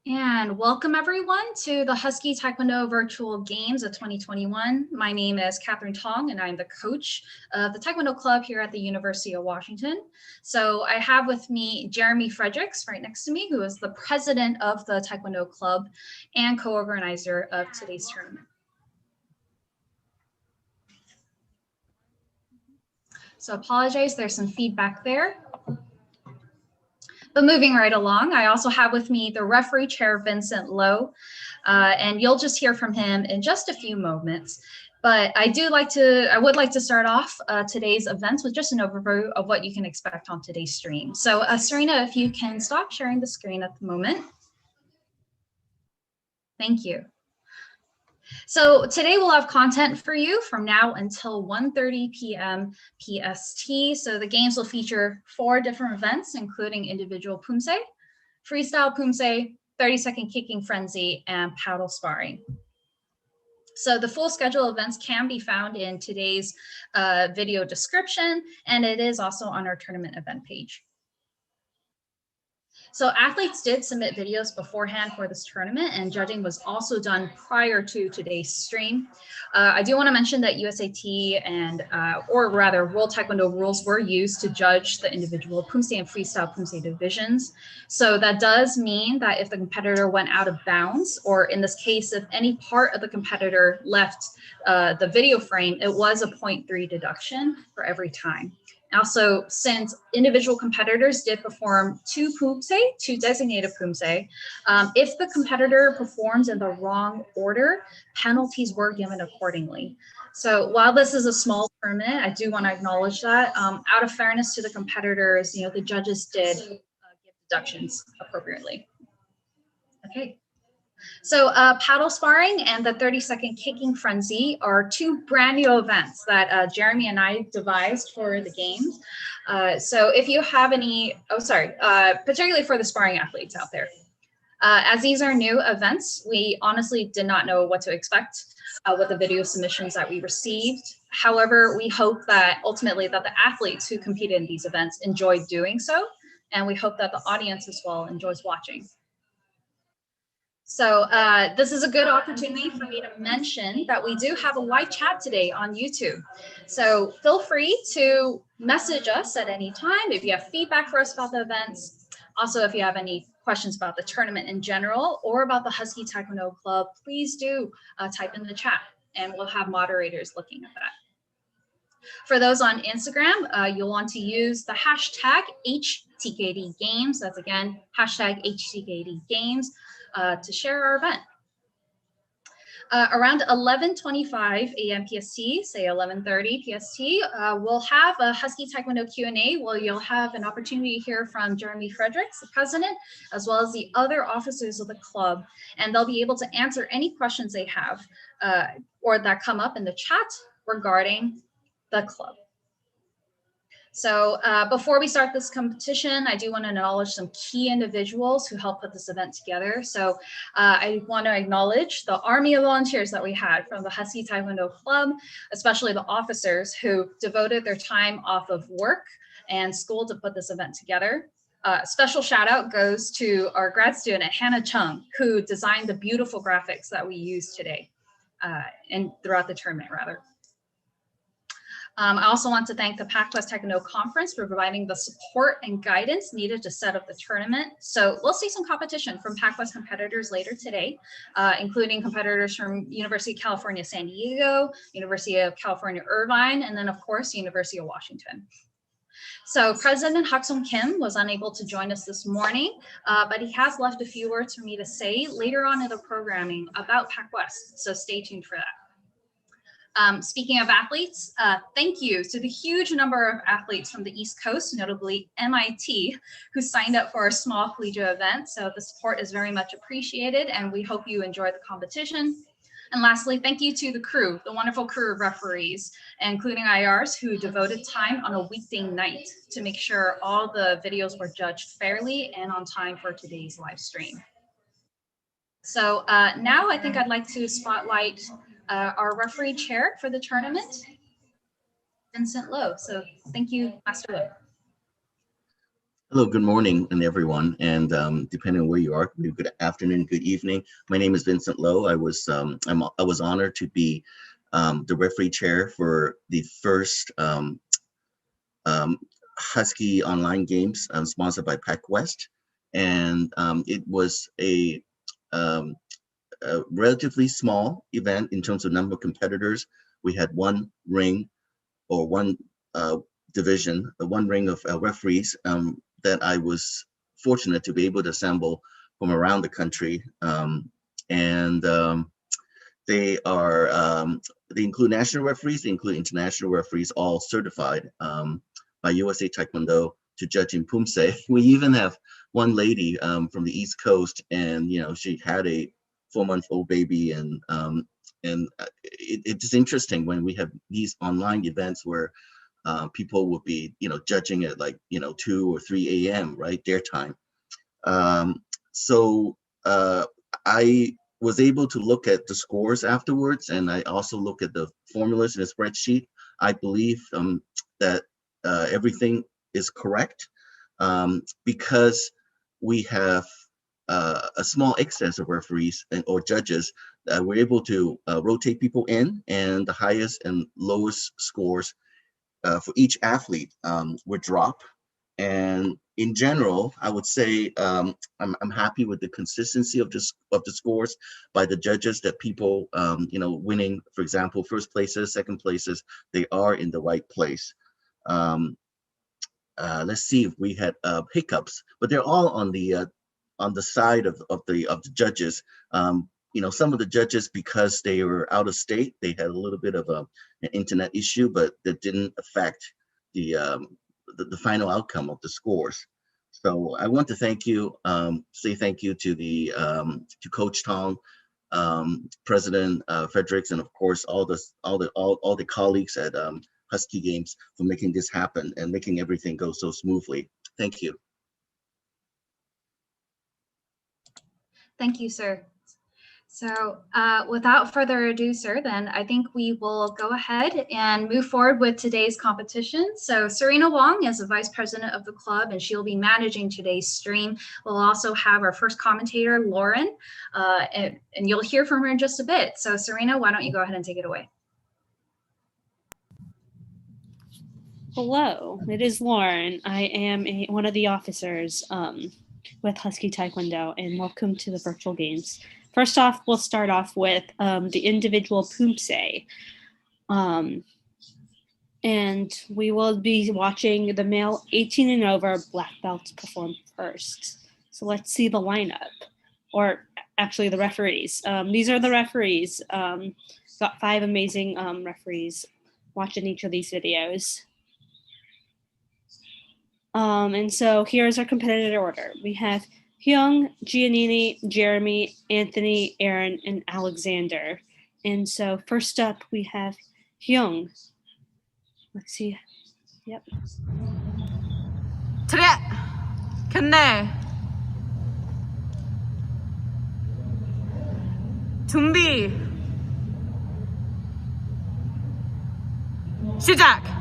And welcome everyone to the Husky Taekwondo Virtual Games of 2021. My name is Catherine Tong and I'm the coach of the Taekwondo Club here at the University of Washington. So I have with me Jeremy Fredericks right next to me, who is the president of the Taekwondo Club and co-organizer of today's tournament. So apologize, there's some feedback there. But moving right along, I also have with me the referee chair, Vincent Lowe, and you'll just hear from him in just a few moments. But I would like to start off today's events with just an overview of what you can expect on today's stream. So Serena, if you can stop sharing the screen at the moment. Thank you. So today we'll have content for you from now until 1:30 p.m. PST. So the games will feature 4 different events, including individual poomsae, freestyle poomsae, 30-second kicking frenzy, and paddle sparring. So the full schedule of events can be found in today's video description, and it is also on our tournament event page. So athletes did submit videos beforehand for this tournament, and judging was also done prior to today's stream. I do want to mention that USAT and, or rather World Taekwondo rules were used to judge the individual poomsae and freestyle poomsae divisions. So that does mean that if the competitor went out of bounds, or in this case, if any part of the competitor left the video frame, it was a 0.3 deduction for every time. Also, since individual competitors did perform 2 designated poomsae, if the competitor performs in the wrong order, penalties were given accordingly. So while this is a small tournament, I do want to acknowledge that out of fairness to the competitors, the judges did give deductions appropriately. Okay. So paddle sparring and the 30-second kicking frenzy are 2 brand new events that Jeremy and I devised for the games. So if you have any, particularly for the sparring athletes out there, as these are new events, we honestly did not know what to expect with the video submissions that we received. However, we hope that ultimately that the athletes who competed in these events enjoyed doing so, and we hope that the audience as well enjoys watching. So this is a good opportunity for me to mention that we do have a live chat today on YouTube. So feel free to message us at any time if you have feedback for us about the events. Also, if you have any questions about the tournament in general or about the Husky Taekwondo Club, please do type in the chat and we'll have moderators looking at that. For those on Instagram, you'll want to use the hashtag HTKDGames. That's again, hashtag HTKDGames. To share our event. Around 11:25 a.m. PST, say 11:30 PST, we'll have a Husky Taekwondo Q&A where you'll have an opportunity to hear from Jeremy Fredericks, the president, as well as the other officers of the club, and they'll be able to answer any questions they have or that come up in the chat regarding the club. So before we start this competition, I do want to acknowledge some key individuals who helped put this event together. So I want to acknowledge the army of volunteers that we had from the Husky Taekwondo Club, especially the officers who devoted their time off of work and school to put this event together. Special shout out goes to our grad student, Hannah Chung, who designed the beautiful graphics that we use today and throughout the tournament, rather. I also want to thank the PacWest Taekwondo Conference for providing the support and guidance needed to set up the tournament. So we'll see some competition from PacWest competitors later today, including competitors from University of California, San Diego, University of California, Irvine, and then of course, University of Washington. So President Hak-sung Kim was unable to join us this morning, but he has left a few words for me to say later on in the programming about PacWest. So stay tuned for that. Speaking of athletes, thank you to the huge number of athletes from the East Coast, notably MIT, who signed up for our small collegiate event. So the support is very much appreciated, and we hope you enjoy the competition. And lastly, thank you to the crew, the wonderful crew of referees, including IRs who devoted time on a weekday night to make sure all the videos were judged fairly and on time for today's live stream. So now I think I'd like to spotlight our referee chair for the tournament, Vincent Lowe. So thank you, Master Lowe. Hello, good morning, and everyone, and depending on where you are, good afternoon, good evening. My name is Vincent Lowe. I was honored to be the referee chair for the first um, Husky online games sponsored by Pac West, and it was um, a relatively small event in terms of number of competitors. We had one ring or one division, one ring of referees that I was fortunate to be able to assemble from around the country. And they are they include national referees, they include international referees, all certified by USA Taekwondo to judge in poomsae. We even have one lady from the East Coast, and she had a 4-month-old baby, and it's interesting when we have these online events where people will be judging at like 2 or 3 a.m. right, their time. So I was able to look at the scores afterwards, and I also look at the formulas in a spreadsheet. I believe that everything is correct because we have a small excess of referees or judges. We're able to rotate people in, and the highest and lowest scores for each athlete would drop. And in general, I would say I'm happy with the consistency of the scores by the judges. That people, winning, for example, first places, second places, they are in the right place. Um, let's see if we had hiccups, but they're all on the side of the judges. Some of the judges, because they were out of state, they had a little bit of an internet issue, but that didn't affect the the final outcome of the scores. So I want to say thank you to the to Coach Tong, President Fredericks, and of course all the colleagues at Husky Games for making this happen and making everything go so smoothly. Thank you. Thank you, sir. So without further ado, sir, then I think we will go ahead and move forward with today's competition. So Serena Wong is the vice president of the club, and she'll be managing today's stream. We'll also have our first commentator, Lauren, and you'll hear from her in just a bit. So Serena, why don't you go ahead and take it away? Hello, it is Lauren. I am one of the officers with Husky Taekwondo, and welcome to the virtual games. First off, we'll start off with the individual poomsae. And we will be watching the male 18 and over black belts perform first. So let's see the lineup, or actually the referees. These are the referees. Got 5 amazing referees watching each of these videos. And so here's our competitive order. We have Hyung, Giannini, Jeremy, Anthony, Aaron, and Alexander. And so first up, we have Hyung. Let's see. Yep. 차렷! 견내! 준비! 시작!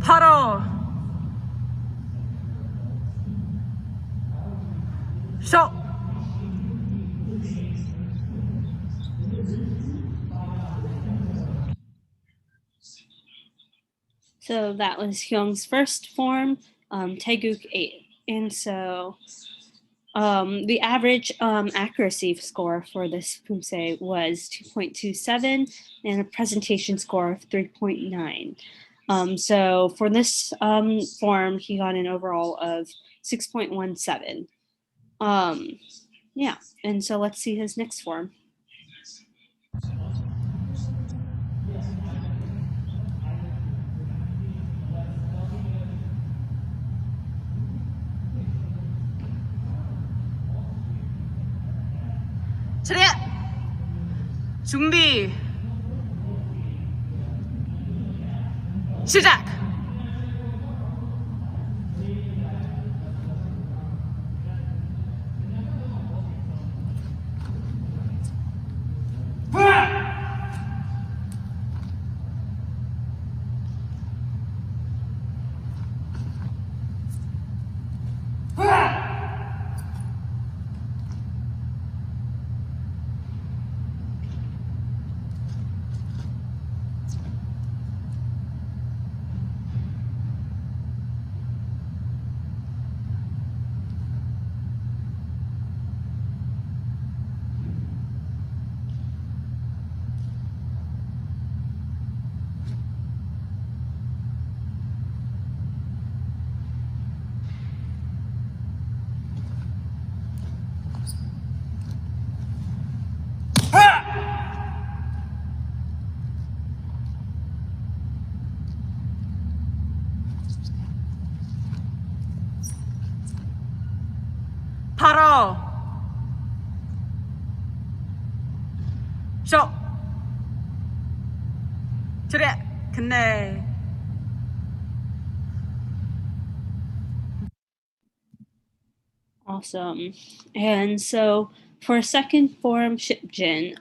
바로 쇼! So that was Hyung's first form, Taeguk 8. And so the average accuracy score for this poomsae was 2.27 and a presentation score of 3.9. So for this form, he got an overall of 6.17. Yeah, and so let's see his next form. 차렷! 준비! 시작! 바로 쇼 차렷! 근데 Awesome. And so for second form Shipjin,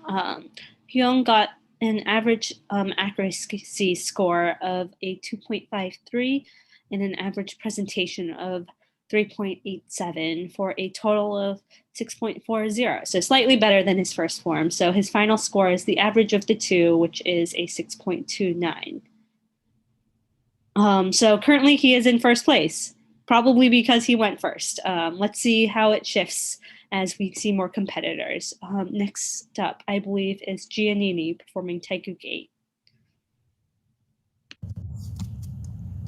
Hyung got an average accuracy score of a 2.53 and an average presentation of 3.87 for a total of 6.40. So slightly better than his first form. So his final score is the average of the two, which is a 6.29. So currently he is in first place, probably because he went first. Let's see how it shifts as we see more competitors. Next up, I believe, is Giannini performing Taeguk 8.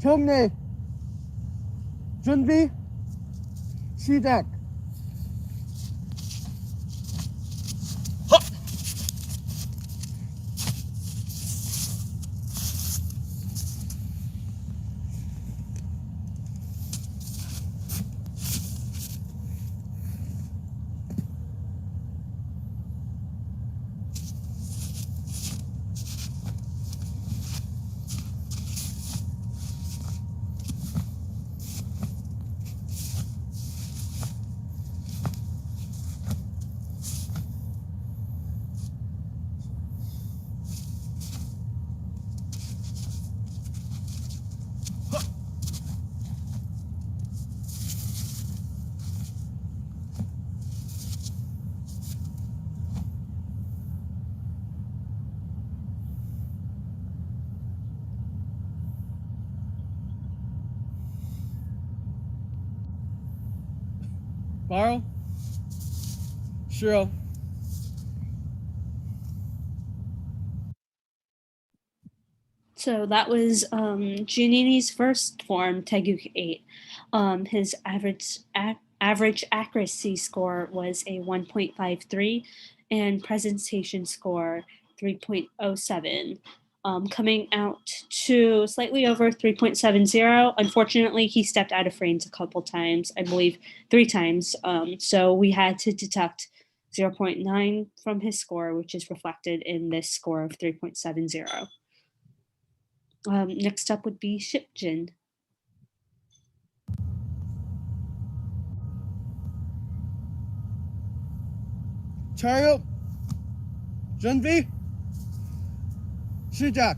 경례 준비 시작. Borrow. Sure. So that was Giannini's first form, Taeguk 8. His average accuracy score was a 1.53 and presentation score 3.07. Coming out to slightly over 3.70. Unfortunately, he stepped out of frames a couple times, I believe 3 times. So we had to deduct 0.9 from his score, which is reflected in this score of 3.70. Next up would be Shipjin. 차렷 준비 시작.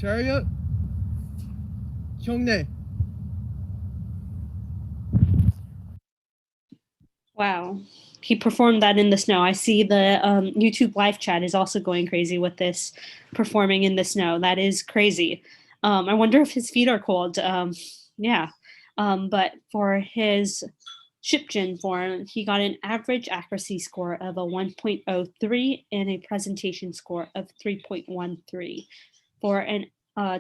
chariot, Kyungnae. Wow. He performed that in the snow. I see the YouTube live chat is also going crazy with this performing in the snow. That is crazy. I wonder if his feet are cold. Yeah. But for his Shipjin form, he got an average accuracy score of a 1.03 and a presentation score of 3.13 for an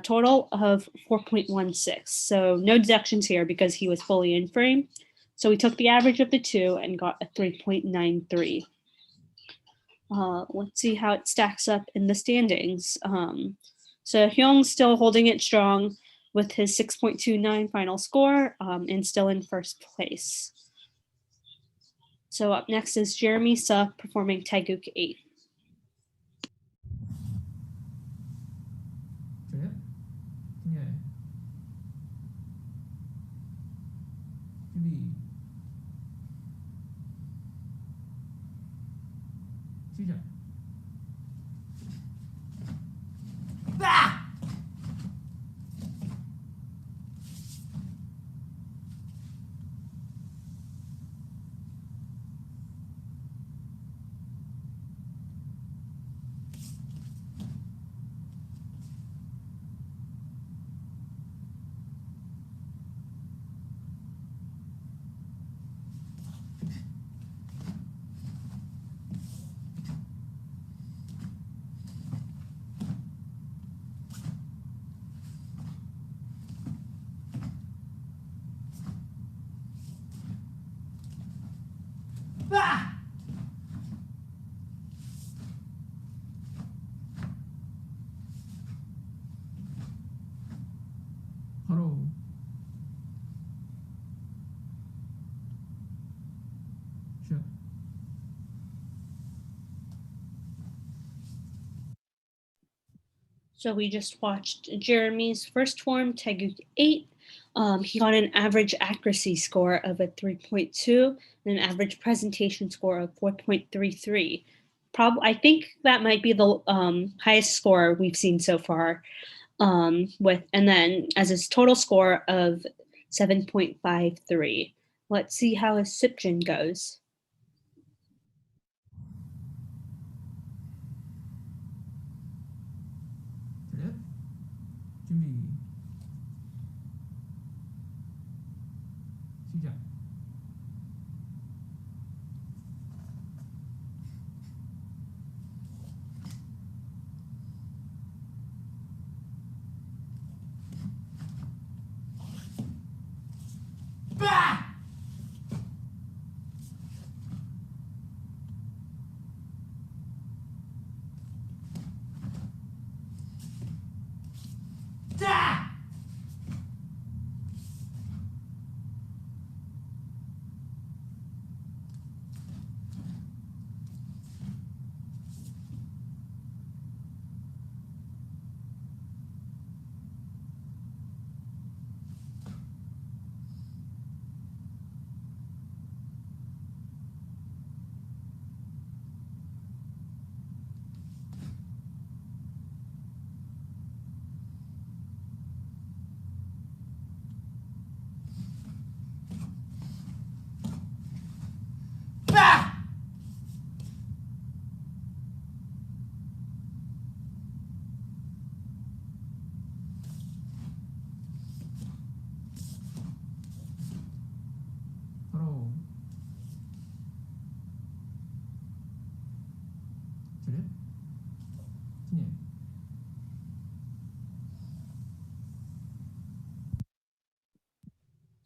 total of 4.16. So no deductions here because he was fully in frame. So we took the average of the two and got a 3.93. Let's see how it stacks up in the standings. So Hyung's still holding it strong with his 6.29 final score and still in first place. So up next is Jeremy Suh performing Taeguk 8. So we just watched Jeremy's first form, Taeguk 8. He got an average accuracy score of a 3.2 and an average presentation score of 4.33. I think that might be the highest score we've seen so far. And then as his total score of 7.53. Let's see how his Sipjin goes.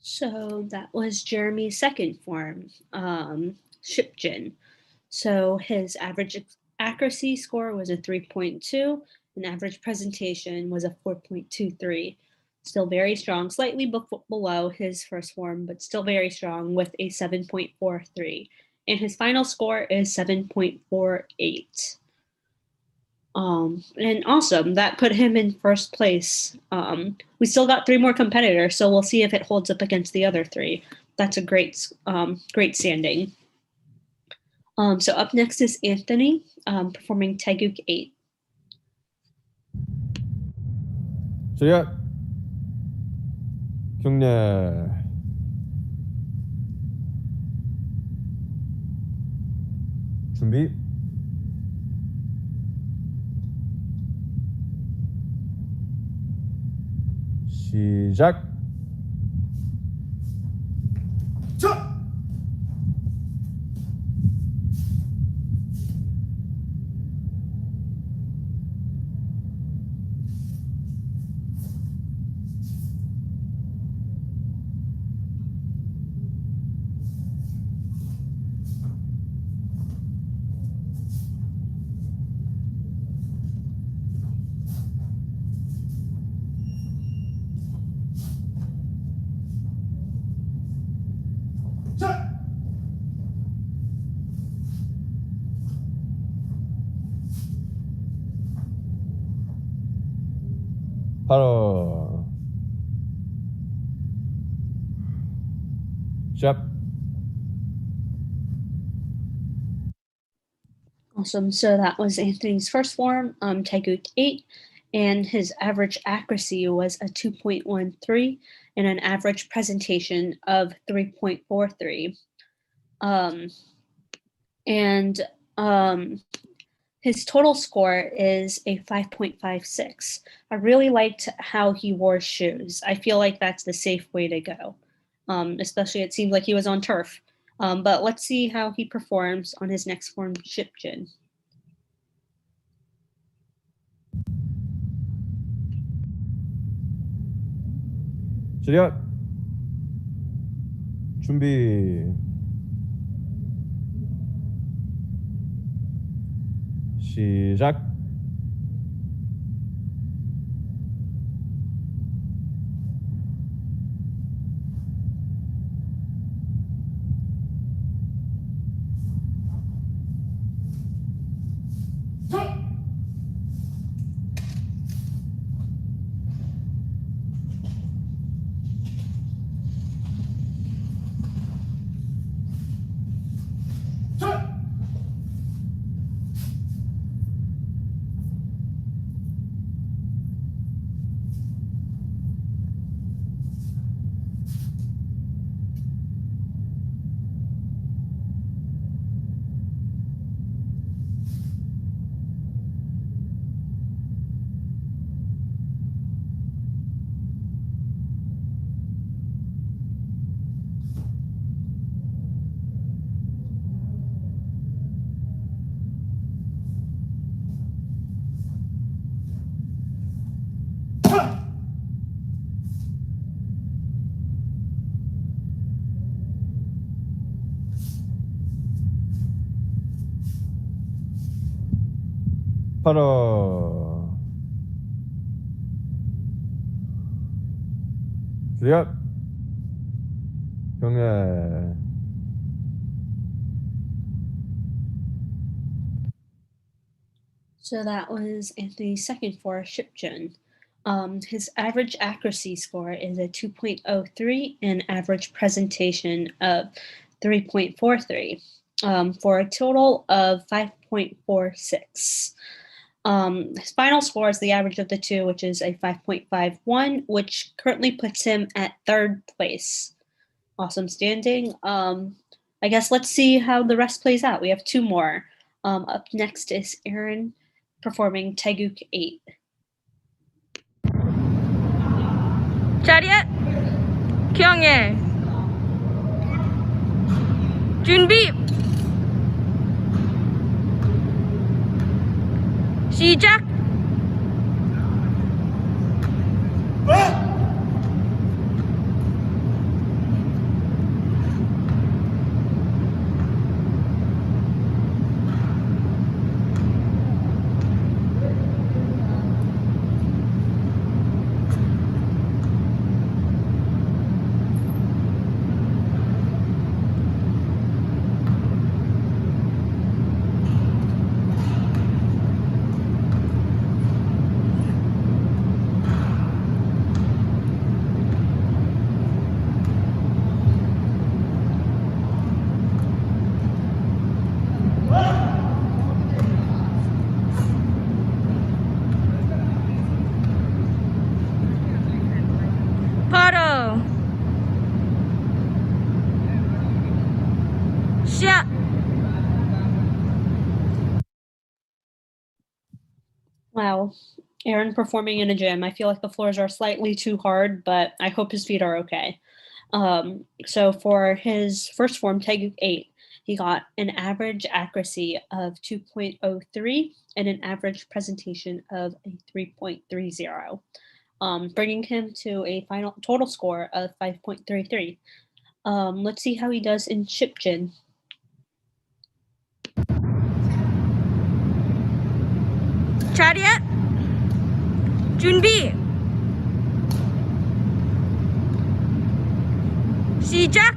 So that was Jeremy's second form, Shipjin. So his average accuracy score was a 3.2, and average presentation was a 4.23. Still very strong, slightly below his first form, but still very strong with a 7.43. And his final score is 7.48. And awesome, that put him in first place. We still got 3 more competitors, so we'll see if it holds up against the other 3. That's a great standing. So up next is Anthony performing Taeguk 8. 저야 경례 준비 시작. 바로 시작. Awesome. So that was Anthony's first form, Taeguk 8, and his average accuracy was a 2.13 and an average presentation of 3.43. His total score is a 5.56. I really liked how he wore shoes. I feel like that's the safe way to go, especially it seemed like he was on turf. But let's see how he performs on his next form, Shipjin. 시작. 준비 시작. 바로 시작. 경례 So that was Anthony's second for Shipjin. His average accuracy score is a 2.03 and average presentation of 3.43 for a total of 5.46. His final score is the average of the two, which is a 5.51, which currently puts him at third place. Awesome standing. I guess let's see how the rest plays out. We have two more. Up next is Aaron performing Taeguk 8. 자리에 경례 준비 시작. Wow. Aaron performing in a gym. I feel like the floors are slightly too hard, but I hope his feet are okay. So for his first form, Taeguk 8, he got an average accuracy of 2.03 and an average presentation of a 3.30, bringing him to a final total score of 5.33. Let's see how he does in Shipjin. Chariot. 준비. 시작.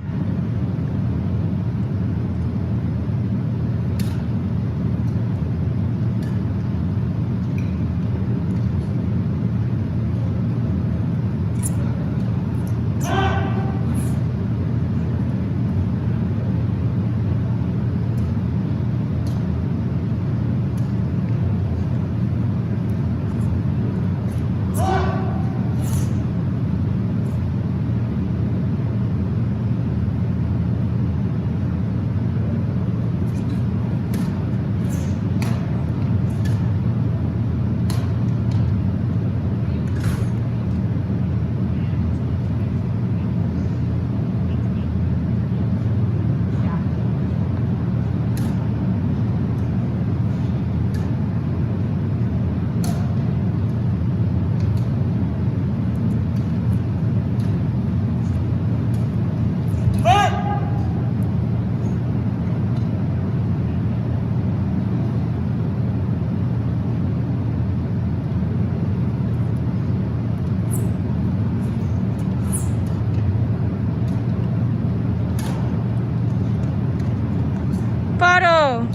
바로.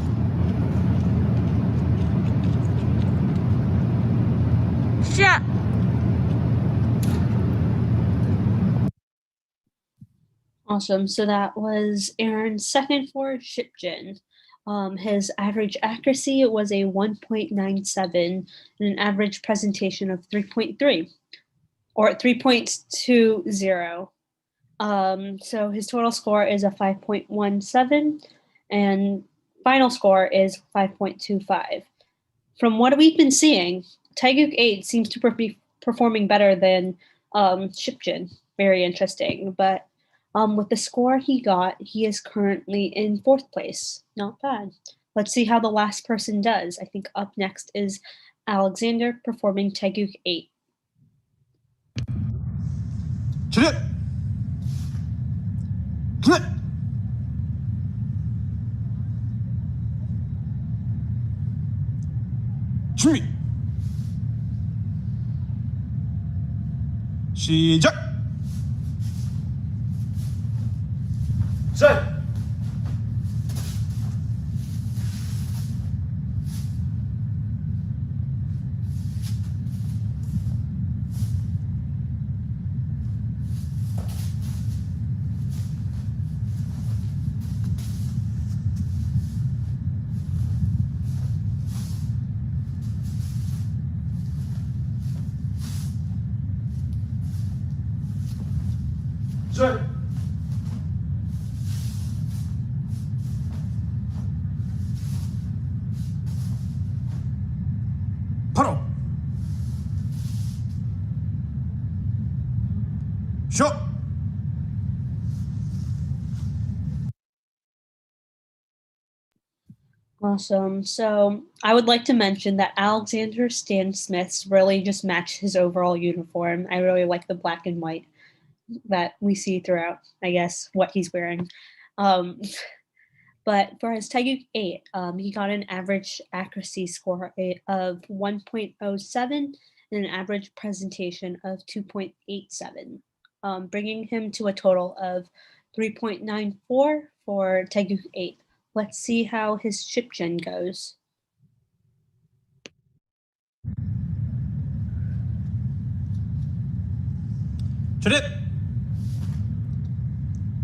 시작. Awesome. So that was Aaron's second for Shipjin. His average accuracy was a 1.97 and an average presentation of 3.3 or 3.20. So his total score is a 5.17 and final score is 5.25. From what we've been seeing, Taeguk 8 seems to be performing better than Shipjin. Very interesting. But with the score he got, he is currently in 4th place. Not bad. Let's see how the last person does. I think up next is Alexander performing Taeguk 8. 차렷! 하나! 준비! 시작! 셋! 셋! 바로! 쇼! Awesome. So I would like to mention that Alexander Stan Smith's really just match his overall uniform. I really like the black and white that we see throughout, I guess, what he's wearing. But for his Taeguk 8, he got an average accuracy score of 1.07 and an average presentation of 2.87, bringing him to a total of 3.94 for Taeguk 8. Let's see how his Shipjin goes. 차렷!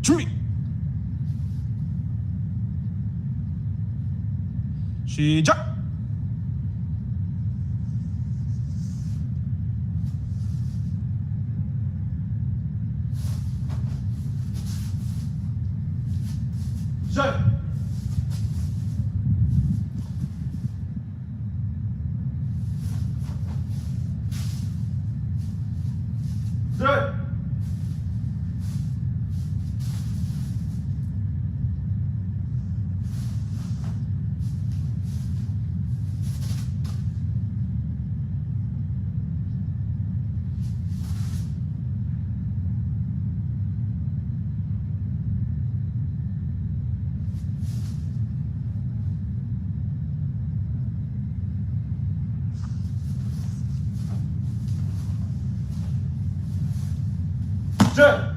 준비! 시작! 셋! Set. Set.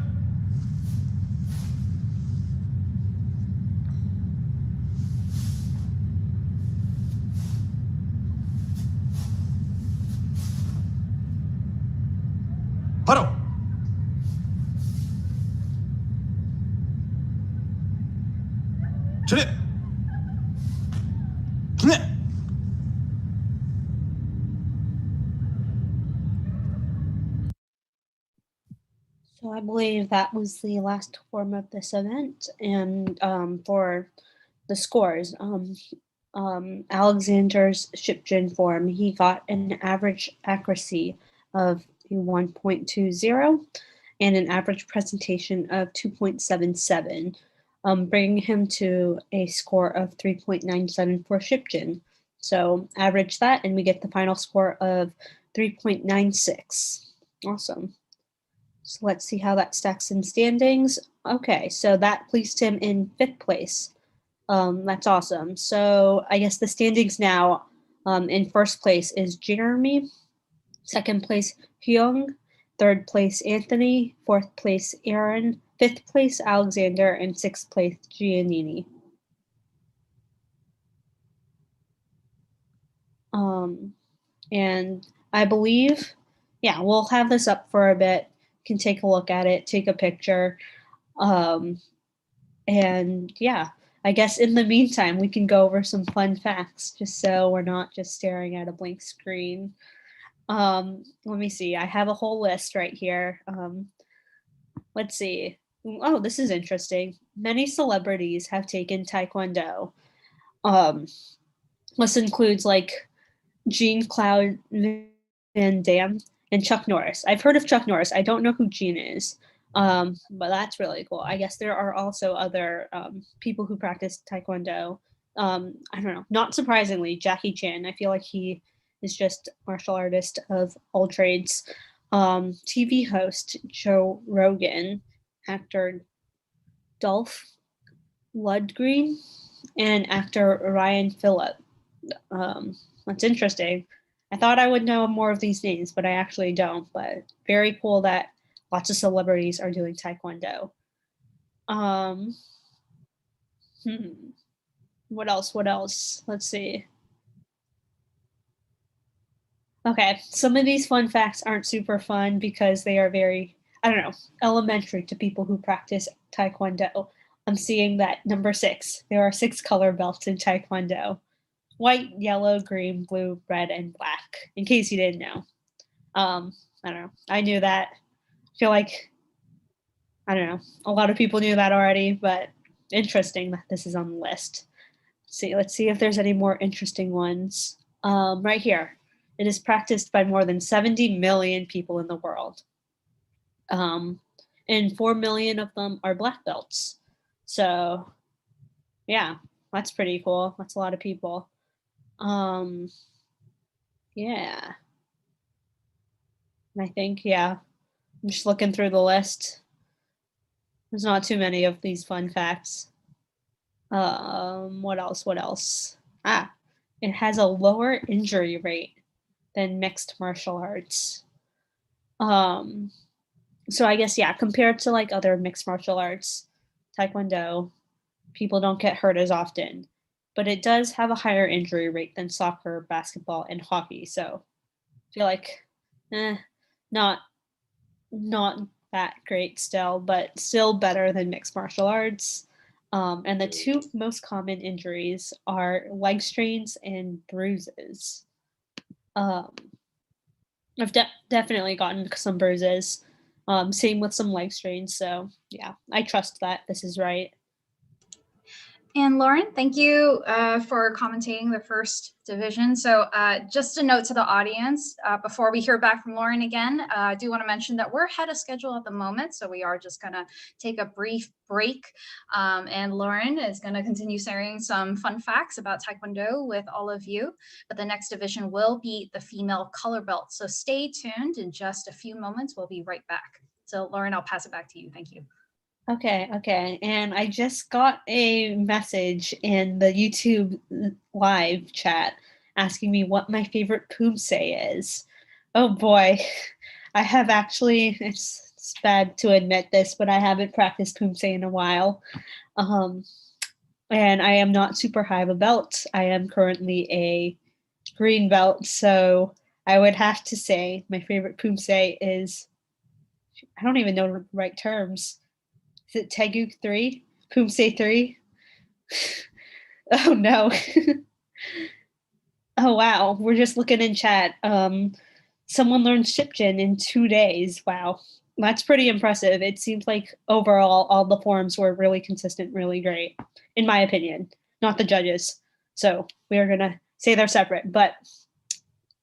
Huddle. Sit. Commit. So I believe that was the last form of this event, and for the scores, Alexander's Shipjin form, he got an average accuracy of 1.20 and an average presentation of 2.77, bringing him to a score of 3.97 for Shipjin. So average that, and we get the final score of 3.96. Awesome. So let's see how that stacks in standings. Okay, so that placed him in 5th place. That's awesome. So I guess the standings now, in 1st place is Jeremy, 2nd place Hyung, 3rd place Anthony, 4th place Aaron, 5th place Alexander, and 6th place Giannini. And I believe, yeah, we'll have this up for a bit. Can take a look at it, take a picture. And yeah, I guess in the meantime, we can go over some fun facts just so we're not just staring at a blank screen. Let me see. I have a whole list right here. Let's see. Oh, this is interesting. Many celebrities have taken Taekwondo. This includes like Jean-Claude Van Damme and Chuck Norris. I've heard of Chuck Norris. I don't know who Jean is, but that's really cool. I guess there are also other people who practice Taekwondo. I don't know. Not surprisingly, Jackie Chan. I feel like he is just martial artist of all trades. TV host Joe Rogan, actor Dolph Lundgren, and actor Ryan Phillip. That's interesting. I thought I would know more of these names, but I actually don't. But very cool that lots of celebrities are doing Taekwondo. What else? What else? Let's see. Okay, some of these fun facts aren't super fun because they are very, I don't know, elementary to people who practice Taekwondo. I'm seeing that number 6. There are 6 color belts in Taekwondo. White, yellow, green, blue, red, and black, in case you didn't know. I don't know. I knew that. I feel like, I don't know, a lot of people knew that already, but interesting that this is on the list. Let's see if there's any more interesting ones. Right here. It is practiced by more than 70 million people in the world. And 4 million of them are black belts. So, yeah, that's pretty cool. That's a lot of people. Yeah. And I think, yeah, I'm just looking through the list. There's not too many of these fun facts. What else? What else? It has a lower injury rate than mixed martial arts. So I guess, yeah, compared to like other mixed martial arts, Taekwondo, people don't get hurt as often, but it does have a higher injury rate than soccer, basketball, and hockey. So I feel like, not that great still, but still better than mixed martial arts. And the 2 most common injuries are leg strains and bruises. I've definitely gotten some bruises. Same with some leg strains. So yeah, I trust that this is right. And Lauren, thank you for commentating the first division. So just a note to the audience, before we hear back from Lauren again, I do want to mention that we're ahead of schedule at the moment. So we are just going to take a brief break. And Lauren is going to continue sharing some fun facts about Taekwondo with all of you. But the next division will be the female color belt. So stay tuned. In just a few moments, we'll be right back. So Lauren, I'll pass it back to you. Thank you. Okay. And I just got a message in the YouTube live chat asking me what my favorite poomsae is. Oh boy, I have actually, it's bad to admit this, but I haven't practiced poomsae in a while. And I am not super high of a belt. I am currently a green belt, so I would have to say my favorite poomsae is, I don't even know the right terms. Is it Taeguk 3? Poomsae 3? Oh no. Oh wow, we're just looking in chat. Someone learned Shipjin in 2 days. Wow, that's pretty impressive. It seems like overall all the forms were really consistent, really great, in my opinion, not the judges. So we are gonna say they're separate, but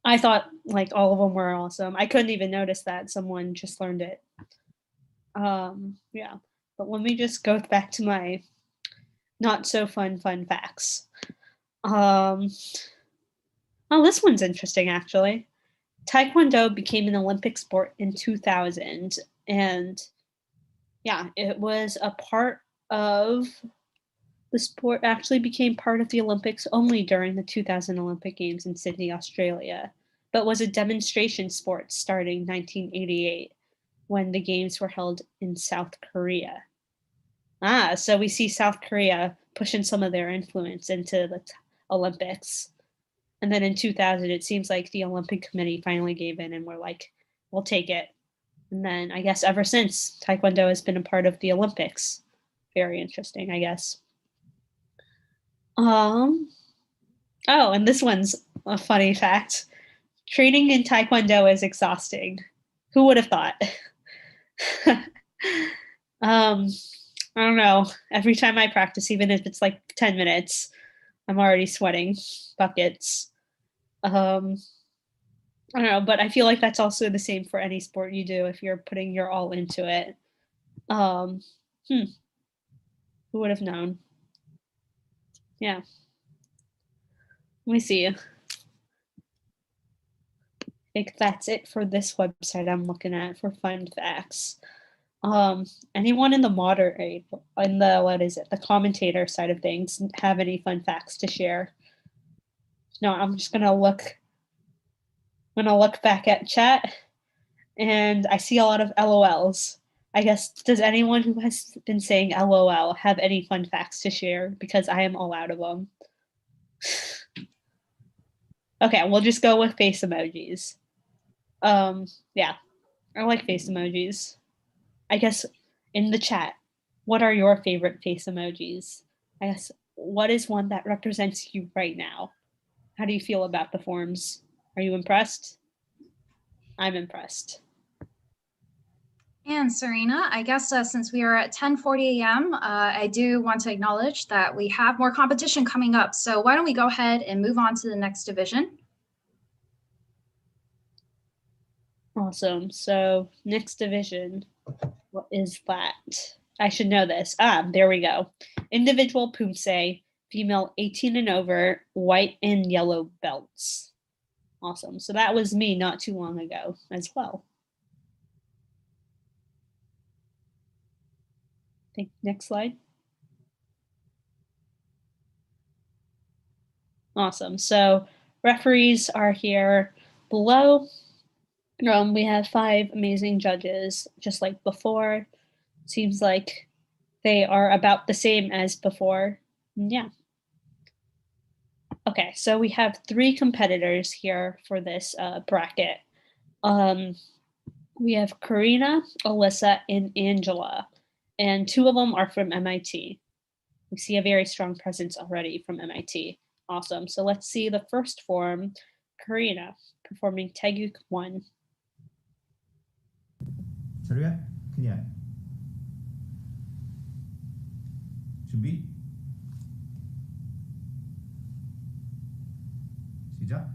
I thought like all of them were awesome. I couldn't even notice that someone just learned it. Yeah. But let me just go back to my not so fun facts. Oh, this one's interesting actually. Taekwondo became an Olympic sport in 2000, and yeah, it was a part of the sport actually became part of the Olympics only during the 2000 Olympic Games in Sydney, Australia, but was a demonstration sport starting 1988 when the games were held in South Korea. So we see South Korea pushing some of their influence into the Olympics. And then in 2000, it seems like the Olympic Committee finally gave in and were like, we'll take it. And then I guess ever since, Taekwondo has been a part of the Olympics. Very interesting, I guess. Oh, and this one's a funny fact. Training in Taekwondo is exhausting. Who would have thought? I don't know. Every time I practice, even if it's like 10 minutes, I'm already sweating buckets. I don't know, but I feel like that's also the same for any sport you do if you're putting your all into it. Who would have known? Yeah. Let me see. I think that's it for this website I'm looking at for fun facts. Anyone in the moderate, in the the commentator side of things, have any fun facts to share? No, I'm just gonna look back at chat, and I see a lot of LOLs. I guess, does anyone who has been saying LOL have any fun facts to share? Because I am all out of them. Okay, we'll just go with face emojis. Yeah, I like face emojis. I guess in the chat, what are your favorite face emojis? I guess, what is one that represents you right now? How do you feel about the forms? Are you impressed? I'm impressed. And Serena, I guess since we are at 10:40 a.m., I do want to acknowledge that we have more competition coming up. So why don't we go ahead and move on to the next division? Awesome. So next division, what is that? I should know this. There we go. Individual poomsae, female 18 and over, white and yellow belts. Awesome. So that was me not too long ago as well. Next slide. Awesome. So referees are here below. We have 5 amazing judges, just like before. Seems like they are about the same as before. Yeah. Okay, so we have 3 competitors here for this bracket. We have Karina, Alyssa, and Angela, and 2 of them are from MIT. We see a very strong presence already from MIT. Awesome. So let's see the first form, Karina, performing Taeguk 1. 자루야, 그냥 준비 시작.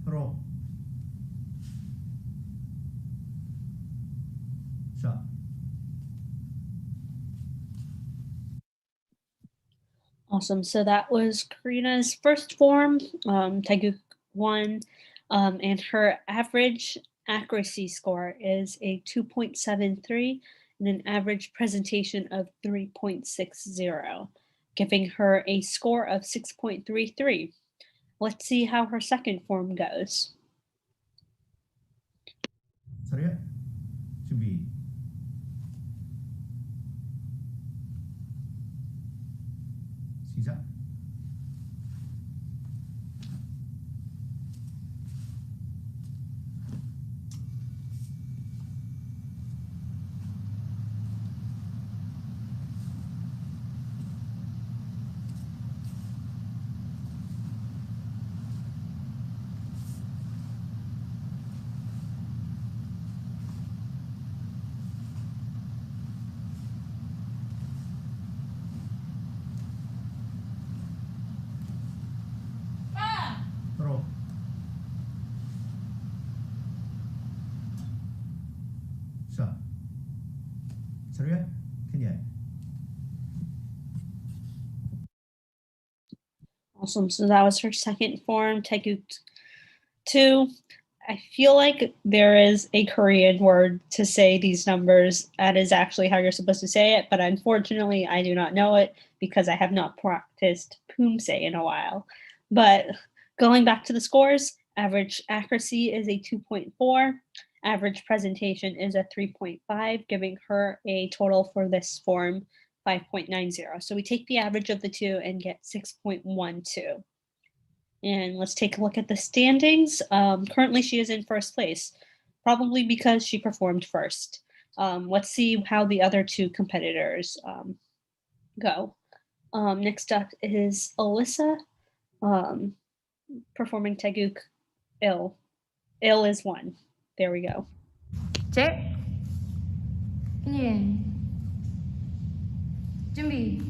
프로. 샷. Awesome. So that was Karina's first form, Taeguk 1, and her average accuracy score is a 2.73 and an average presentation of 3.60, giving her a score of 6.33. Let's see how her second form goes. 차렷. 준비. 시작. 프로. 샷. 차렷. 클리어. Awesome. So that was her second form, Taeguk 2. I feel like there is a Korean word to say these numbers. That is actually how you're supposed to say it, but unfortunately, I do not know it because I have not practiced poomsae in a while. But going back to the scores, average accuracy is a 2.4, average presentation is a 3.5, giving her a total for this form 5.90. So we take the average of the two and get 6.12. And let's take a look at the standings. Currently, she is in first place, probably because she performed first. Let's see how the other two competitors go. Next up is Alyssa, performing Taeguk Il. Il is 1. There we go. 제. 클리어. 준비.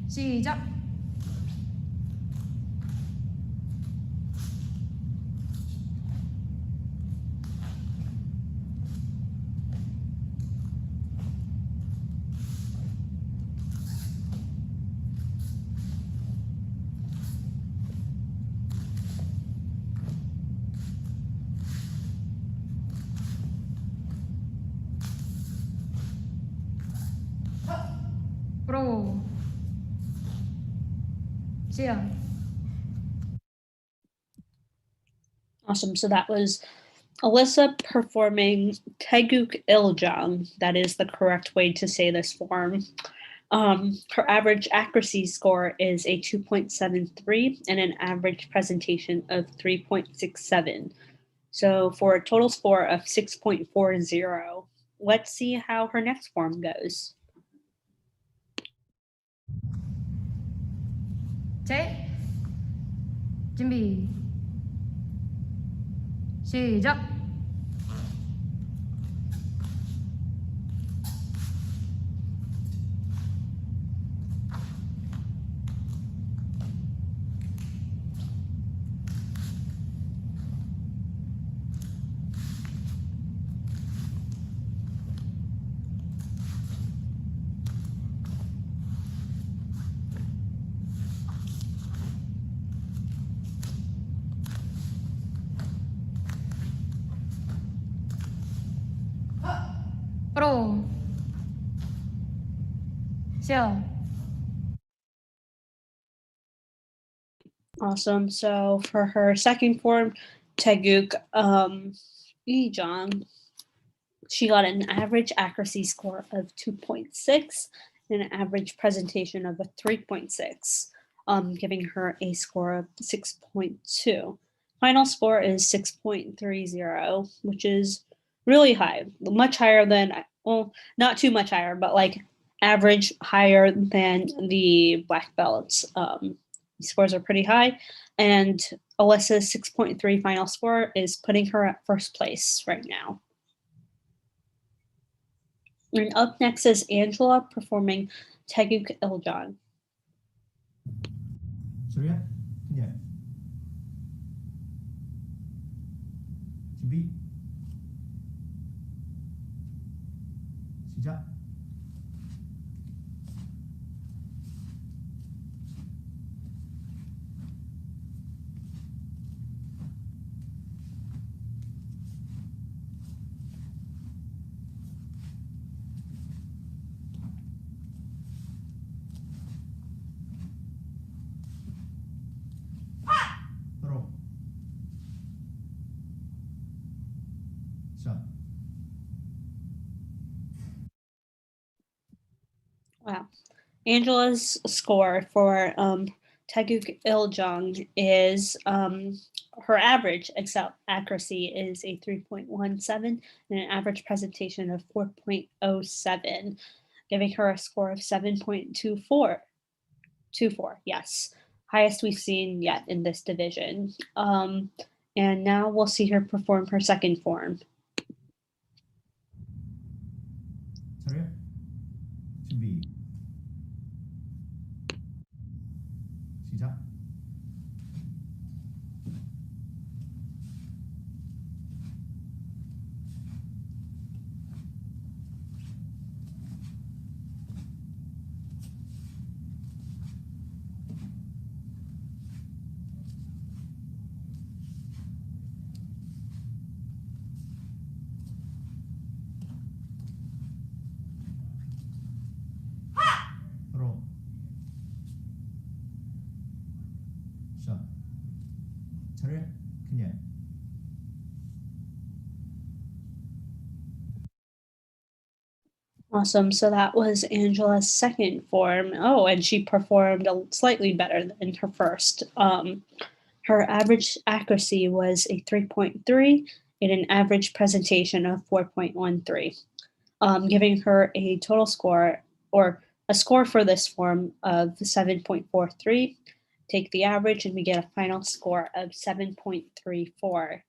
시작. 프로. 시작. Awesome. So that was Alyssa performing Taeguk Iljang. That is the correct way to say this form. Her average accuracy score is a 2.73 and an average presentation of 3.67. So for a total score of 6.40. Let's see how her next form goes. 제. 준비. 시작. 프로. 시작. Awesome. So for her second form, Taeguk Iljang, she got an average accuracy score of 2.6 and an average presentation of a 3.6, giving her a score of 6.2. final score is 6.30, which is really high, much higher than, well, not too much higher, but like average higher than the black belts. Scores are pretty high, and Alyssa's 6.3 final score is putting her at first place right now. And up next is Angela performing Taeguk Iljan. 차렷, 그녀. 준비. 시작. 서로. 자. Wow. Angela's score for Taeguk Iljang is her average accuracy is a 3.17 and an average presentation of 4.07, giving her a score of 7.24. Yes, highest we've seen yet in this division. And now we'll see her perform her second form. 차렷. 준비. 시작. 서로. 자. 차렷, 그녀. Awesome. So that was Angela's second form. Oh, and she performed slightly better than her first. Her average accuracy was a 3.3 and an average presentation of 4.13, giving her a total score or a score for this form of 7.43. Take the average and we get a final score of 7.34.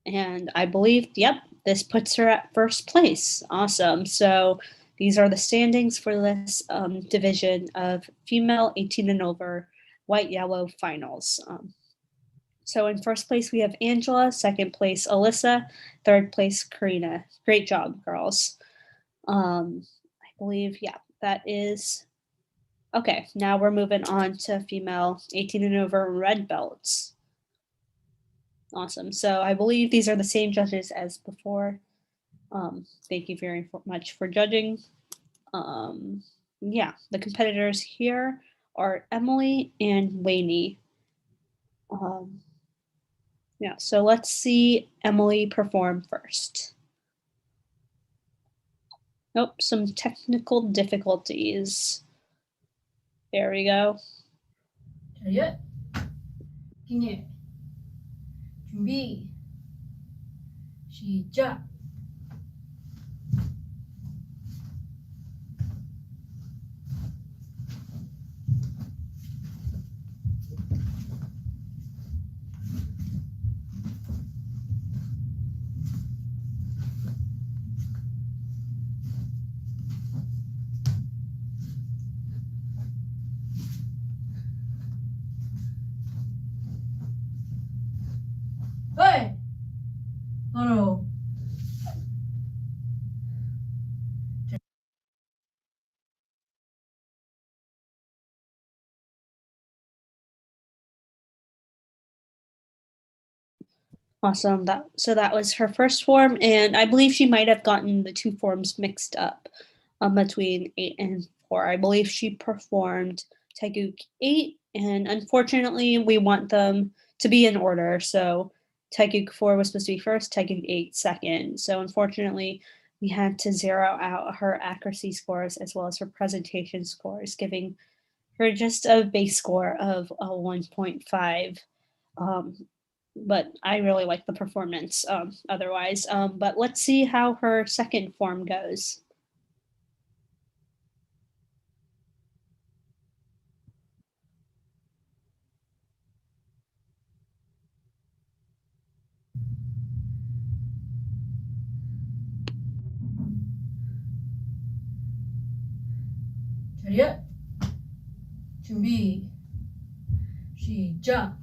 And I believe, yep, this puts her at first place. Awesome. So these are the standings for this division of female 18 and over white yellow finals. So in first place, we have Angela, second place, Alyssa, third place, Karina. Great job, girls. I believe, yeah, that is, okay, now we're moving on to female 18 and over red belts. Awesome. So I believe these are the same judges as before. Thank you very much for judging. Yeah, the competitors here are Emily and Wayne. Yeah, so let's see Emily perform first. Nope, some technical difficulties. There we go. 차렷, 그녀. 준비. 시작. 헤이! 서로. Awesome. So that was her first form, and I believe she might have gotten the two forms mixed up between 8 and 4. I believe she performed Taeguk 8, and unfortunately, we want them to be in order. So Taeguk 4 was supposed to be first, Taeguk 8 second. So unfortunately, we had to zero out her accuracy scores as well as her presentation scores, giving her just a base score of a 1.5. but I really like the performance otherwise. But let's see how her second form goes. 차렷. 준비. 시작.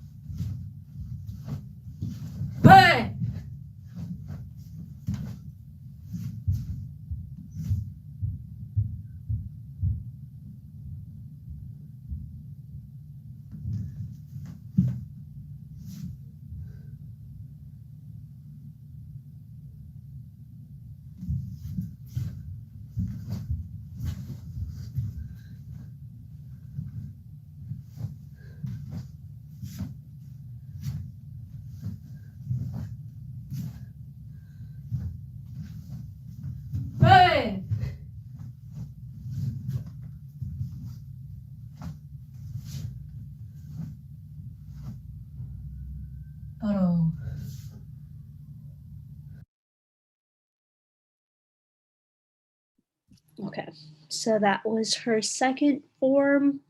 네. 네. 바로. Okay, so that was her second form.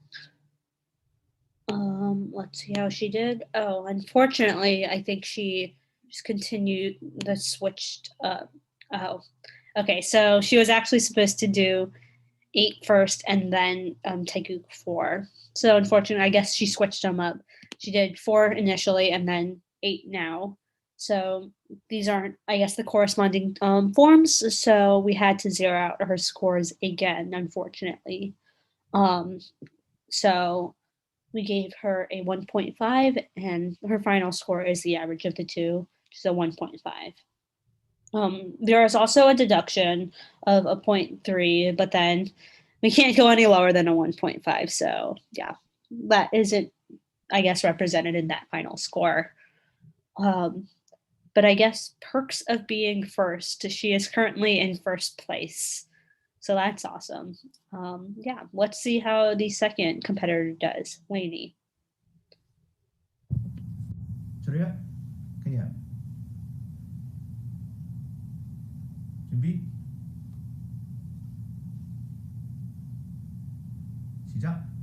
Let's see how she did. Oh, unfortunately, I think she just continued the switched up. Oh, okay. So she was actually supposed to do 8 first and then Taeguk 4. So unfortunately, I guess she switched them up. She did 4 initially and then 8 now. So these aren't, I guess, the corresponding forms. So we had to zero out her scores again, unfortunately. So we gave her a 1.5, and her final score is the average of the two, which is a 1.5. There is also a deduction of a 0.3, but then we can't go any lower than a 1.5. So yeah, that isn't, I guess, represented in that final score. But I guess perks of being first, she is currently in first place. So that's awesome. Yeah, let's see how the second competitor does. Lainey. 차렷. 그냥. 준비. 시작.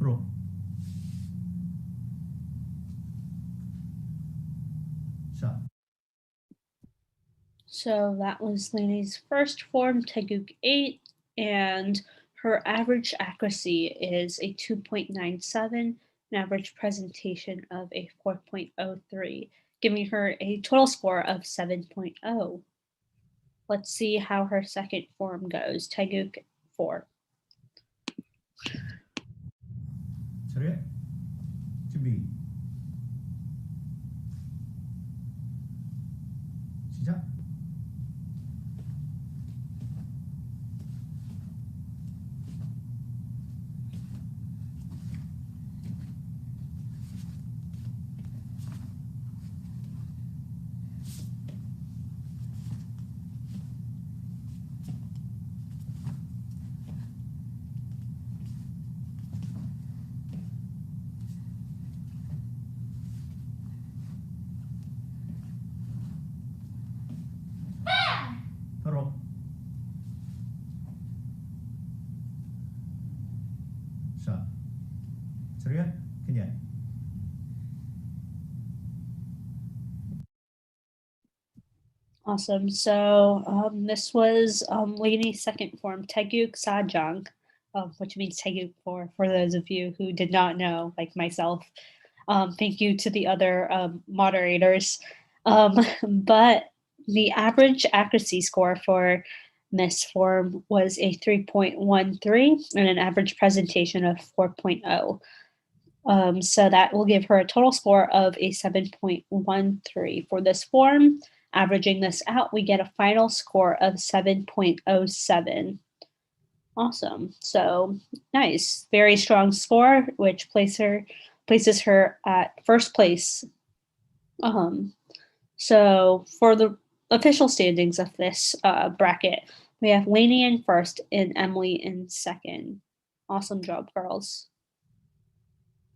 프로. 샷. So that was Lainey's first form, Taeguk 8, and her average accuracy is a 2.97, an average presentation of a 4.03, giving her a total score of 7.0. Let's see how her second form goes, Taeguk 4. 차렷. 준비. 시작. 바로. 샷. 차렷. 그냥. Awesome. So this was Lainey's second form, Taeguk Sajang, which means Taeguk 4, for those of you who did not know, like myself. Thank you to the other moderators. But the average accuracy score for this form was a 3.13 and an average presentation of 4.0. So that will give her a total score of a 7.13 for this form. Averaging this out, we get a final score of 7.07. Awesome. So nice. Very strong score, which places her at first place. So for the official standings of this bracket, we have Lainey in first and Emily in second. Awesome job, girls.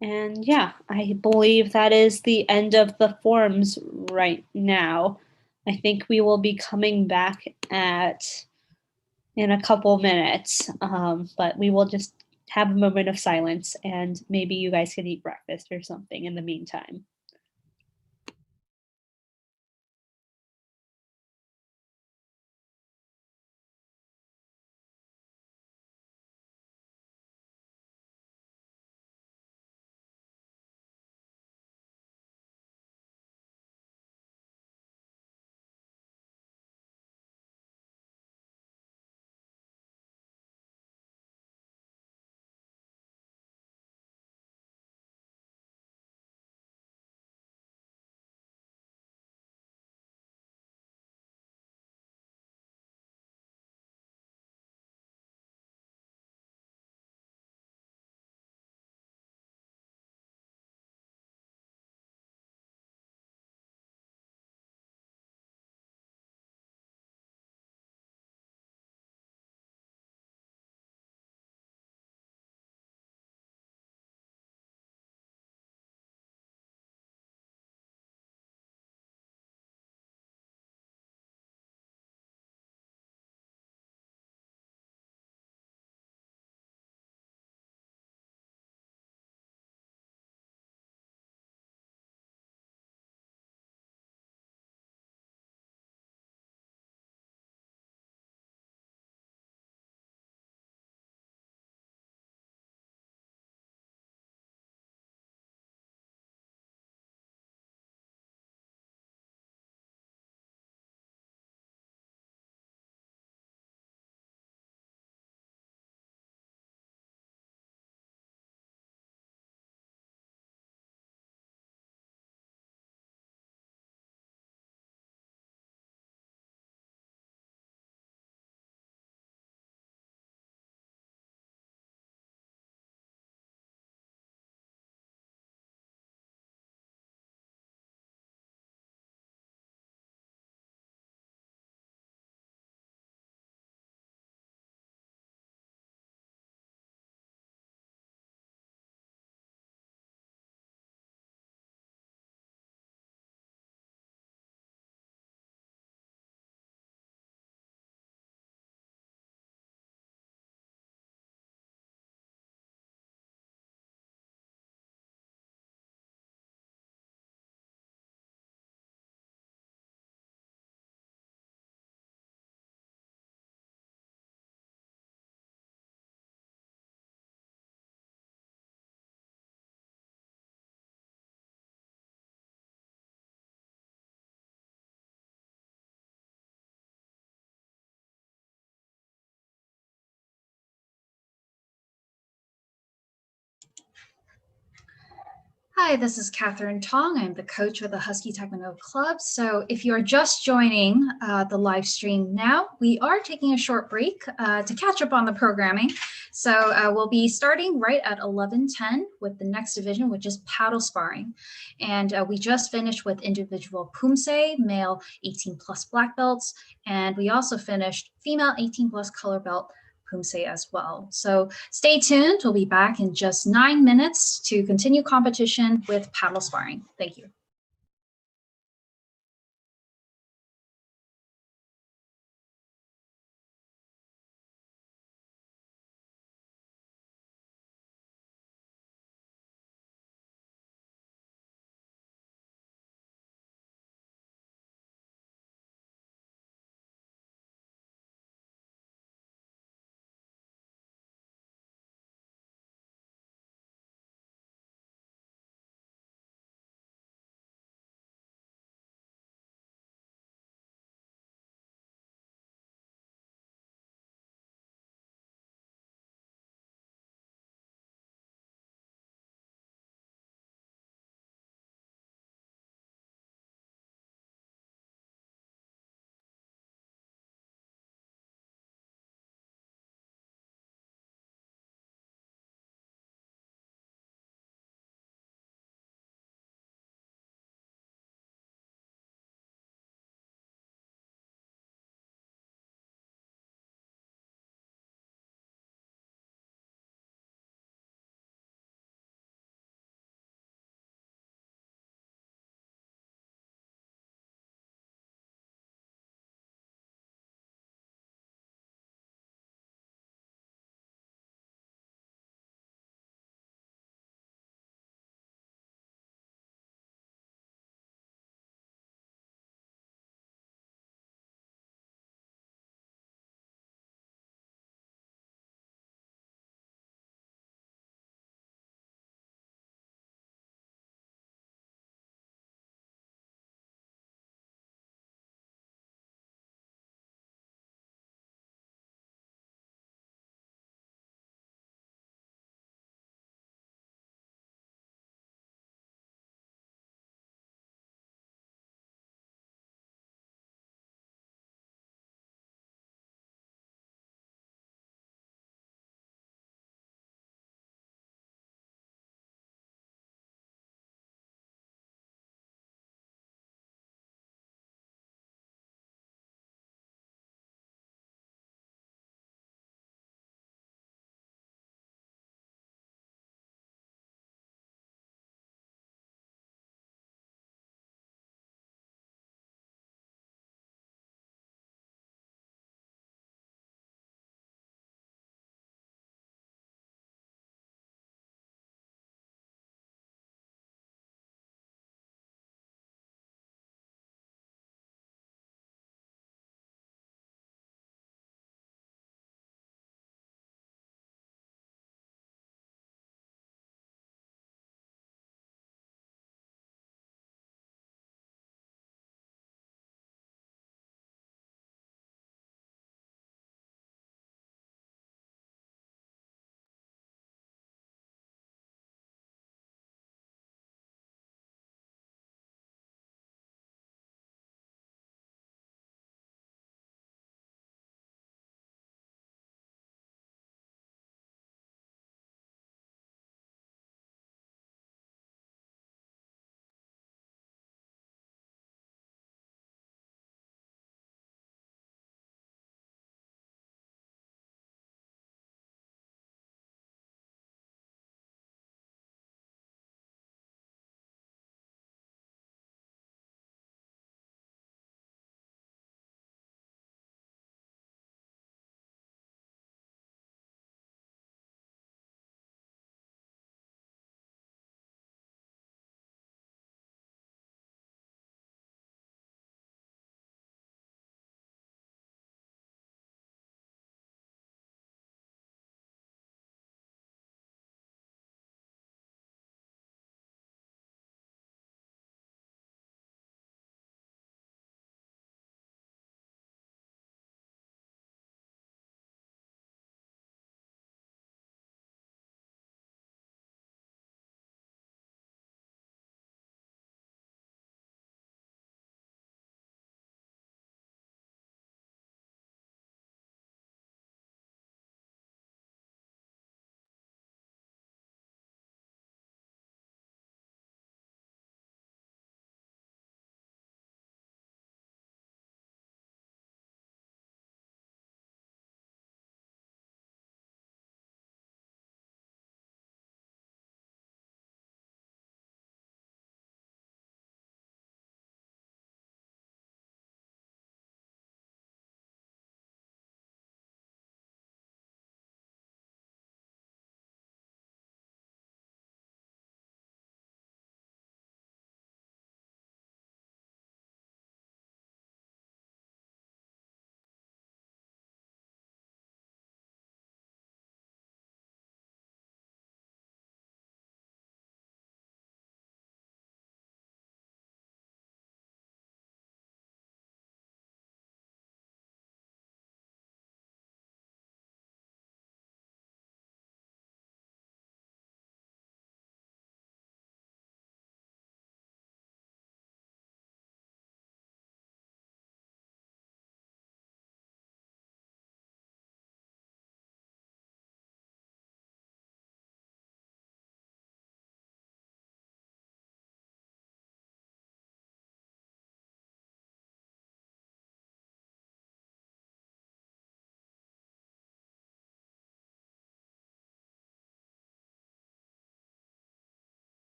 And yeah, I believe that is the end of the forums right now. I think we will be coming back in a couple minutes, but we will just have a moment of silence and maybe you guys can eat breakfast or something in the meantime. Hi, this is Catherine Tong. I'm the coach of the Husky Taekwondo Club. So if you're just joining the live stream now, we are taking a short break to catch up on the programming. So we'll be starting right at 11:10 with the next division, which is paddle sparring. And we just finished with individual poomsae, male 18 plus black belts. And we also finished female 18 plus color belt poomsae as well. So stay tuned. We'll be back in just 9 minutes to continue competition with paddle sparring. Thank you.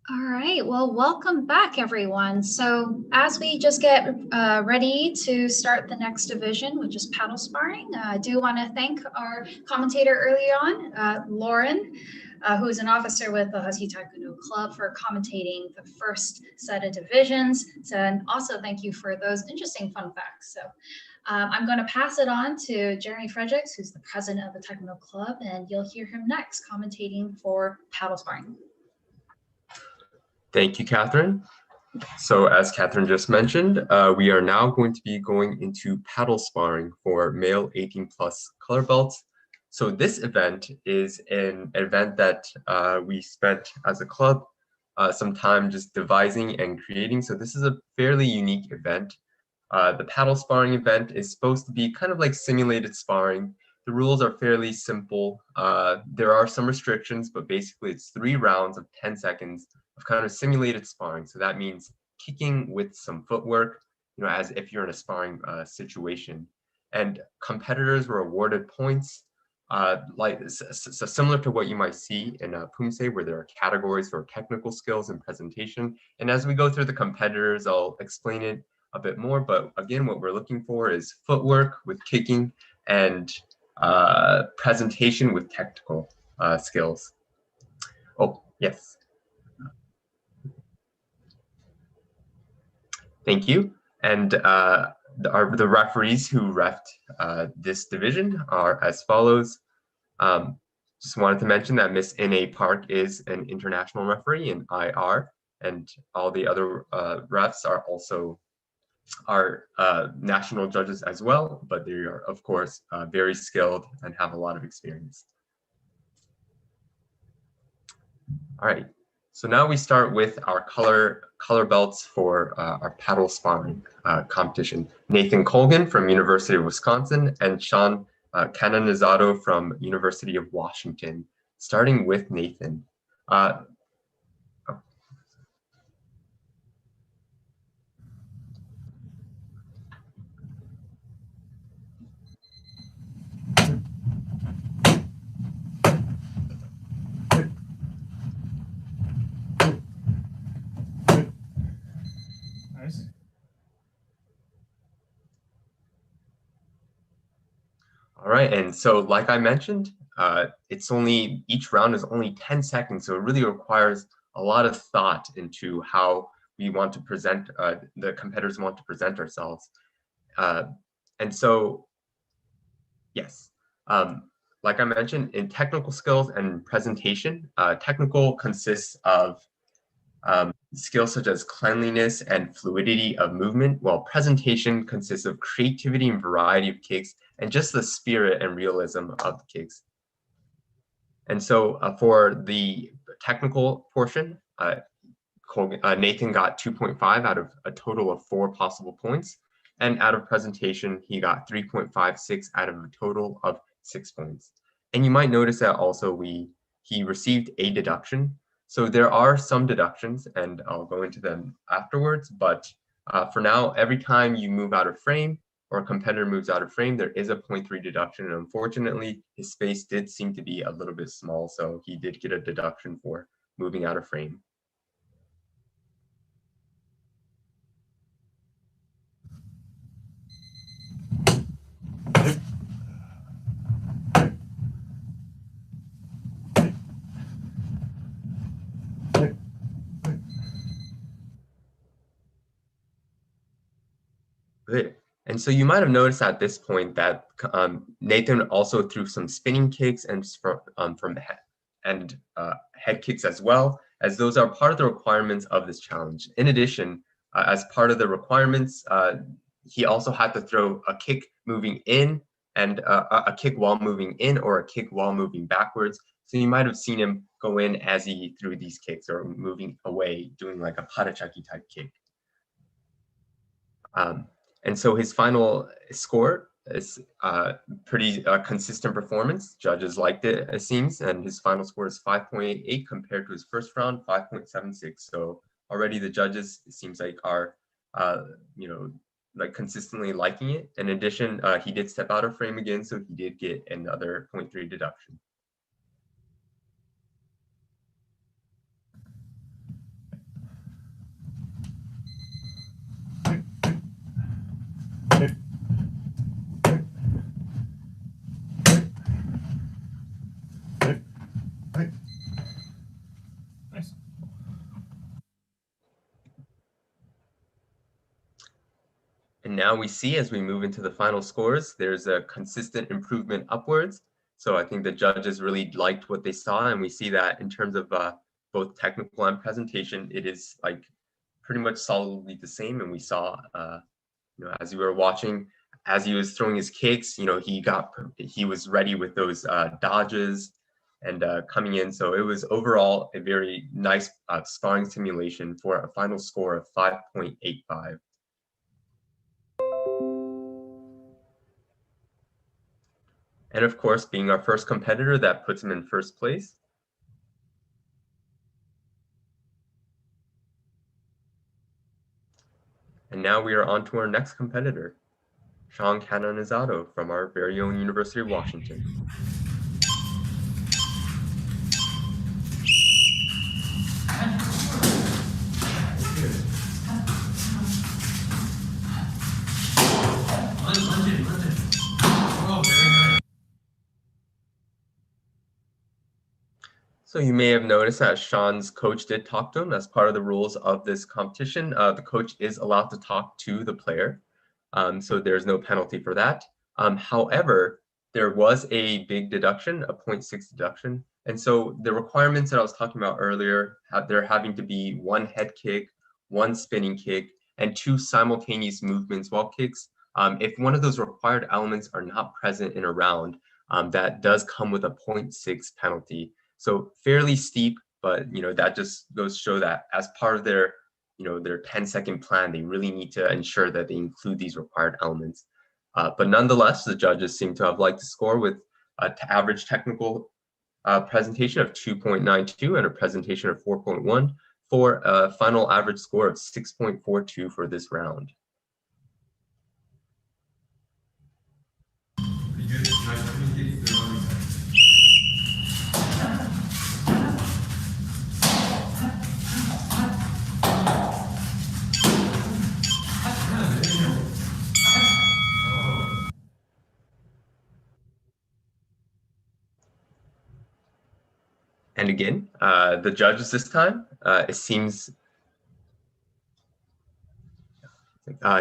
All right, well, welcome back, everyone. So as we just get ready to start the next division, which is paddle sparring, I do want to thank our commentator early on, Lauren, who is an officer with the Husky Taekwondo Club, for commentating the first set of divisions. So, and also thank you for those interesting fun facts. So I'm going to pass it on to Jeremy Fredericks, who's the president of the Taekwondo Club, and you'll hear him next commentating for paddle sparring. Thank you, Catherine. So as Catherine just mentioned, we are now going to be going into paddle sparring for male 18 plus color belts. So this event is an event that we spent as a club some time just devising and creating. So this is a fairly unique event. The paddle sparring event is supposed to be kind of like simulated sparring. The rules are fairly simple. There are some restrictions, but basically it's 3 rounds of 10 seconds of kind of simulated sparring. So that means kicking with some footwork, as if you're in a sparring situation. And competitors were awarded points, so similar to what you might see in poomsae, where there are categories for technical skills and presentation. And as we go through the competitors, I'll explain it a bit more. But again, what we're looking for is footwork with kicking and presentation with technical skills. Oh, yes. Thank you. And the referees who refed this division are as follows. Just wanted to mention that Miss N.A. Park is an international referee in IR, and all the other refs are also national judges as well, but they are, of course, very skilled and have a lot of experience. All right. So now we start with our color belts for our paddle sparring competition. Nathan Colgan from University of Wisconsin and Sean Canonizado from University of Washington. Starting with Nathan. Nice. All right, and so like I mentioned, each round is only 10 seconds, so it really requires a lot of thought into how we want to present, the competitors want to present ourselves. And so, yes, like I mentioned, in technical skills and presentation, technical consists of skills such as cleanliness and fluidity of movement, while presentation consists of creativity and variety of kicks and just the spirit and realism of the kicks. And so for the technical portion, Nathan got 2.5 out of a total of 4 possible points. And out of presentation, he got 3.56 out of a total of 6 points. And you might notice that also he received a deduction. So there are some deductions, and I'll go into them afterwards. But for now, every time you move out of frame or a competitor moves out of frame, there is a 0.3 deduction. And unfortunately, his space did seem to be a little bit small, so he did get a deduction for moving out of frame. Good. And so you might have noticed at this point that Nathan also threw some spinning kicks and from head kicks as well, as those are part of the requirements of this challenge. In addition, as part of the requirements, he also had to throw a kick moving in and a kick while moving in or a kick while moving backwards. So you might have seen him go in as he threw these kicks or moving away, doing like a parachaki type kick. And so his final score is pretty consistent performance. Judges liked it, it seems, and his final score is 5.88 compared to his first round, 5.76. So already the judges, it seems like, are like consistently liking it. In addition, he did step out of frame again, so he did get another 0.3 deduction. And now we see as we move into the final scores, there's a consistent improvement upwards. So I think the judges really liked what they saw, and we see that in terms of both technical and presentation, it is like pretty much solidly the same. And we saw, as you were watching, as he was throwing his kicks, he was ready with those dodges and coming in. So it was overall a very nice sparring simulation for a final score of 5.85. And of course, being our first competitor, that puts him in first place. And now we are on to our next competitor, Sean Canonizato from our very own University of Washington. So you may have noticed that Sean's coach did talk to him as part of the rules of this competition. The coach is allowed to talk to the player, so there's no penalty for that. However, there was a big deduction, a 0.6 deduction. And so the requirements that I was talking about earlier, there having to be one head kick, one spinning kick, and 2 simultaneous movements while kicks. If one of those required elements are not present in a round, that does come with a 0.6 penalty. So fairly steep, but that just goes to show that as part of their 10-second plan, they really need to ensure that they include these required elements. But nonetheless, the judges seem to have liked the score with an average technical presentation of 2.92 and a presentation of 4.1 for a final average score of 6.42 for this round. Pretty good. Nice pretty good. And again, the judges this time, it seems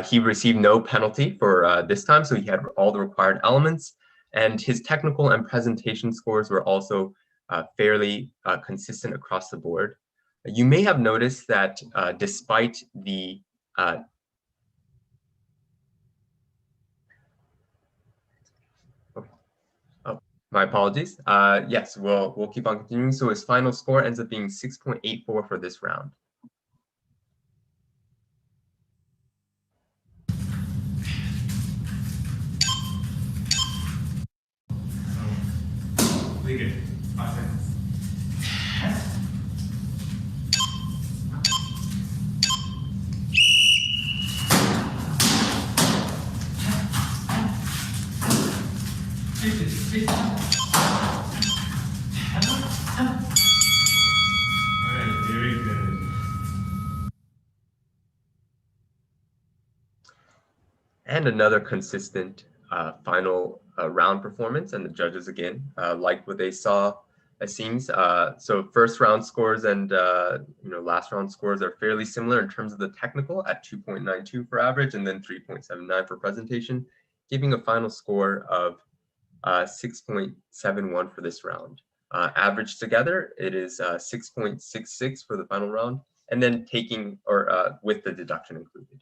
he received no penalty for this time, so he had all the required elements, and his technical and presentation scores were also fairly consistent across the board. You may have noticed that despite the my apologies. Yes, we'll keep on continuing. So his final score ends up being 6.84 for this round. Really good. 5 seconds. And another consistent final round performance, and the judges again liked what they saw. It seems so. First round scores and last round scores are fairly similar in terms of the technical at 2.92 for average, and then 3.79 for presentation, giving a final score of 6.71 for this round. Average together, it is 6.66 for the final round, and then taking with the deduction included.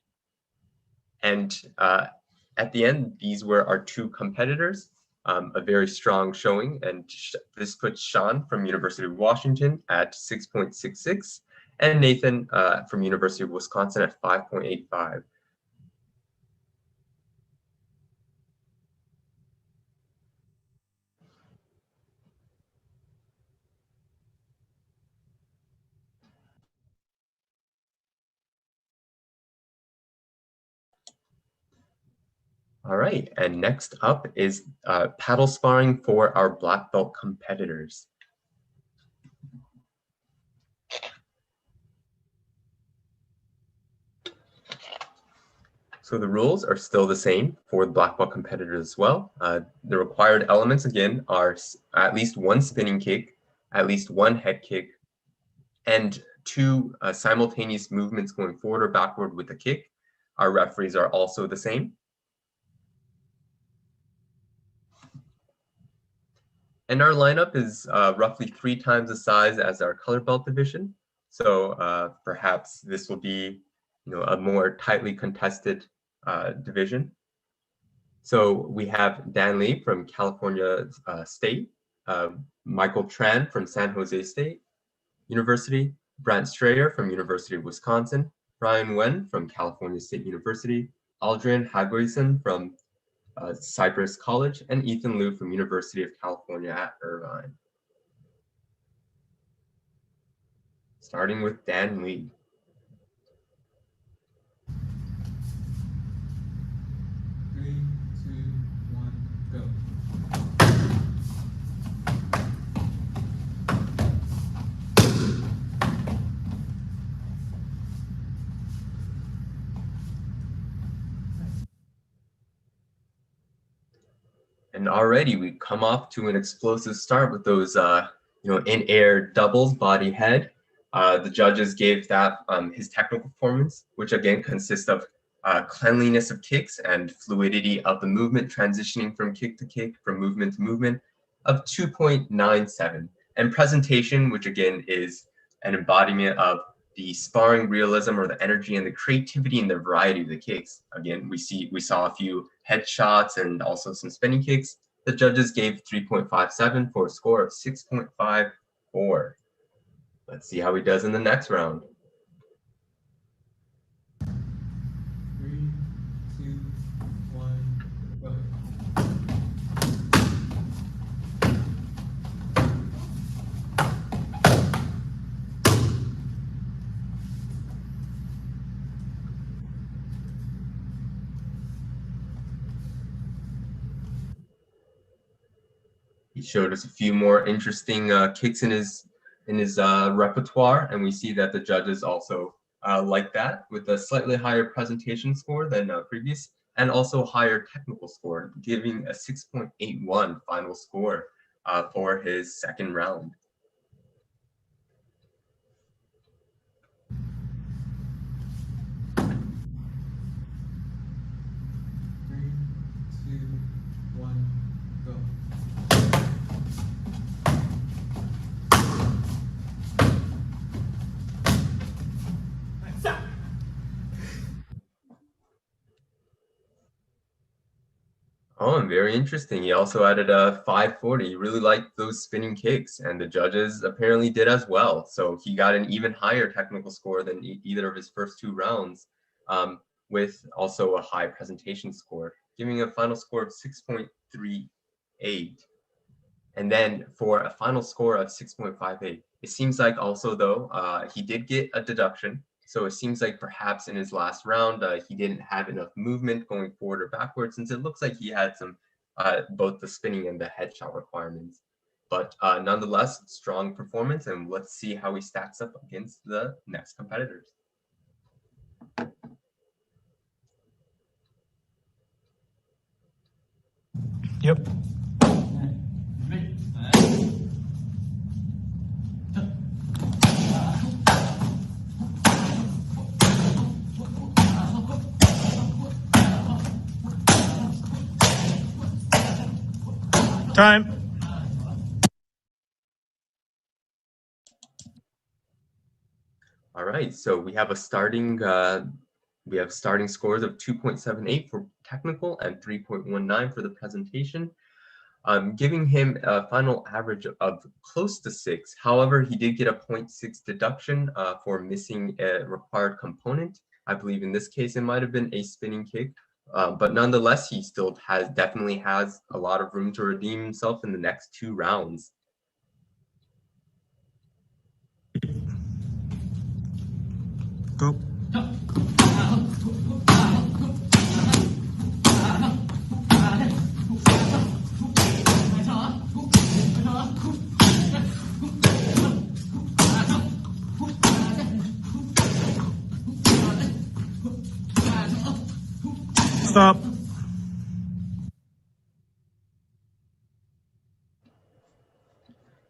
And at the end, these were our 2 competitors, a very strong showing. And this puts Sean from University of Washington at 6.66 and Nathan from University of Wisconsin at 5.85. All right, and next up is paddle sparring for our black belt competitors. So the rules are still the same for the black belt competitors as well. The required elements again are at least 1 spinning kick, at least 1 head kick, and 2 simultaneous movements going forward or backward with the kick. Our referees are also the same. And our lineup is roughly 3 times the size as our color belt division. So perhaps this will be, a more tightly contested division. So we have Dan Lee from California State, Michael Tran from San Jose State University, Brant Strayer from University of Wisconsin, Brian Wen from California State University, Aldrin Hagoisen from Cypress College, and Ethan Liu from University of California at Irvine. Starting with Dan Lee. And already we come off to an explosive start with those, in-air doubles, body head. The judges gave that his technical performance, which again consists of cleanliness of kicks and fluidity of the movement, transitioning from kick to kick, from movement to movement, of 2.97. And presentation, which again is an embodiment of the sparring realism or the energy and the creativity and the variety of the kicks. Again, we saw a few headshots and also some spinning kicks. The judges gave 3.57 for a score of 6.54. Let's see how he does in the next round. 3, 2, 1, go. He showed us a few more interesting kicks in his repertoire, and we see that the judges also like that, with a slightly higher presentation score than previous, and also higher technical score, giving a 6.81 final score for his second round. Oh, and very interesting. He also added a 540. He really liked those spinning kicks, and the judges apparently did as well. So he got an even higher technical score than either of his first 2 rounds, with also a high presentation score, giving a final score of 6.38. And then for a final score of 6.58, it seems like also though, he did get a deduction. So it seems like perhaps in his last round, he didn't have enough movement going forward or backwards, since it looks like he had some, both the spinning and the headshot requirements. But nonetheless, strong performance, and let's see how he stacks up against the next competitors. Yep. Time. All right, so we have starting scores of 2.78 for technical and 3.19 for the presentation, giving him a final average of close to 6. However, he did get a 0.6 deduction for missing a required component. I believe in this case it might have been a spinning kick, but nonetheless, he still definitely has a lot of room to redeem himself in the next 2 rounds. Go. Stop.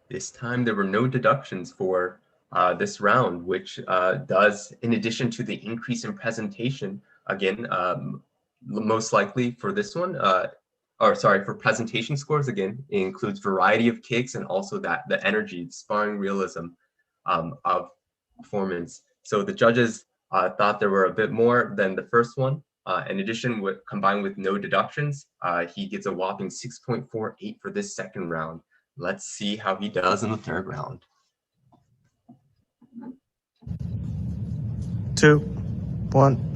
This time there were no deductions for this round, which does, in addition to the increase in presentation, again, most likely for this one, for presentation scores, again, it includes variety of kicks and also the energy, sparring realism of performance. So the judges thought there were a bit more than the first one. In addition, combined with no deductions, he gets a whopping 6.48 for this second round. Let's see how he does in the third round. 2, 1.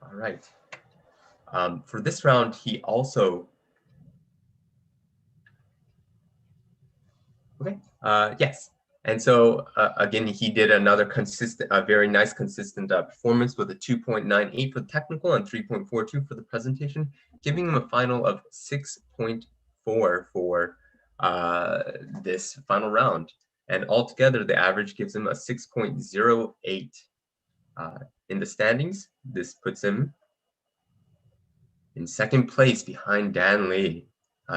All right. For this round, he also yes. And so again, he did another very nice consistent performance with a 2.98 for the technical and 3.42 for the presentation, giving him a final of 6.4 for this final round. And altogether, the average gives him a 6.08 in the standings. This puts him in second place behind Dan Lee.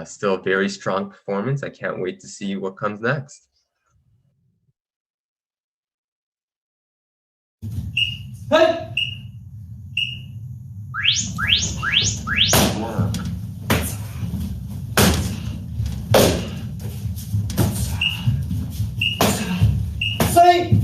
Still a very strong performance. I can't wait to see what comes next. Hey! Say!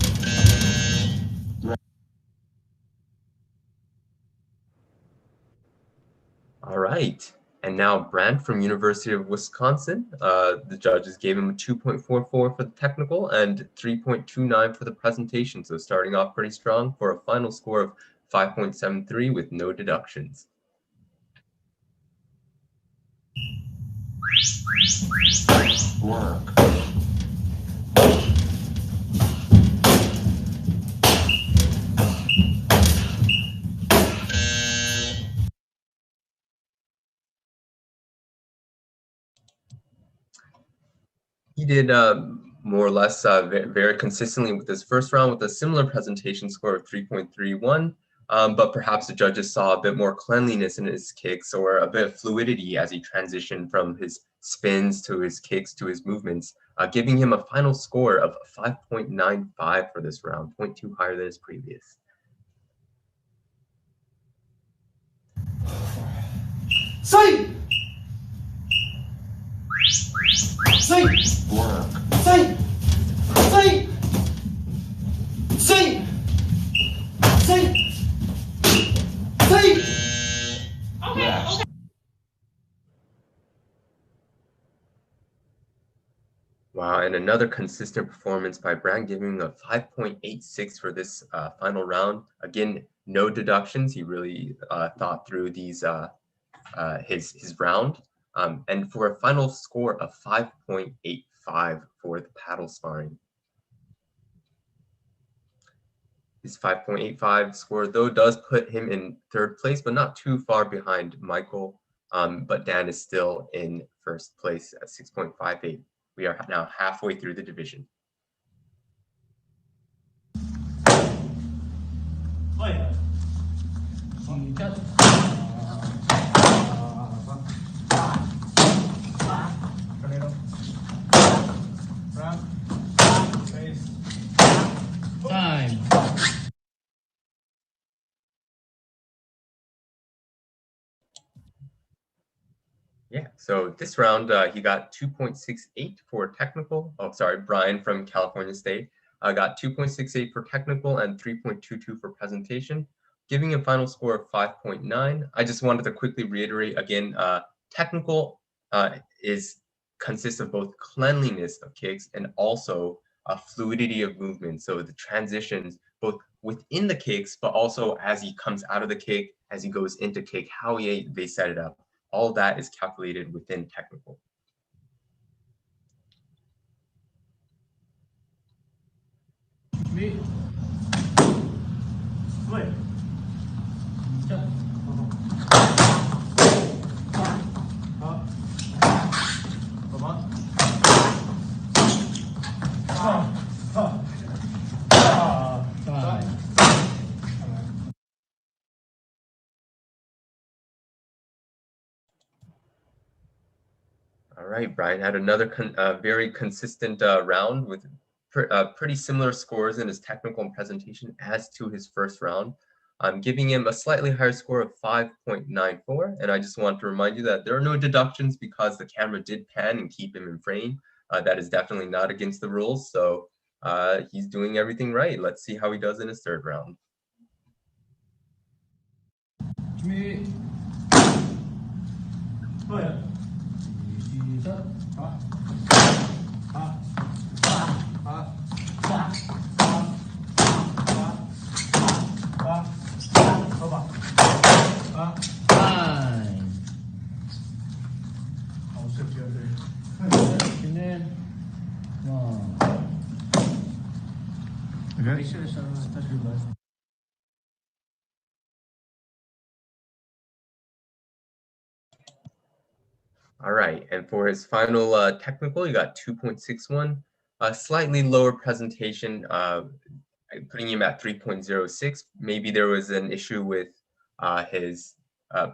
All right. And now Brandt from University of Wisconsin. The judges gave him a 2.44 for the technical and 3.29 for the presentation. So starting off pretty strong for a final score of 5.73 with no deductions. Work. He did more or less very consistently with this first round with a similar presentation score of 3.31, but perhaps the judges saw a bit more cleanliness in his kicks or a bit of fluidity as he transitioned from his spins to his kicks to his movements, giving him a final score of 5.95 for this round, 0.2 higher than his previous. Say! Say! Work. Say! Say! Say! Say! Say! Yes. Wow, and another consistent performance by Brandt, giving a 5.86 for this final round. Again, no deductions. He really thought through these his round. And for a final score of 5.85 for the paddle sparring. His 5.85 score, though, does put him in third place, but not too far behind Michael. But Dan is still in first place at 6.58. We are now halfway through the division. Time. Yeah, so this round he got 2.68 for technical. Oh, sorry, Brian from California State got 2.68 for technical and 3.22 for presentation, giving a final score of 5.9. I just wanted to quickly reiterate again, technical consists of both cleanliness of kicks and also a fluidity of movement. So the transitions both within the kicks, but also as he comes out of the kick, as he goes into kick, how they set it up. All that is calculated within technical. Me. right, Brian had another very consistent round with pretty similar scores in his technical and presentation as to his first round. I'm giving him a slightly higher score of 5.94, and I just want to remind you that there are no deductions because the camera did pan and keep him in frame. That is definitely not against the rules, so he's doing everything right. Let's see how he does in his third round. 준비. 시작. Time. And then one. Okay. All right, and for his final technical, he got 2.61, a slightly lower presentation, putting him at 3.06. Maybe there was an issue with his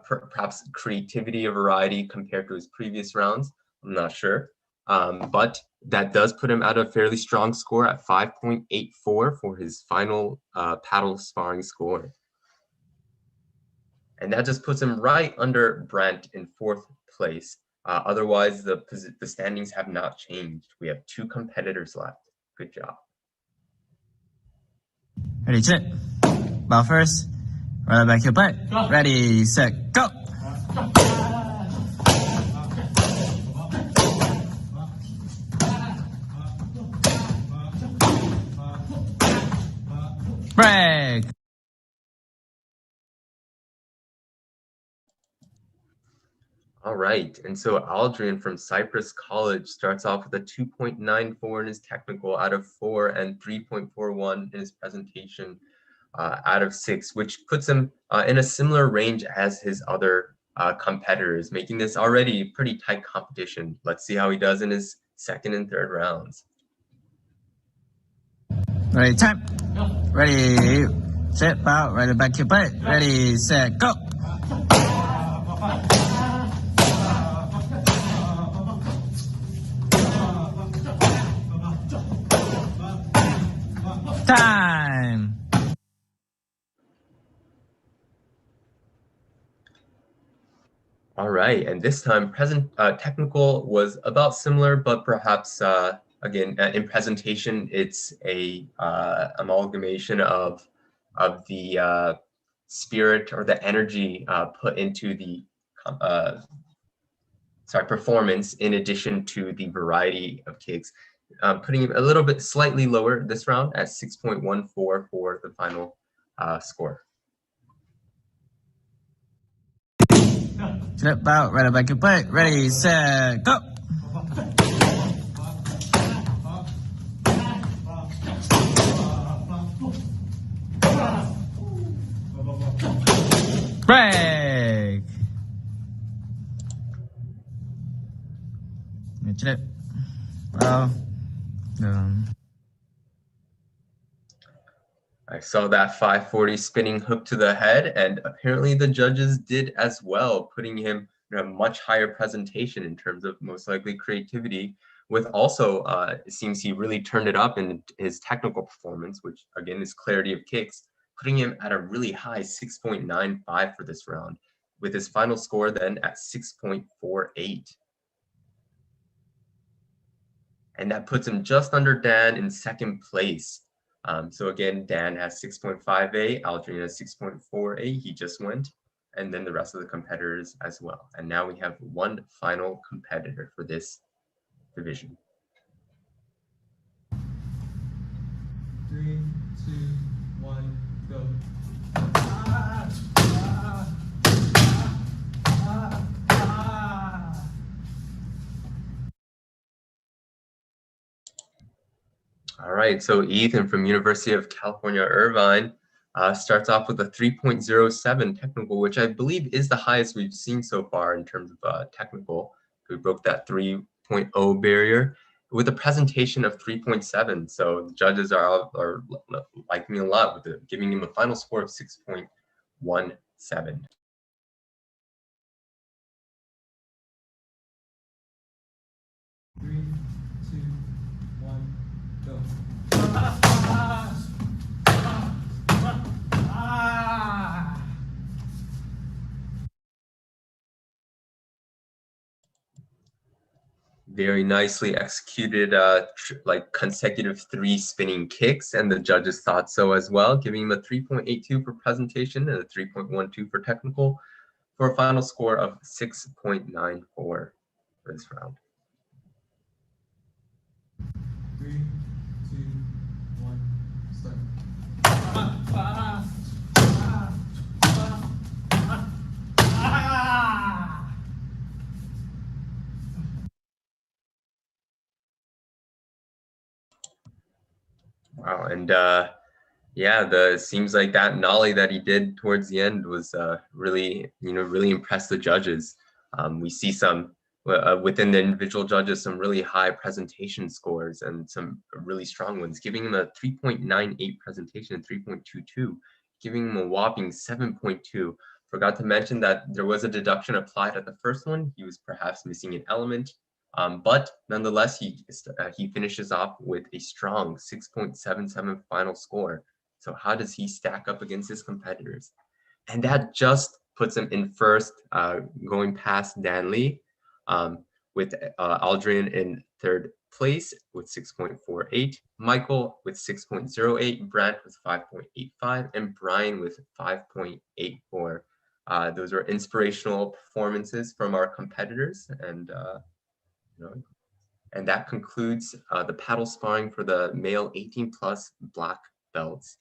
perhaps creativity or variety compared to his previous rounds. I'm not sure, but that does put him at a fairly strong score at 5.84 for his final paddle sparring score. And that just puts him right under Brent in fourth place. Otherwise, the standings have not changed. We have 2 competitors left. Good job. Ready, sit. Ball first. Right back your butt. Ready, set, go. Break. All right, and so Aldrin from Cypress College starts off with a 2.94 in his technical out of 4 and 3.41 in his presentation out of 6, which puts him in a similar range as his other competitors, making this already pretty tight competition. Let's see how he does in his second and third rounds. Ready, time. Ready, sit, bow, right back your butt. Ready, set, go. Time. All right, and this time technical was about similar, but perhaps again in presentation it's a amalgamation of the spirit or the energy put into the performance in addition to the variety of kicks, putting him a little bit slightly lower this round at 6.14 for the final score. Flip out, right back your butt. Ready, set, go. Break. Flip. Oh. I saw that 540 spinning hook to the head, and apparently the judges did as well, putting him in a much higher presentation in terms of most likely creativity, with also, it seems he really turned it up in his technical performance, which again is clarity of kicks, putting him at a really high 6.95 for this round, with his final score then at 6.48. And that puts him just under Dan in second place. So again, Dan has 6.58, Aldrin has 6.48, he just went, and then the rest of the competitors as well. And now we have one final competitor for this division. 3, 2, 1, go. All right, so Ethan from University of California, Irvine starts off with a 3.07 technical, which I believe is the highest we've seen so far in terms of technical. We broke that 3.0 barrier with a presentation of 3.7. So the judges are liking me a lot with giving him a final score of 6.17. very nicely executed like consecutive 3 spinning kicks, and the judges thought so as well, giving him a 3.82 for presentation and a 3.12 for technical, for a final score of 6.94 for this round. 3, 2, 1, start. Wow, and yeah, seems like that nollie that he did towards the end was really, really impressed the judges. We see some within the individual judges, some really high presentation scores and some really strong ones, giving him a 3.98 presentation and 3.22, giving him a whopping 7.2. Forgot to mention that there was a deduction applied at the first one. He was perhaps missing an element. But nonetheless, he finishes off with a strong 6.77 final score. So how does he stack up against his competitors? And that just puts him in first, going past Dan Lee, with Aldrin in third place with 6.48, Michael with 6.08, Brant with 5.85, and Brian with 5.84. Those are inspirational performances from our competitors, and and that concludes the paddle sparring for the male 18+ black belts.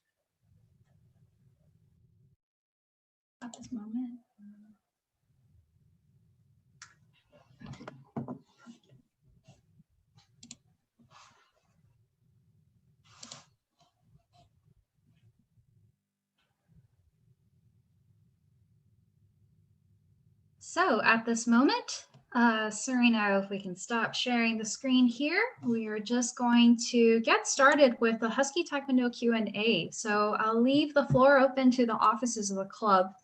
At this moment. So at this moment, Serena, if we can stop sharing the screen here, we are just going to get started with the Husky Taekwondo Q&A. So I'll leave the floor open to the offices of the club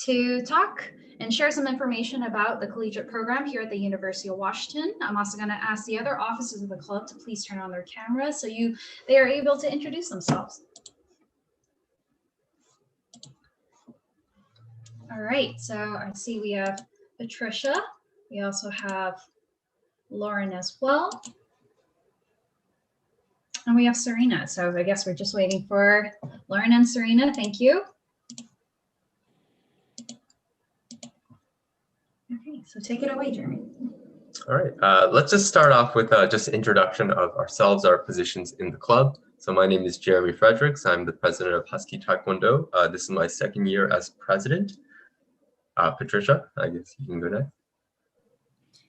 to talk and share some information about the collegiate program here at the University of Washington. I'm also going to ask the other offices of the club to please turn on their cameras so they are able to introduce themselves. All right, so I see we have Patricia. We also have Lauren as well. And we have Serena. So I guess we're just waiting for Lauren and Serena. Thank you. Okay, so take it away, Jeremy. All right, let's just start off with just introduction of ourselves, our positions in the club. So my name is Jeremy Fredericks. I'm the president of Husky Taekwondo. This is my second year as president. Patricia, I guess you can go next.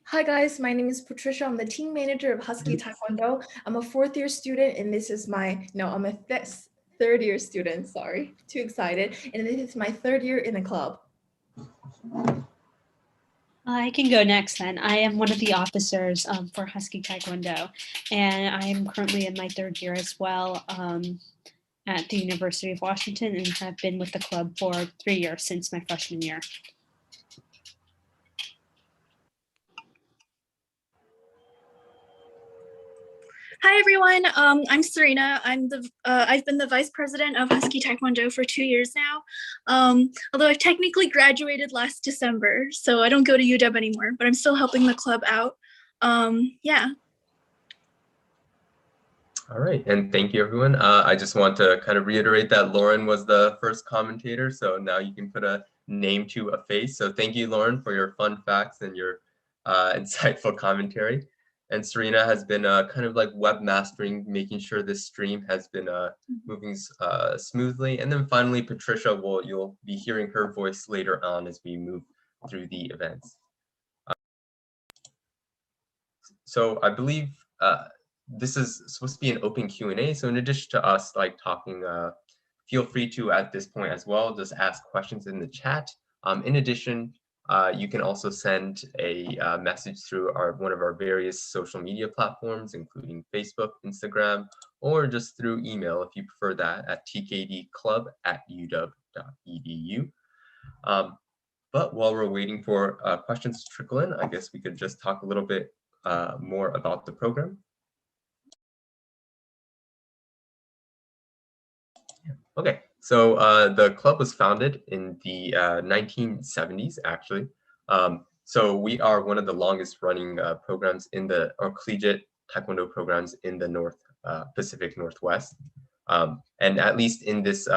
Hi guys, my name is Patricia. I'm the team manager of Husky Taekwondo. I'm a 4th year student and this is I'm a 3rd year student, sorry, too excited. And this is my 3rd year in the club. I can go next then. I am one of the officers for Husky Taekwondo, and I am currently in my 3rd year as well at the University of Washington and have been with the club for 3 years since my freshman year. Hi everyone, I'm Serena. I've been the vice president of Husky Taekwondo for 2 years now. Although I've technically graduated last December, so I don't go to UW anymore, but I'm still helping the club out. Yeah. All right, and thank you everyone. I just want to kind of reiterate that Lauren was the first commentator, so now you can put a name to a face. So thank you, Lauren, for your fun facts and your insightful commentary. And Serena has been kind of like webmastering, making sure this stream has been moving smoothly. And then finally, Patricia, you'll be hearing her voice later on as we move through the events. So I believe this is supposed to be an open Q&A. So in addition to us like talking, feel free to at this point as well, just ask questions in the chat. In addition, you can also send a message through one of our various social media platforms, including Facebook, Instagram, or just through email if you prefer that at tkdclub@uw.edu. But while we're waiting for questions to trickle in, I guess we could just talk a little bit more about the program. Okay, so the club was founded in the 1970s, actually. So we are one of the longest running programs in the, or collegiate Taekwondo programs in the Pacific Northwest. And at least in this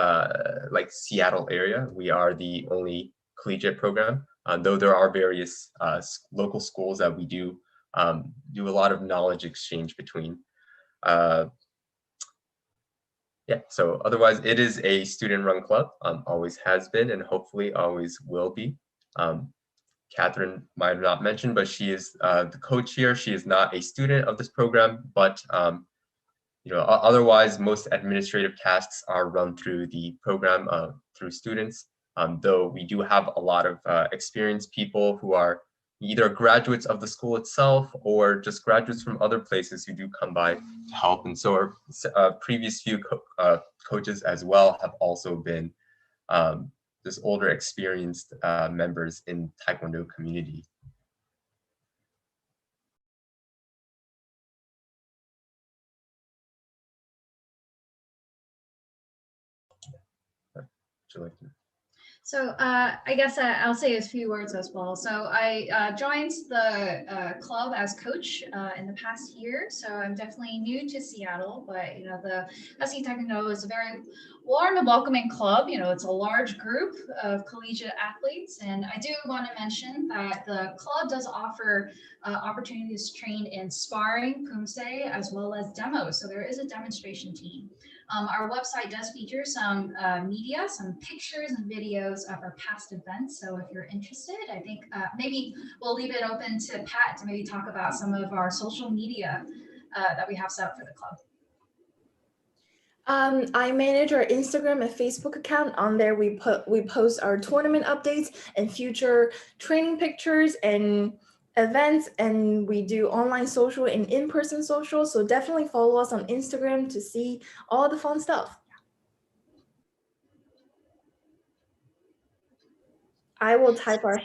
like Seattle area, we are the only collegiate program, though there are various local schools that we do do a lot of knowledge exchange between. Yeah, so otherwise it is a student-run club, always has been and hopefully always will be. Catherine might have not mentioned, but she is the coach here. She is not a student of this program, but you know, otherwise most administrative tasks are run through the program through students, though we do have a lot of experienced people who are either graduates of the school itself or just graduates from other places who do come by to help. And so our previous few coaches as well have also been just older experienced members in Taekwondo community. Would you like to? So I guess I'll say a few words as well. So I joined the club as coach in the past year. So I'm definitely new to Seattle, but you know, the Husky Taekwondo is a very warm and welcoming club. You know, it's a large group of collegiate athletes. And I do want to mention that the club does offer opportunities to train in sparring, poomsae, as well as demos. So there is a demonstration team. Our website does feature some media, some pictures and videos of our past events. So if you're interested, I think maybe we'll leave it open to Pat to maybe talk about some of our social media that we have set up for the club. I manage our Instagram and Facebook account. On there, we post our tournament updates and future training pictures and events, and we do online social and in-person social. So definitely follow us on Instagram to see all the fun stuff. I will type our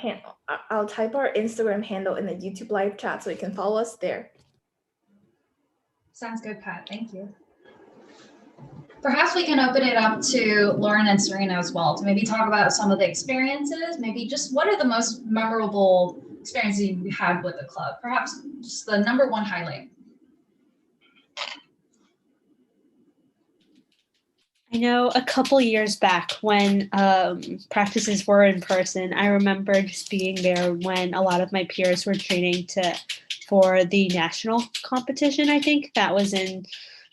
I'll type our Instagram handle in the YouTube live chat so you can follow us there. Sounds good, Pat. Thank you. Perhaps we can open it up to Lauren and Serena as well to maybe talk about some of the experiences, maybe just what are the most memorable experiences you had with the club? Perhaps just the number one highlight. I know a couple years back when practices were in person, I remember just being there when a lot of my peers were training for the national competition. I think that was in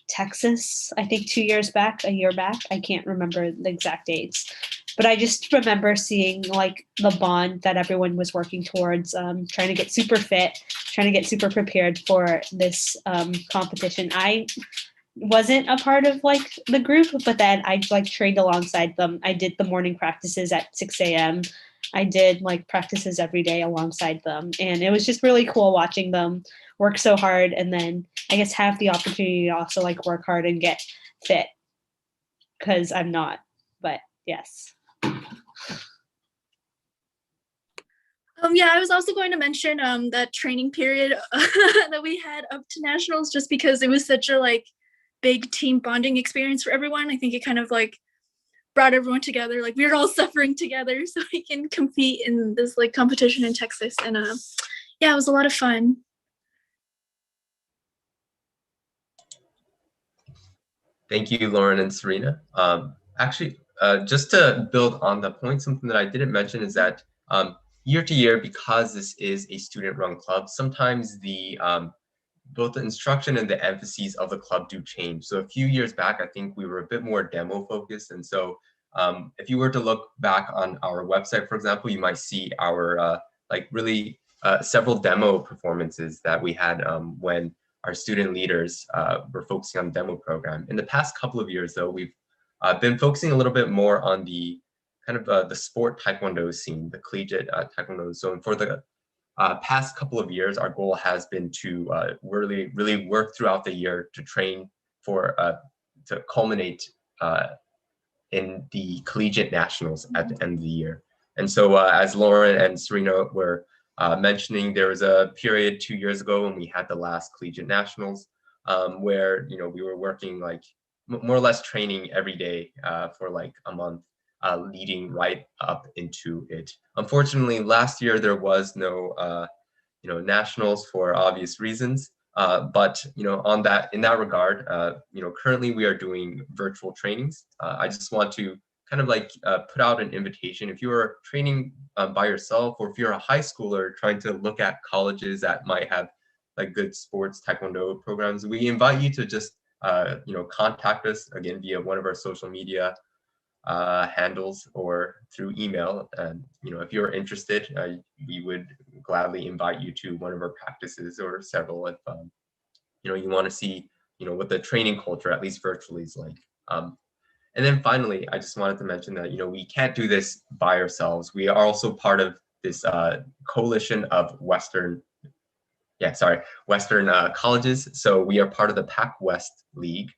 Texas, I think a year back. I can't remember the exact dates. But I just remember seeing like the bond that everyone was working towards, trying to get super fit, trying to get super prepared for this competition. I wasn't a part of like the group, but then I like trained alongside them. I did the morning practices at 6 a.m. I did like practices every day alongside them. And it was just really cool watching them work so hard and then I guess have the opportunity to also like work hard and get fit because I'm not, but yes. Yeah, I was also going to mention that training period that we had up to nationals, just because it was such a like big team bonding experience for everyone. I think it kind of like brought everyone together. Like we were all suffering together so we can compete in this like competition in Texas. And yeah, it was a lot of fun. Thank you, Lauren and Serena. Actually, just to build on the point, something that I didn't mention is that year to year, because this is a student-run club, sometimes the both the instruction and the emphases of the club do change. So a few years back, I think we were a bit more demo focused. And so if you were to look back on our website, for example, you might see our like really several demo performances that we had when our student leaders were focusing on the demo program. In the past couple of years, though, we've been focusing a little bit more on the kind of the sport Taekwondo scene, the collegiate Taekwondo zone. For the past couple of years, our goal has been to really work throughout the year to train for to culminate in the collegiate nationals at the end of the year. And so as Lauren and Serena were mentioning, there was a period 2 years ago when we had the last collegiate nationals where we were working like more or less training every day for like a month leading right up into it. Unfortunately, last year there was no nationals for obvious reasons. But in that regard, currently we are doing virtual trainings. I just want to kind of put out an invitation. If you are training by yourself, or if you're a high schooler trying to look at colleges that might have good sports taekwondo programs, we invite you to just contact us again via one of our social media handles or through email. And if you're interested, we would gladly invite you to one of our practices or several if you want to see what the training culture, at least virtually, is like. And then finally, I just wanted to mention that we can't do this by ourselves. We are also part of this coalition of Western colleges. So we are part of the Pac West League.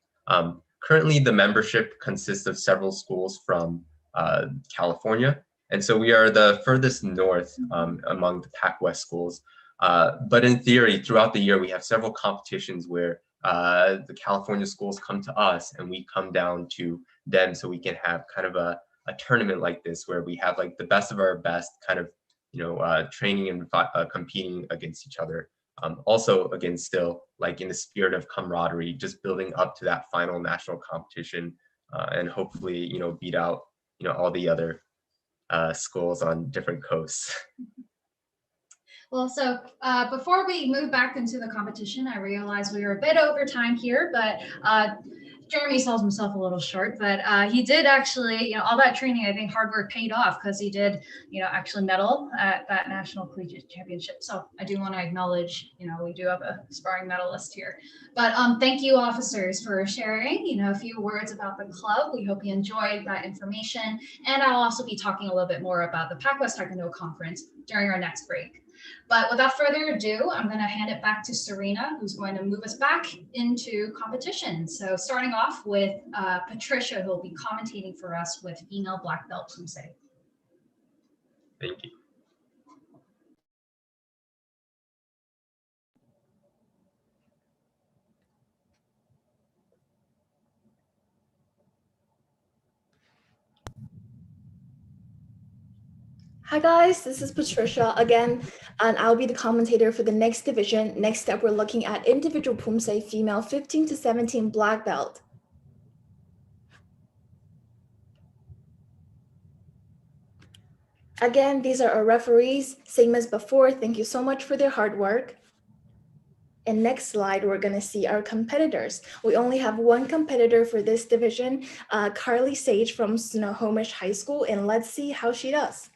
Currently, the membership consists of several schools from California. And so we are the furthest north among the Pac West schools. But in theory, throughout the year, we have several competitions where the California schools come to us and we come down to them, so we can have kind of a tournament like this where we have the best of our best kind of training and competing against each other. Also, again, still in the spirit of camaraderie, just building up to that final national competition, and hopefully beat out all the other schools on different coasts. Well, so before we move back into the competition, I realized we were a bit over time here, but Jeremy sells himself a little short, but he did actually, all that training, I think hard work paid off, because he did, actually medal at that national collegiate championship. So I do want to acknowledge, we do have a sparring medalist here. But thank you, officers, for sharing, a few words about the club. We hope you enjoyed that information. And I'll also be talking a little bit more about the Pac West Taekwondo Conference during our next break. But without further ado, I'm going to hand it back to Serena, who's going to move us back into competition. So starting off with Patricia, who will be commentating for us with female black belt poomsae. Thank you. Hi guys, this is Patricia again, and I'll be the commentator for the next division. Next up, we're looking at individual poomsae female 15 to 17 black belt. Again, these are our referees, same as before. Thank you so much for their hard work. And next slide, we're going to see our competitors. We only have one competitor for this division, Carly Sage from Snohomish High School, and let's see how she does.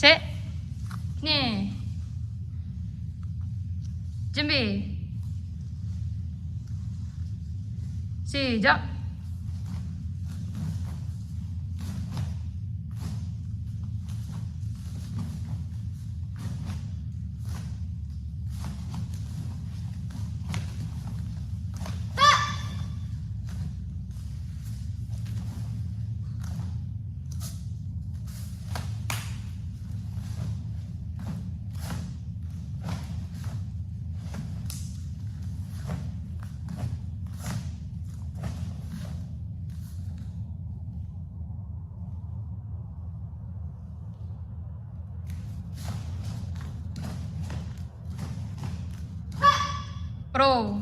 셋, 네, 준비, 시작. Pro.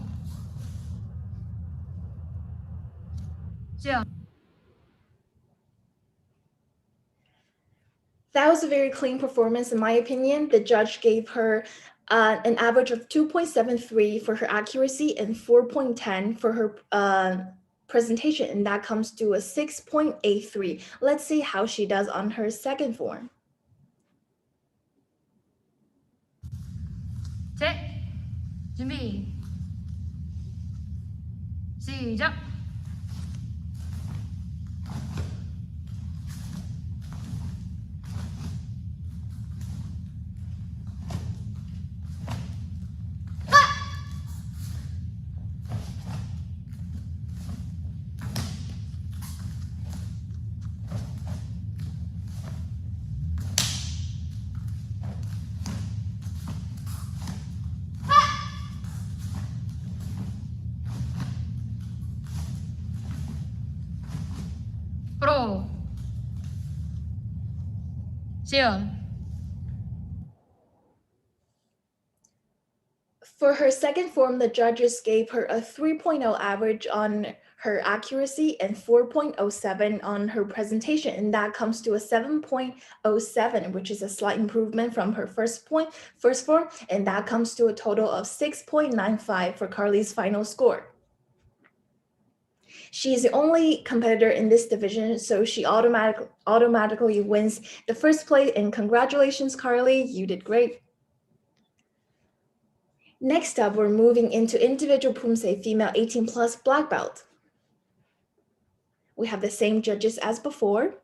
That was a very clean performance, in my opinion. The judge gave her an average of 2.73 for her accuracy and 4.10 for her presentation, and that comes to a 6.83. Let's see how she does on her second form. 셋, 준비, 시작. 시연. For her second form, the judges gave her a 3.0 average on her accuracy and 4.07 on her presentation, and that comes to a 7.07, which is a slight improvement from her first form, and that comes to a total of 6.95 for Carly's final score. She's the only competitor in this division, so she automatically wins the first place, and congratulations, Carly, you did great. Next up, we're moving into individual poomsae female 18 plus black belt. We have the same judges as before.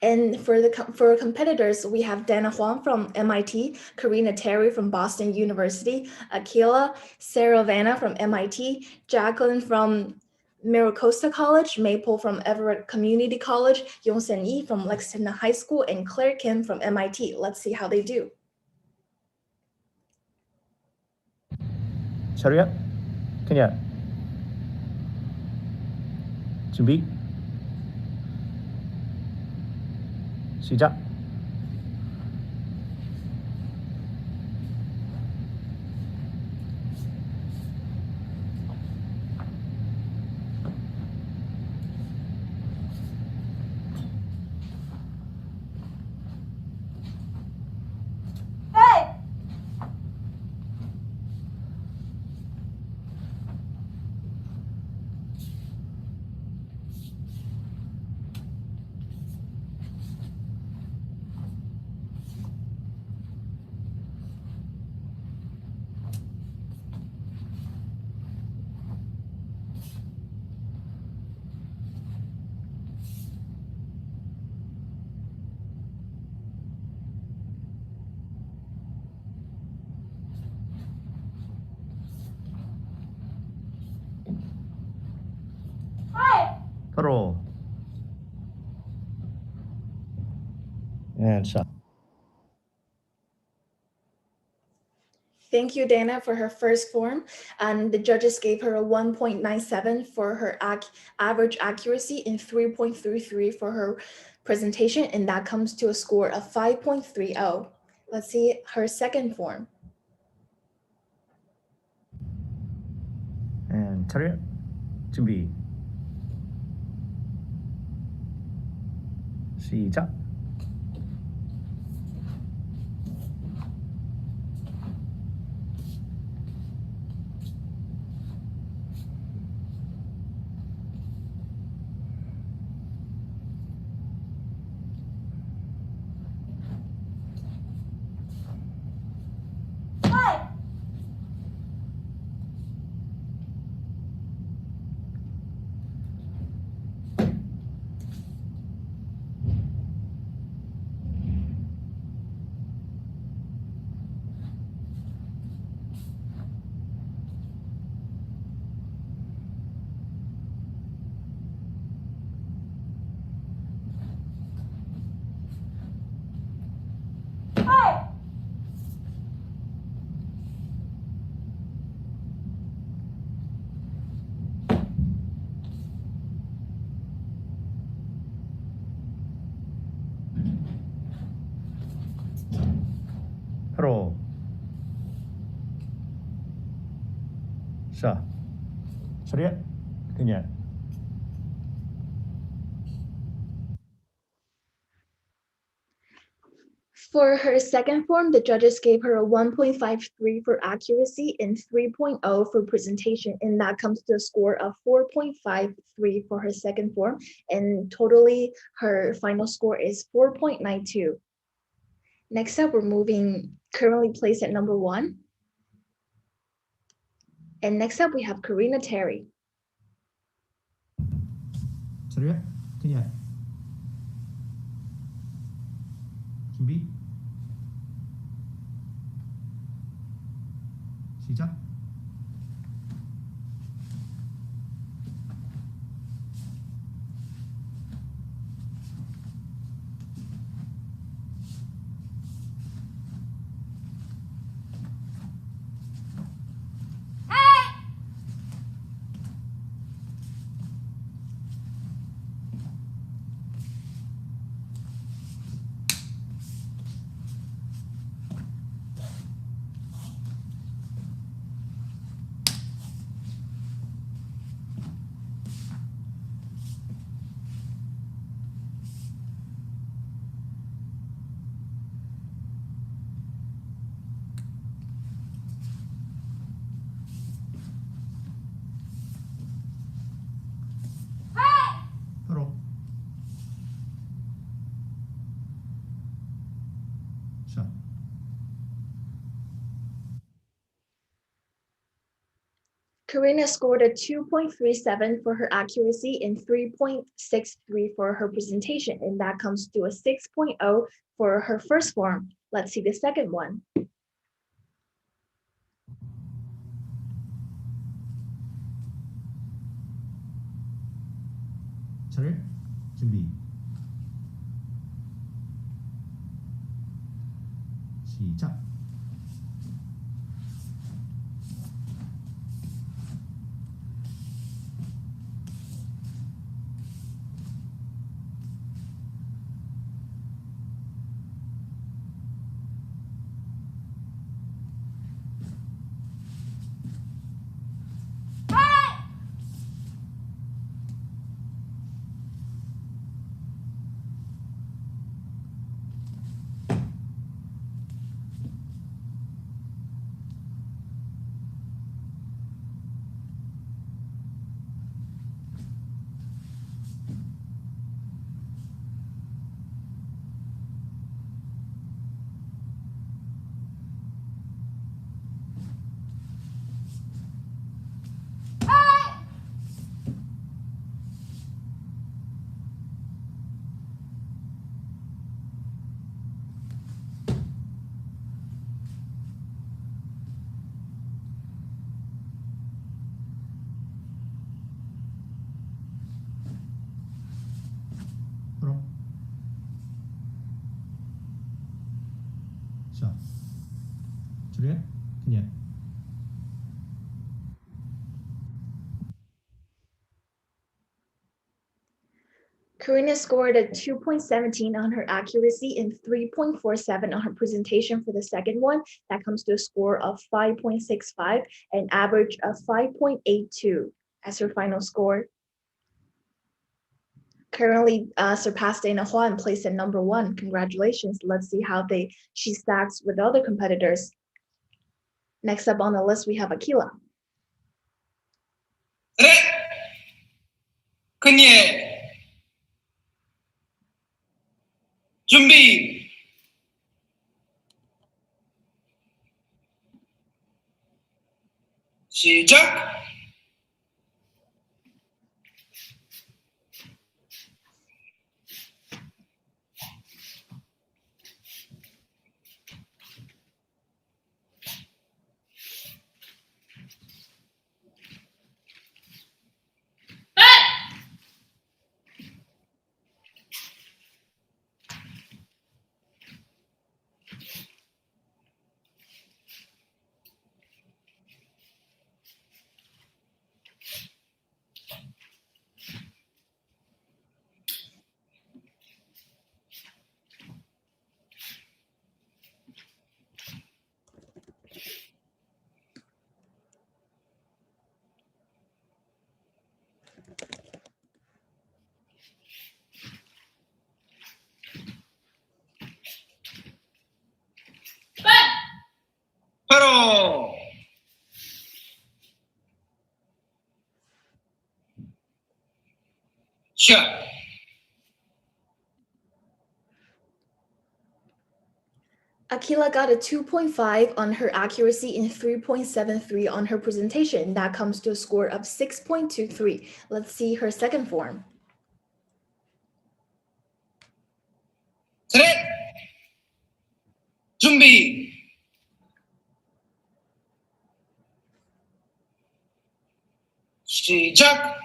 And for competitors, we have Dana Huang from MIT, Karina Terry from Boston University, Akila Saravana from MIT, Jacqueline from Miracosta College, Maple from Everett Community College, Yongsen Yi from Lexington High School, and Claire Kim from MIT. Let's see how they do. 차렷, 그냥 준비, 시작. Throw. And shot. Thank you, Dana, for her first form. And the judges gave her a 1.97 for her average accuracy and 3.33 for her presentation, and that comes to a score of 5.30. Let's see her second form. And 차렷, 준비, 시작. 프로. 자, 차렷, 그냥. For her second form, the judges gave her a 1.53 for accuracy and 3.0 for presentation, and that comes to a score of 4.53 for her second form, and totally her final score is 4.92. Next up, we're moving currently placed at number 1. And next up, we have Karina Terry. 차렷, 그냥. 준비, 시작. Karina scored a 2.37 for her accuracy and 3.63 for her presentation, and that comes to a 6.0 for her first form. Let's see the second one. 차례 준비 시작 프로 샷 차례 그냥 Karina scored a 2.17 on her accuracy and 3.47 on her presentation for the second one. That comes to a score of 5.65 and average of 5.82 as her final score. Currently surpassed Dana Hua and placed at number 1. Congratulations. Let's see how she stacks with other competitors. Next up on the list, we have Akila. 준비 시작 바로 샷 Akila got a 2.5 on her accuracy and 3.73 on her presentation. That comes to a score of 6.23. Let's see her second form. 차례 준비 시작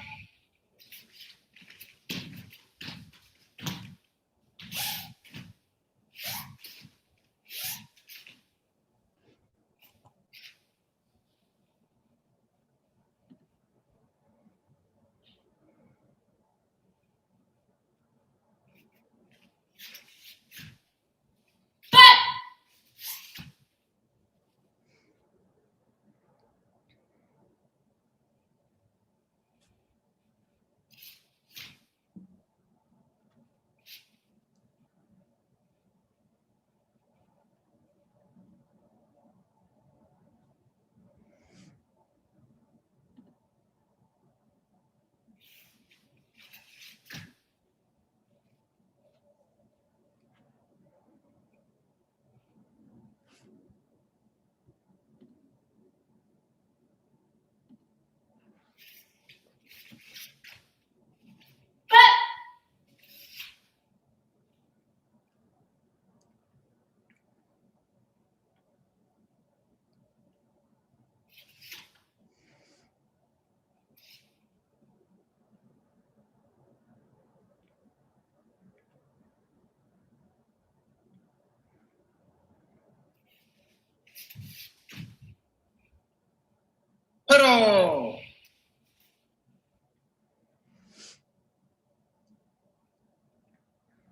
프로.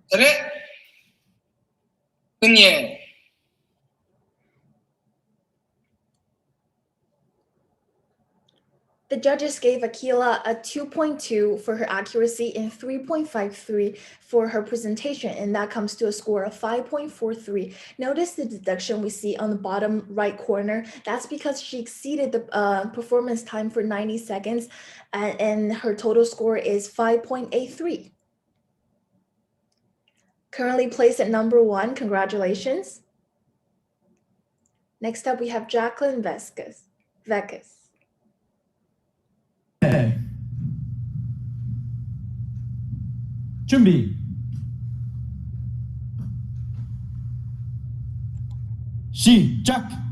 차례. 끝예. The judges gave Akila a 2.2 for her accuracy and 3.53 for her presentation, and that comes to a score of 5.43. Notice the deduction we see on the bottom right corner. That's because she exceeded the performance time for 90 seconds, and her total score is 5.83. Currently placed at number 1, congratulations. Next up, we have Jacqueline Vekas. 준비. 시작.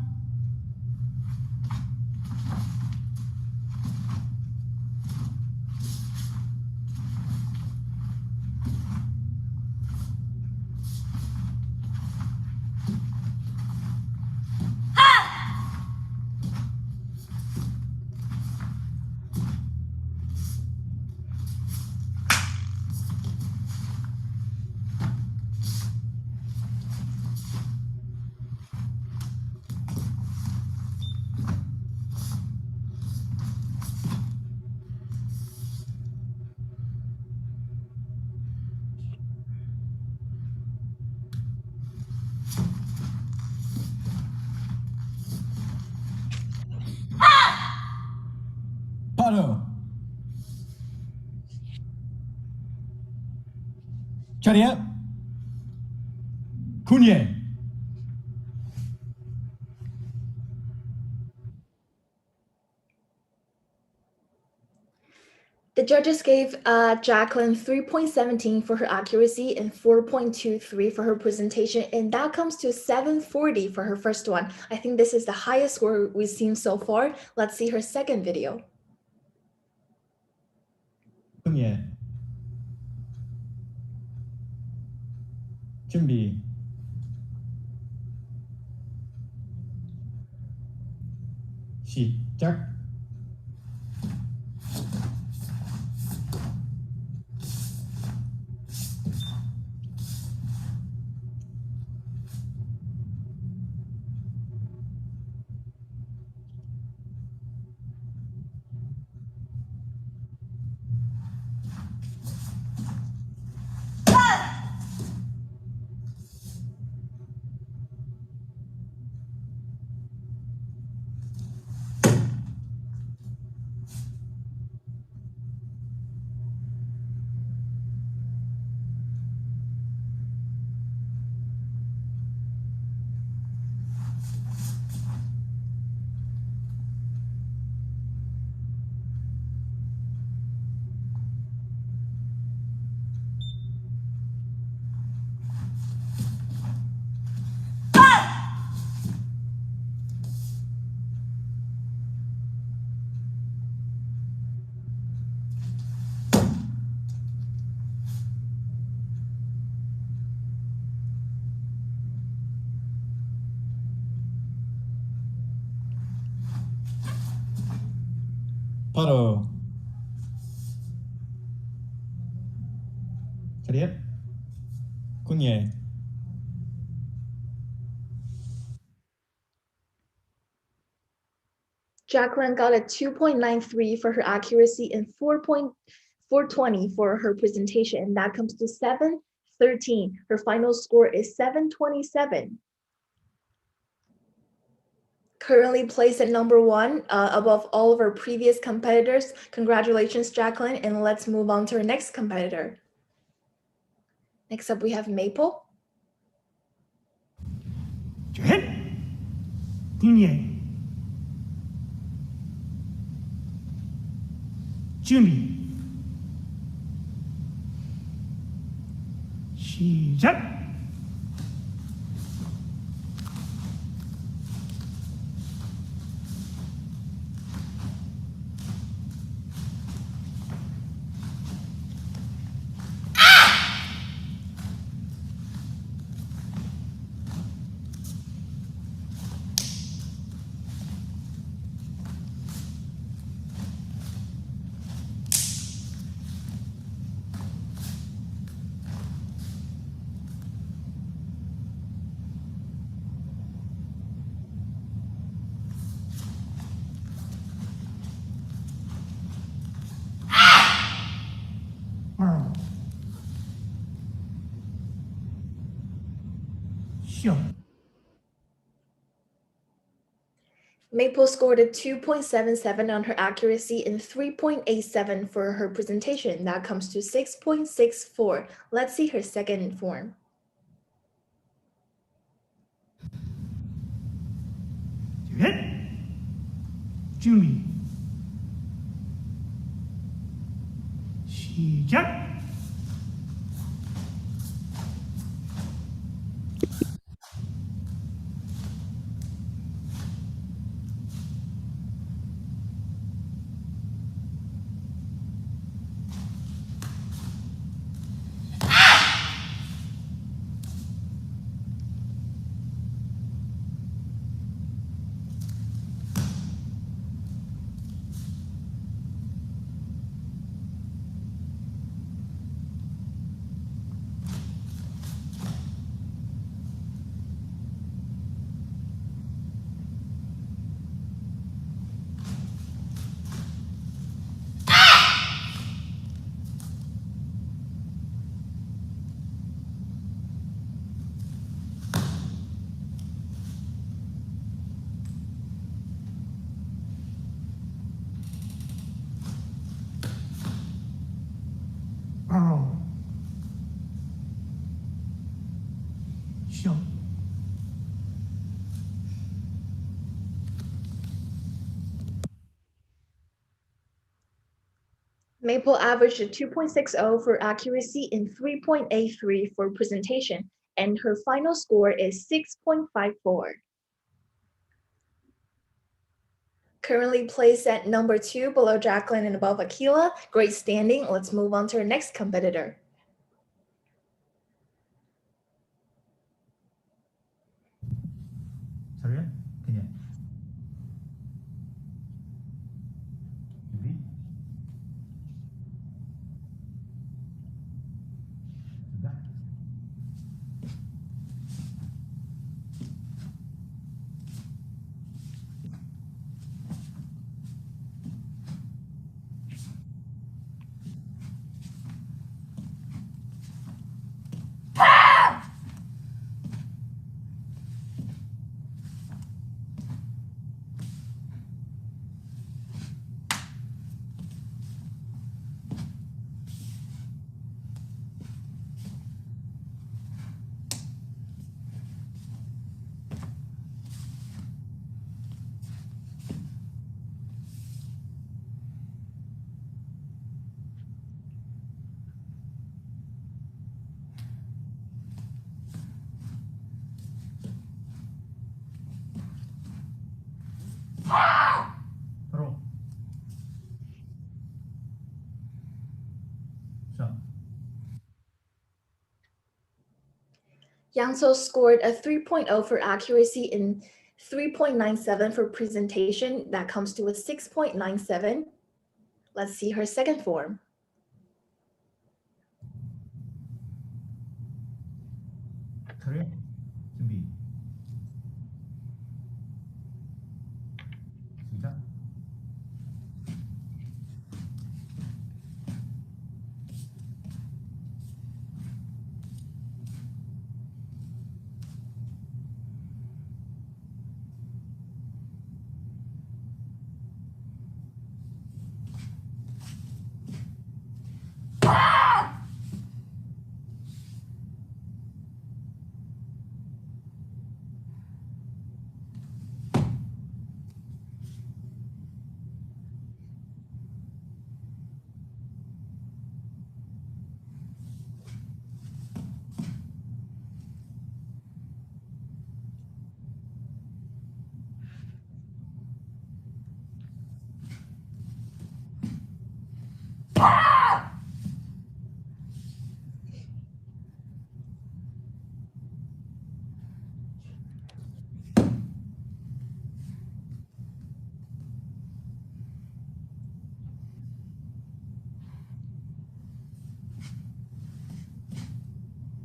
바로. 자리에. 군예. The judges gave Jacqueline 3.17 for her accuracy and 4.23 for her presentation, and that comes to 740 for her first one. I think this is the highest score we've seen so far. Let's see her second video. 예. 준비. 시작. 바로. 자리에. 군예. Jacqueline got a 2.93 for her accuracy and 4.420 for her presentation, and that comes to 713. Her final score is 727. Currently placed at number 1 above all of our previous competitors. Congratulations, Jacqueline, and let's move on to our next competitor. Next up, we have Maple. 군예. 준비. 시작. Maple scored a 2.77 on her accuracy and 3.87 for her presentation. That comes to 6.64. Let's see her second form. hit, 준비, 시작. 시작. Maple averaged a 2.60 for accuracy and 3.83 for presentation, and her final score is 6.54. Currently placed at number 2 below Jacqueline and above Akila. Great standing. Let's move on to our next competitor. 자리야? 그냥. 준비. 시작. 바로. 자. Yangso scored a 3.0 for accuracy and 3.97 for presentation. That comes to a 6.97. Let's see her second form. 자리야? 준비. 시작.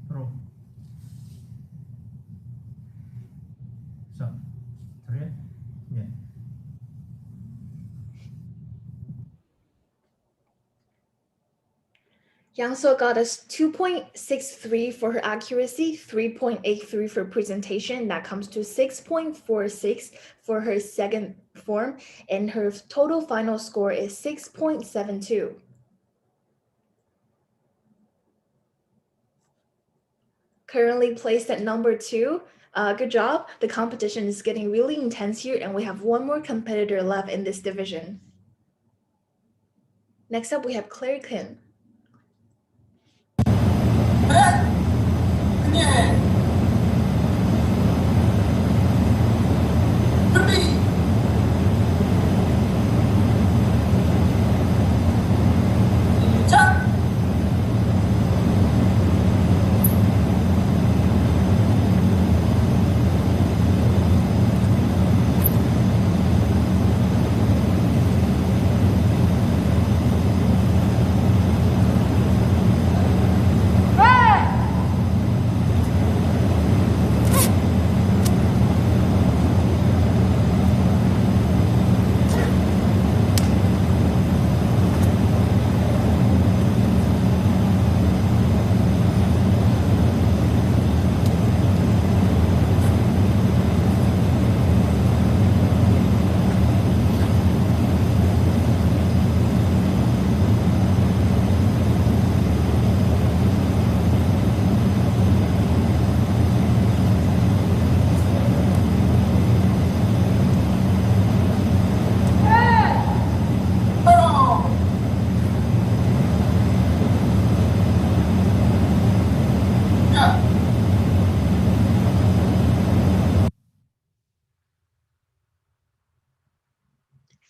바로. 자. 자리야? 예. Yangso got us 2.63 for her accuracy, 3.83 for presentation. That comes to 6.46 for her second form, and her total final score is 6.72. Currently placed at number 2. Good job. The competition is getting really intense here, and we have one more competitor left in this division. Next up, we have Claire Kim.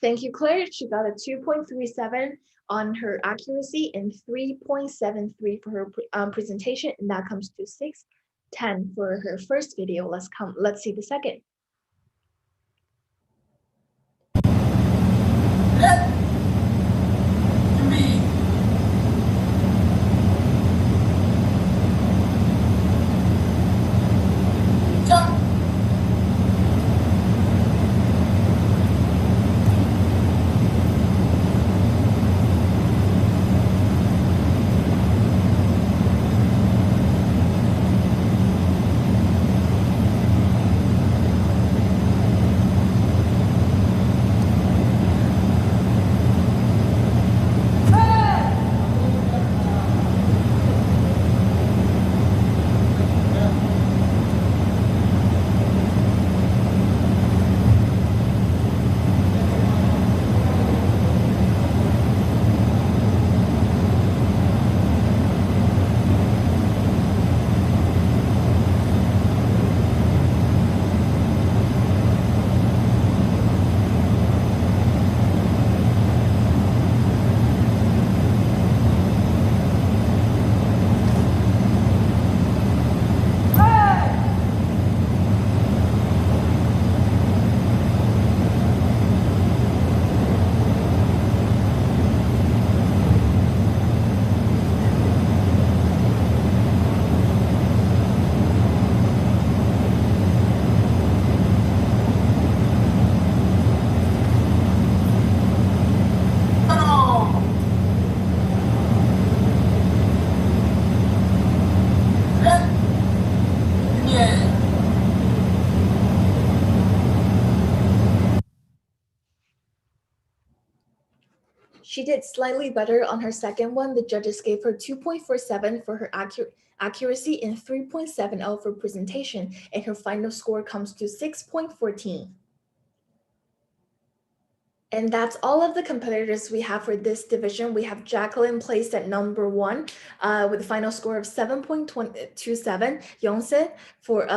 Thank you, Claire. She got a 2.37 on her accuracy and 3.73 for her presentation, and that comes to 6.10 for her first video. Let's see the second. She did slightly better on her second one. The judges gave her 2.47 for her accuracy and 3.70 for presentation, and her final score comes to 6.14. And that's all of the competitors we have for this division. We have Jacqueline placed at number 1 with a final score of 7.27. Yongse for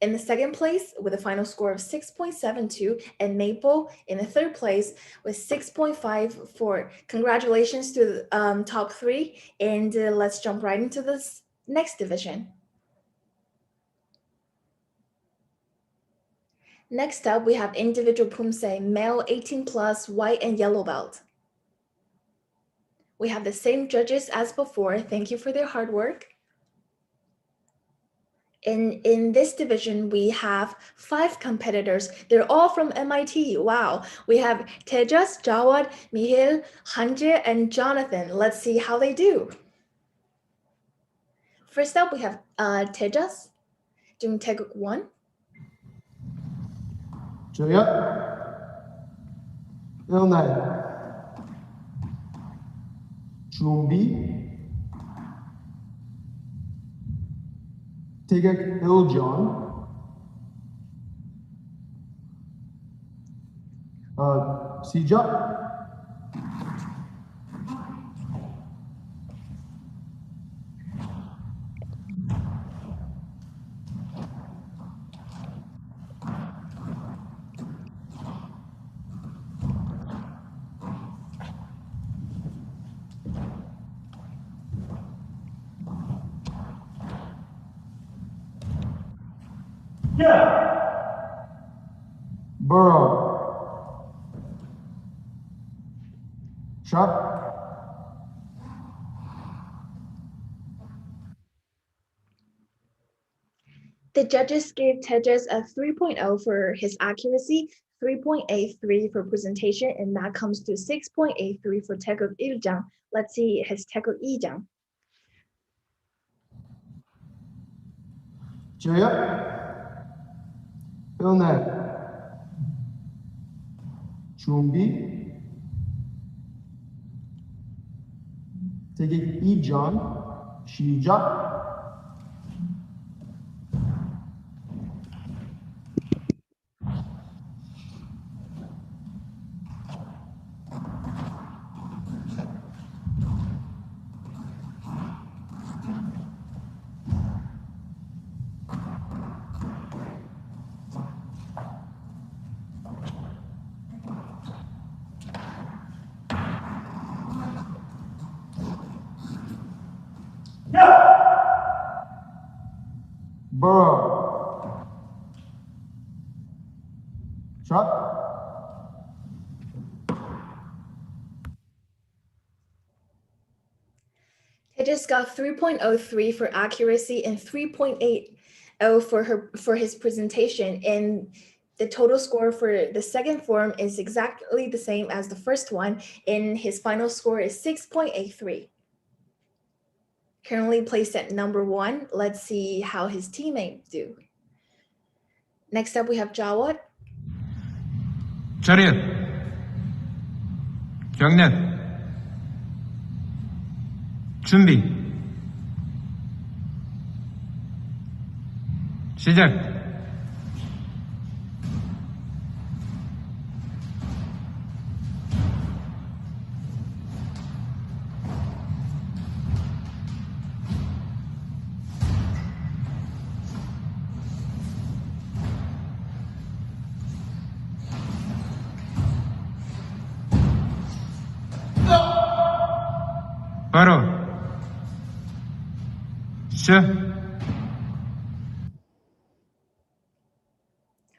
in the second place with a final score of 6.72, and Maple in the third place with 6.54. Congratulations to the top 3, and let's jump right into this next division. Next up, we have individual poomsae, male 18 plus, white and yellow belt. We have the same judges as before. Thank you for their hard work. In this division, we have 5 competitors. They're all from MIT. Wow. We have Tejas, Jawad, Mihail, Hanje, and Jonathan. Let's see how they do. First up, we have Tejas doing Taeguk 1. Julia. Ilnai. Jumbi. Taeguk Iljon. Sija. Burrow. Shot. The judges gave Tejas a 3.0 for his accuracy, 3.83 for presentation, and that comes to 6.83 for Taeguk Iljang. Let's see his Taeguk Iljang. Julia. Ilnai. Jumbi. Taeguk Ijon. Shija. Burrow. Shot. Tejas got 3.03 for accuracy and 3.80 for his presentation, and the total score for the second form is exactly the same as the first one, and his final score is 6.83. Currently placed at number 1. Let's see how his teammates do. Next up, we have Jawad. 차렷. 경례. 준비. 시작. 바로 시작.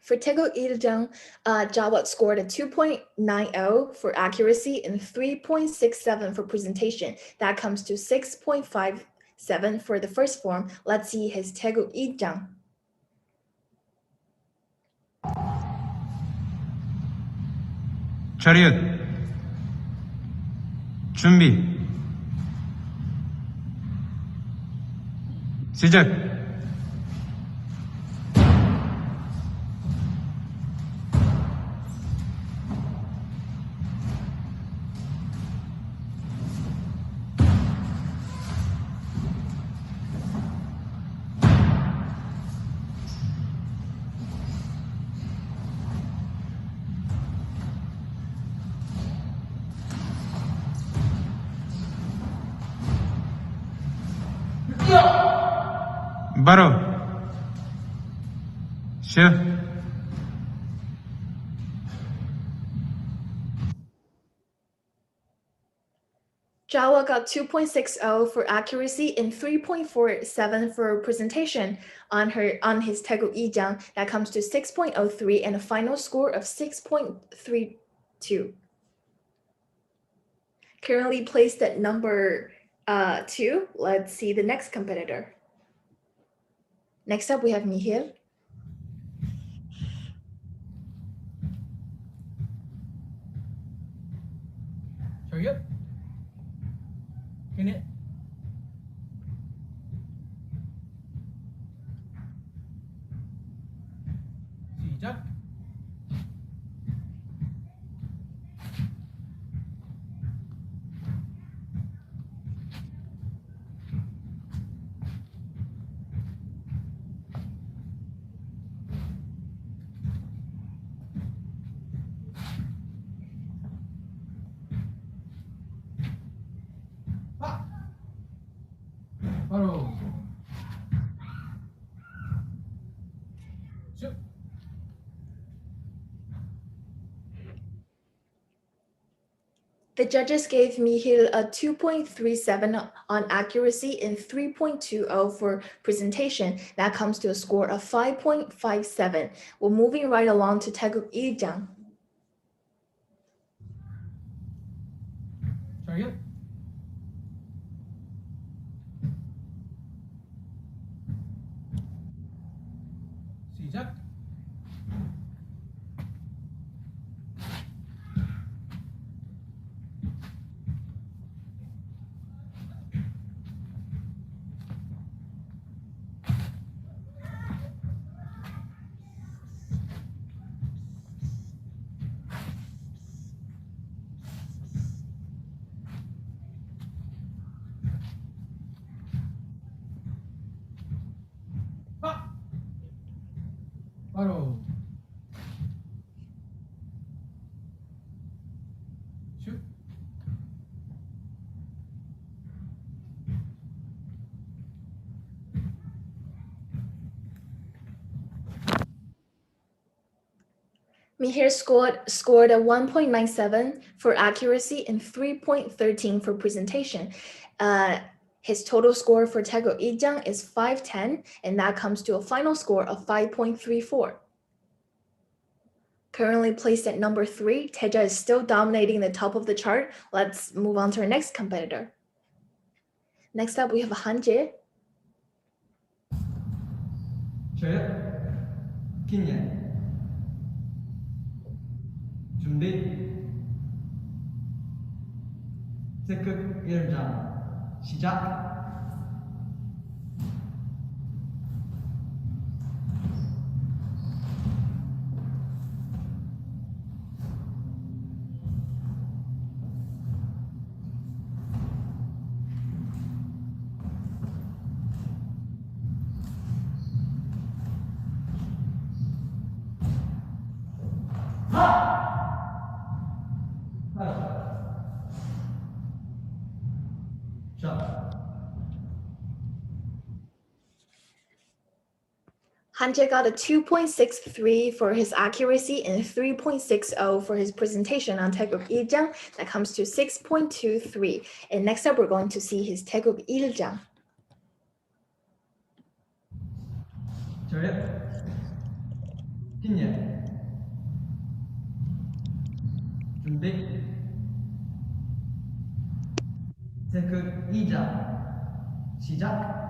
For Taeguk Iljang, Jawad scored a 2.90 for accuracy and 3.67 for presentation. That comes to 6.57 for the first form. Let's see his Taeguk Iljang. 차렷. 준비. 시작. 바로 시작. Jawa got 2.60 for accuracy and 3.47 for presentation on his Taeguk Iljang. That comes to 6.03 and a final score of 6.32. Currently placed at number 2. Let's see the next competitor. Next up, we have Mihir. Hurry up. In it. 시작. 바로 슛. The judges gave Mihil a 2.37 on accuracy and 3.20 for presentation. That comes to a score of 5.57. We're moving right along to Taeguk Iljang. 자기야. 시작. 바로 슛. Mihir scored a 1.97 for accuracy and 3.13 for presentation. His total score for Taeguk Iljang is 510, and that comes to a final score of 5.34. Currently placed at number 3, Teja is still dominating the top of the chart. Let's move on to our next competitor. Next up, we have Hanje. 김예 준비 태극 1장 시작. Hanje got a 2.63 for his accuracy and 3.60 for his presentation on Taeguk Iljang. That comes to 6.23. And next up, we're going to see his Taeguk Iljang. 김예 준비 태극 2장 시작.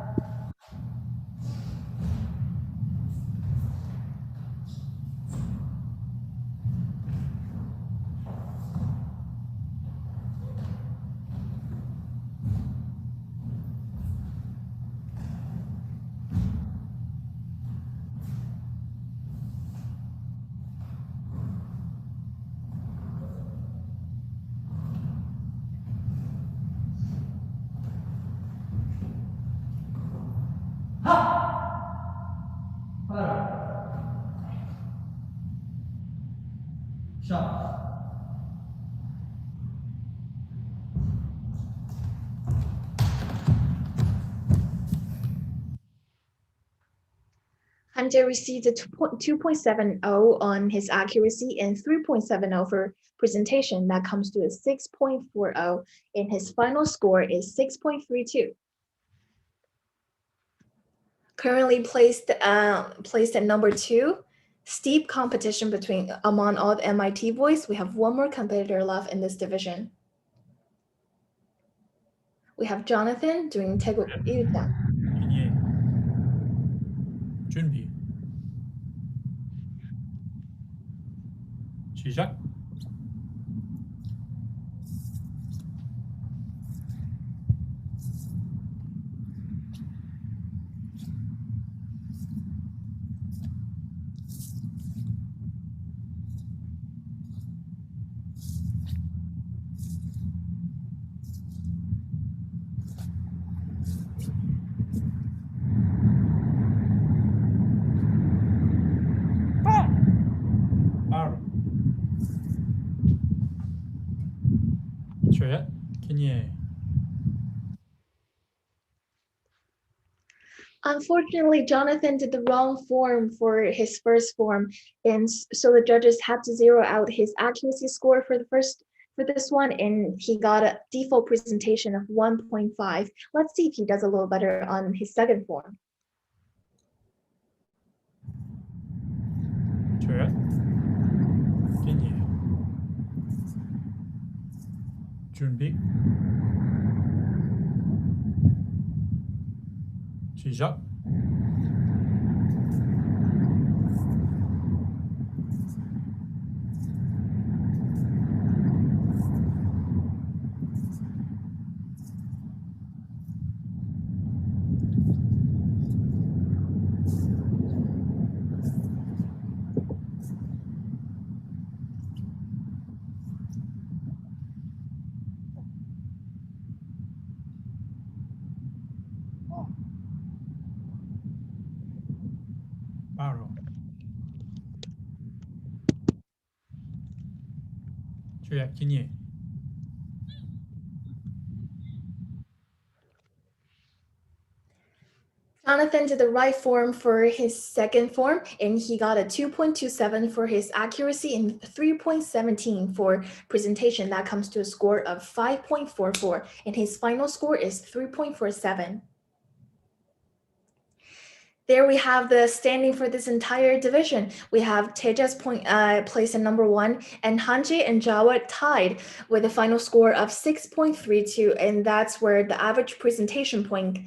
Hanje received a 2.70 on his accuracy and 3.70 for presentation. That comes to a 6.40, and his final score is 6.32. Currently placed at number 2. Steep competition among all the MIT boys. We have one more competitor left in this division. We have Jonathan doing Taeguk Iljang. 예. 준비. 시작. Juliet, Kinye. Unfortunately, Jonathan did the wrong form for his first form, and so the judges had to zero out his accuracy score for this one, and he got a default presentation of 1.5. Let's see if he does a little better on his second form. Juliet, Kinye. 준비. 시작. 바로. 주야, 긴이. Jonathan did the right form for his second form, and he got a 2.27 for his accuracy and 3.17 for presentation. That comes to a score of 5.44, and his final score is 3.47. There we have the standing for this entire division. We have Teja's place in number 1, and Hanje and Jawa tied with a final score of 6.32, and that's where the average presentation point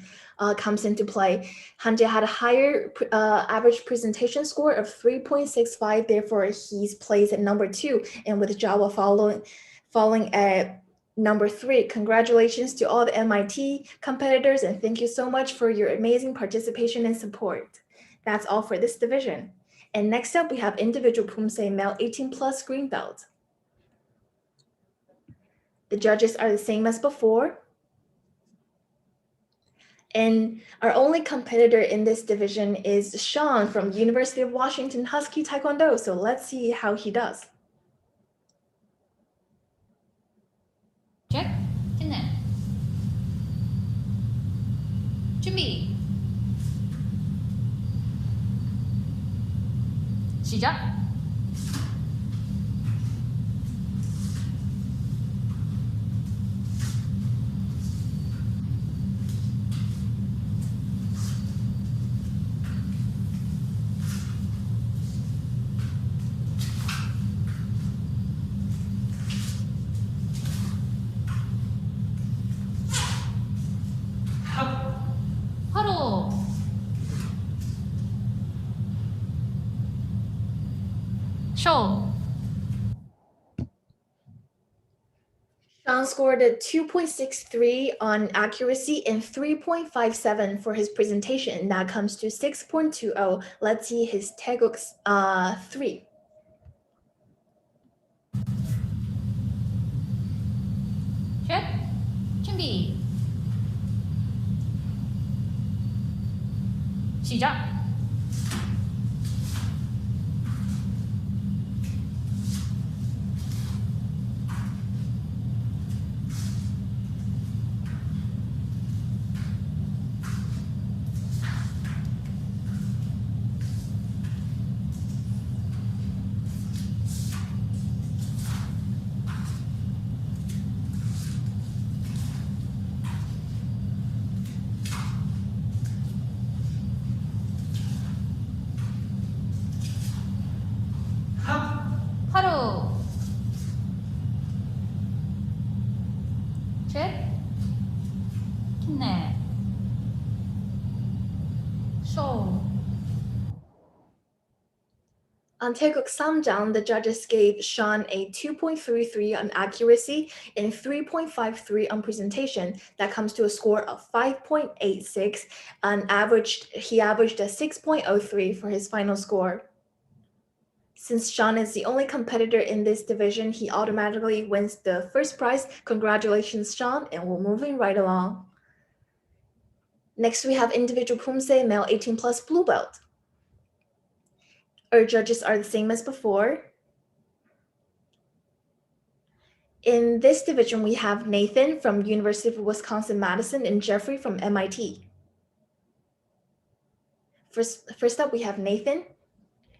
comes into play. Hanje had a higher average presentation score of 3.65, therefore he's placed at number 2, and with Jawa following at number 3. Congratulations to all the MIT competitors, and thank you so much for your amazing participation and support. That's all for this division. And next up, we have individual poomsae male 18 plus green belt. The judges are the same as before. And our only competitor in this division is Sean from University of Washington Husky Taekwondo. So let's see how he does. Check. Connect. 준비. 시작. 바로 쇼. Sean scored a 2.63 on accuracy and 3.57 for his presentation. That comes to 6.20. Let's see his Taeguk 3. 셋. 준비. 시작. 바로 셋. 넷. 쇼. On Taeguk Samjang, the judges gave Sean a 2.33 on accuracy and 3.53 on presentation. That comes to a score of 5.86. He averaged a 6.03 for his final score. Since Sean is the only competitor in this division, he automatically wins the first prize. Congratulations, Sean, and we're moving right along. Next, we have individual poomsae male 18 plus blue belt. Our judges are the same as before. In this division, we have Nathan from University of Wisconsin-Madison and Jeffrey from MIT. First up, we have Nathan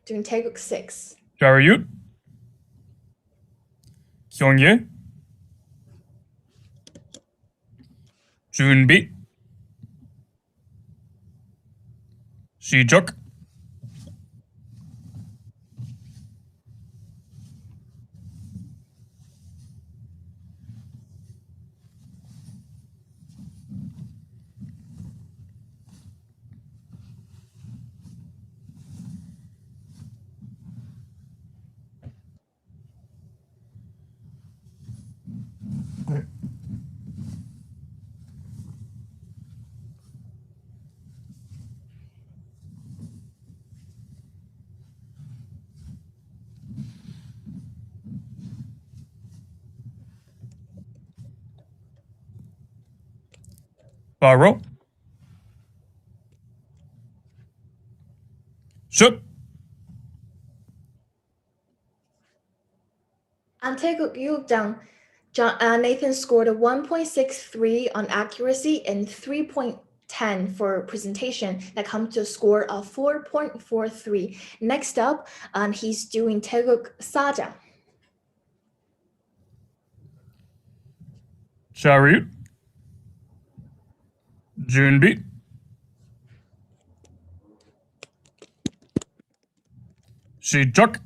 doing Taeguk 6. 자유. 경계. 준비. 시작. 바로. 슛. On Taeguk Yukjang, Nathan scored a 1.63 on accuracy and 3.10 for presentation. That comes to a score of 4.43. Next up, he's doing Taeguk Sajang. 자유. 준비. 시작.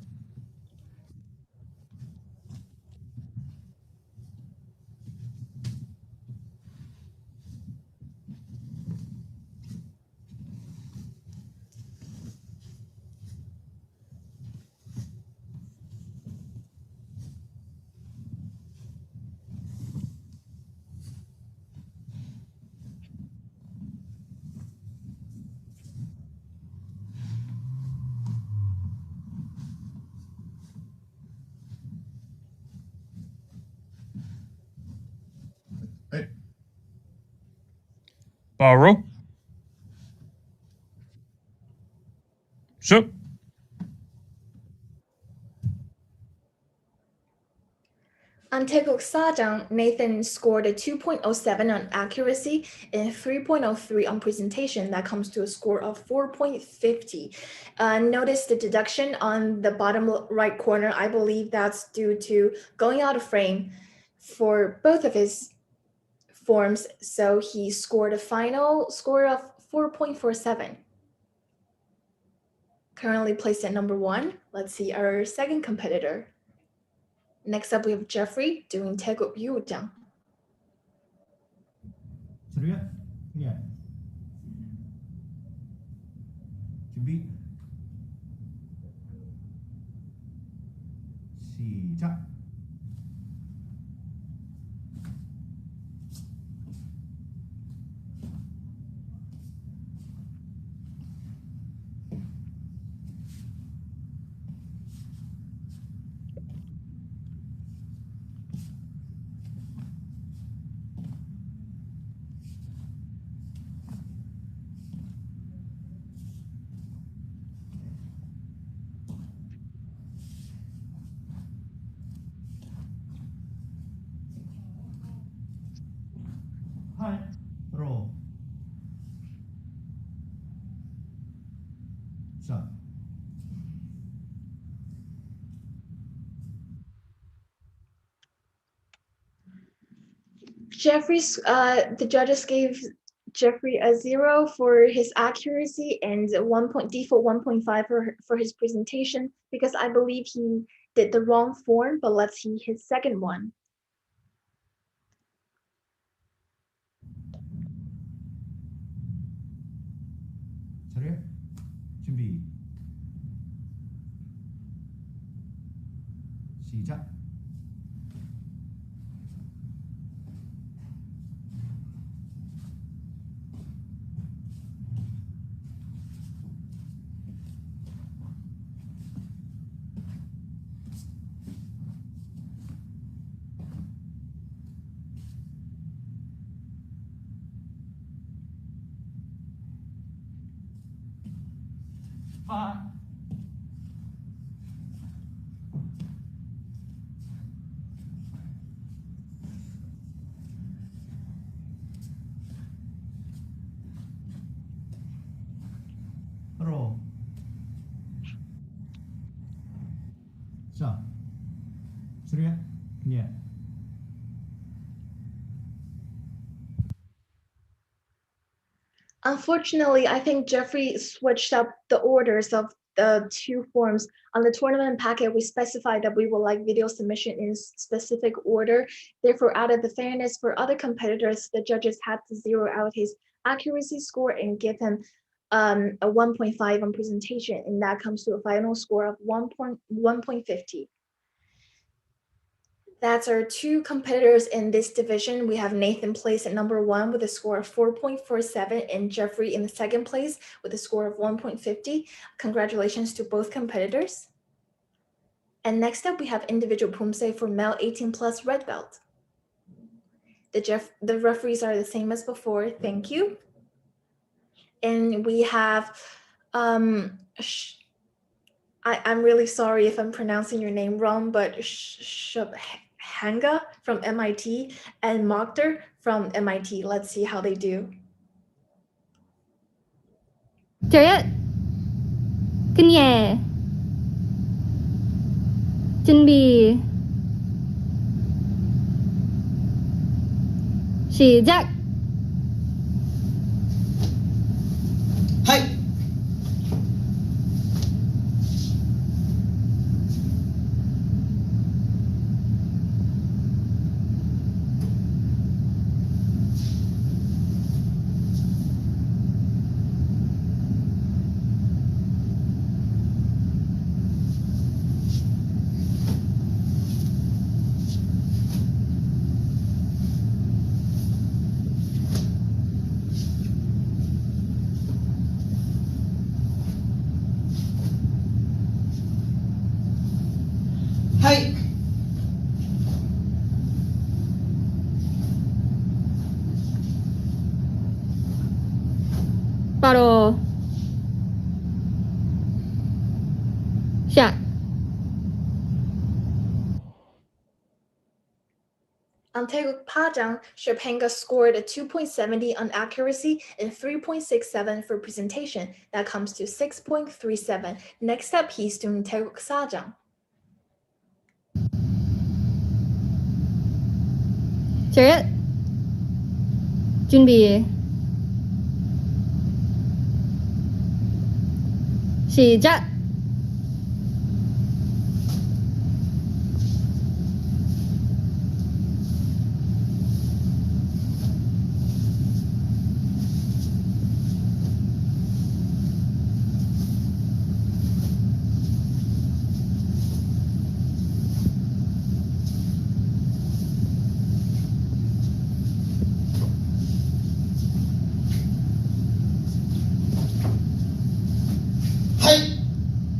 바로. 슛. On Taeguk Sajang, Nathan scored a 2.07 on accuracy and 3.03 on presentation. That comes to a score of 4.50. Notice the deduction on the bottom right corner. I believe that's due to going out of frame for both of his forms. So he scored a final score of 4.47. Currently placed at number 1. Let's see our second competitor. Next up, we have Jeffrey doing Taeguk Yujang. 자유야. 예. 준비. 시작. 로. 자. The judges gave Jeffrey a 0 for his accuracy and default 1.5 for his presentation because I believe he did the wrong form, but let's see his second one. 자유야. 준비. 시작. Surya? Yeah. Unfortunately, I think Jeffrey switched up the orders of the two forms. On the tournament packet, we specified that we would like video submission in specific order. Therefore, out of the fairness for other competitors, the judges had to zero out his accuracy score and give him a 1.5 on presentation, and that comes to a final score of 1.50. That's our two competitors in this division. We have Nathan placed at number 1 with a score of 4.47 and Jeffrey in the second place with a score of 1.50. Congratulations to both competitors. And next up, we have individual poomsae for male 18 plus red belt. The referees are the same as before. Thank you. And we have, I'm really sorry if I'm pronouncing your name wrong, but Hanga from MIT and Mokhtar from MIT. Let's see how they do. Chariot. Kanye. 준비. 시작. 하이. 하이. 바로 샷. On Taeguk Pajang, Shapanga scored a 2.70 on accuracy and 3.67 for presentation. That comes to 6.37. Next up, he's doing Taeguk Sajang. Chariot. 준비. 시작.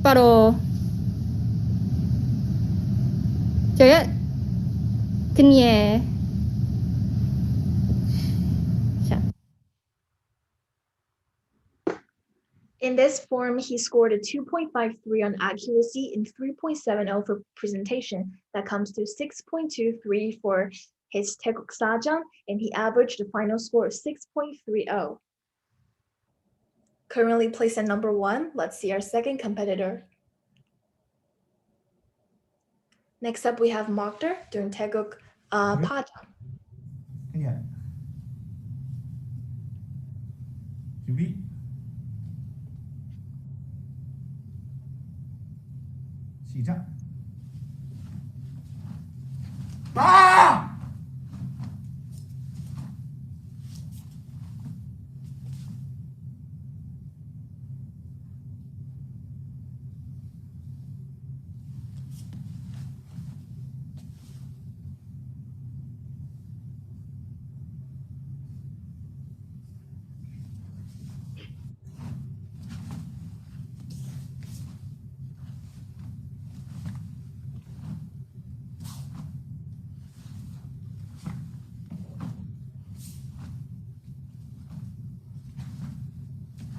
바로 저요 그녀 In this form, he scored a 2.53 on accuracy and 3.70 for presentation. That comes to 6.23 for his Taeguk Sajang, and he averaged a final score of 6.30. Currently placed at number 1. Let's see our second competitor. Next up, we have Mokhtar doing Taeguk Pajang. Yeah. 준비. 시작. 아!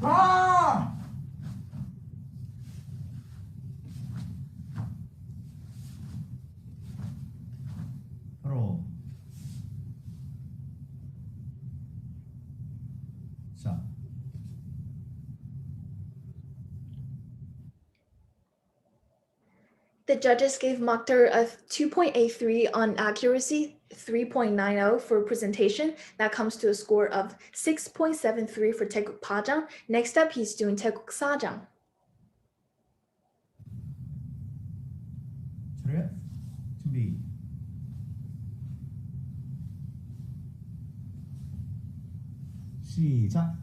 아! 바로 자. The judges gave Mokhtar a 2.83 on accuracy, 3.90 for presentation. That comes to a score of 6.73 for Taeguk Pajang. Next up, he's doing Taeguk Sajang. 차렷 준비 시작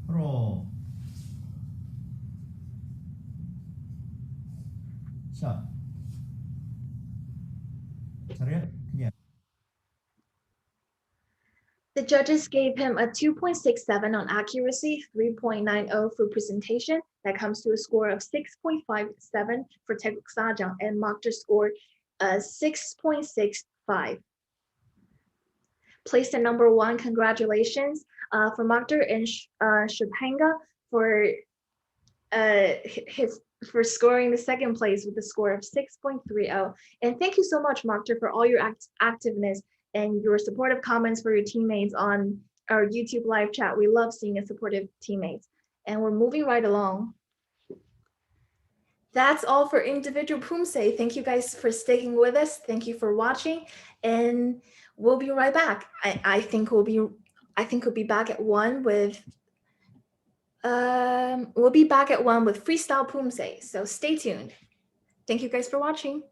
프로 샷 차렷 그냥 The judges gave him a 2.67 on accuracy, 3.90 for presentation. That comes to a score of 6.57 for Taeguk Sajang, and Mokhtar scored 6.65. Placed at number 1, congratulations for Mokhtar and Shubhanga for scoring the second place with a score of 6.30. And thank you so much, Mokhtar, for all your activeness and your supportive comments for your teammates on our YouTube live chat. We love seeing a supportive teammates. And we're moving right along. That's all for individual poomsae. Thank you guys for sticking with us. Thank you for watching, and we'll be right back. I think we'll be back at 1 with freestyle poomsae. So stay tuned. Thank you guys for watching.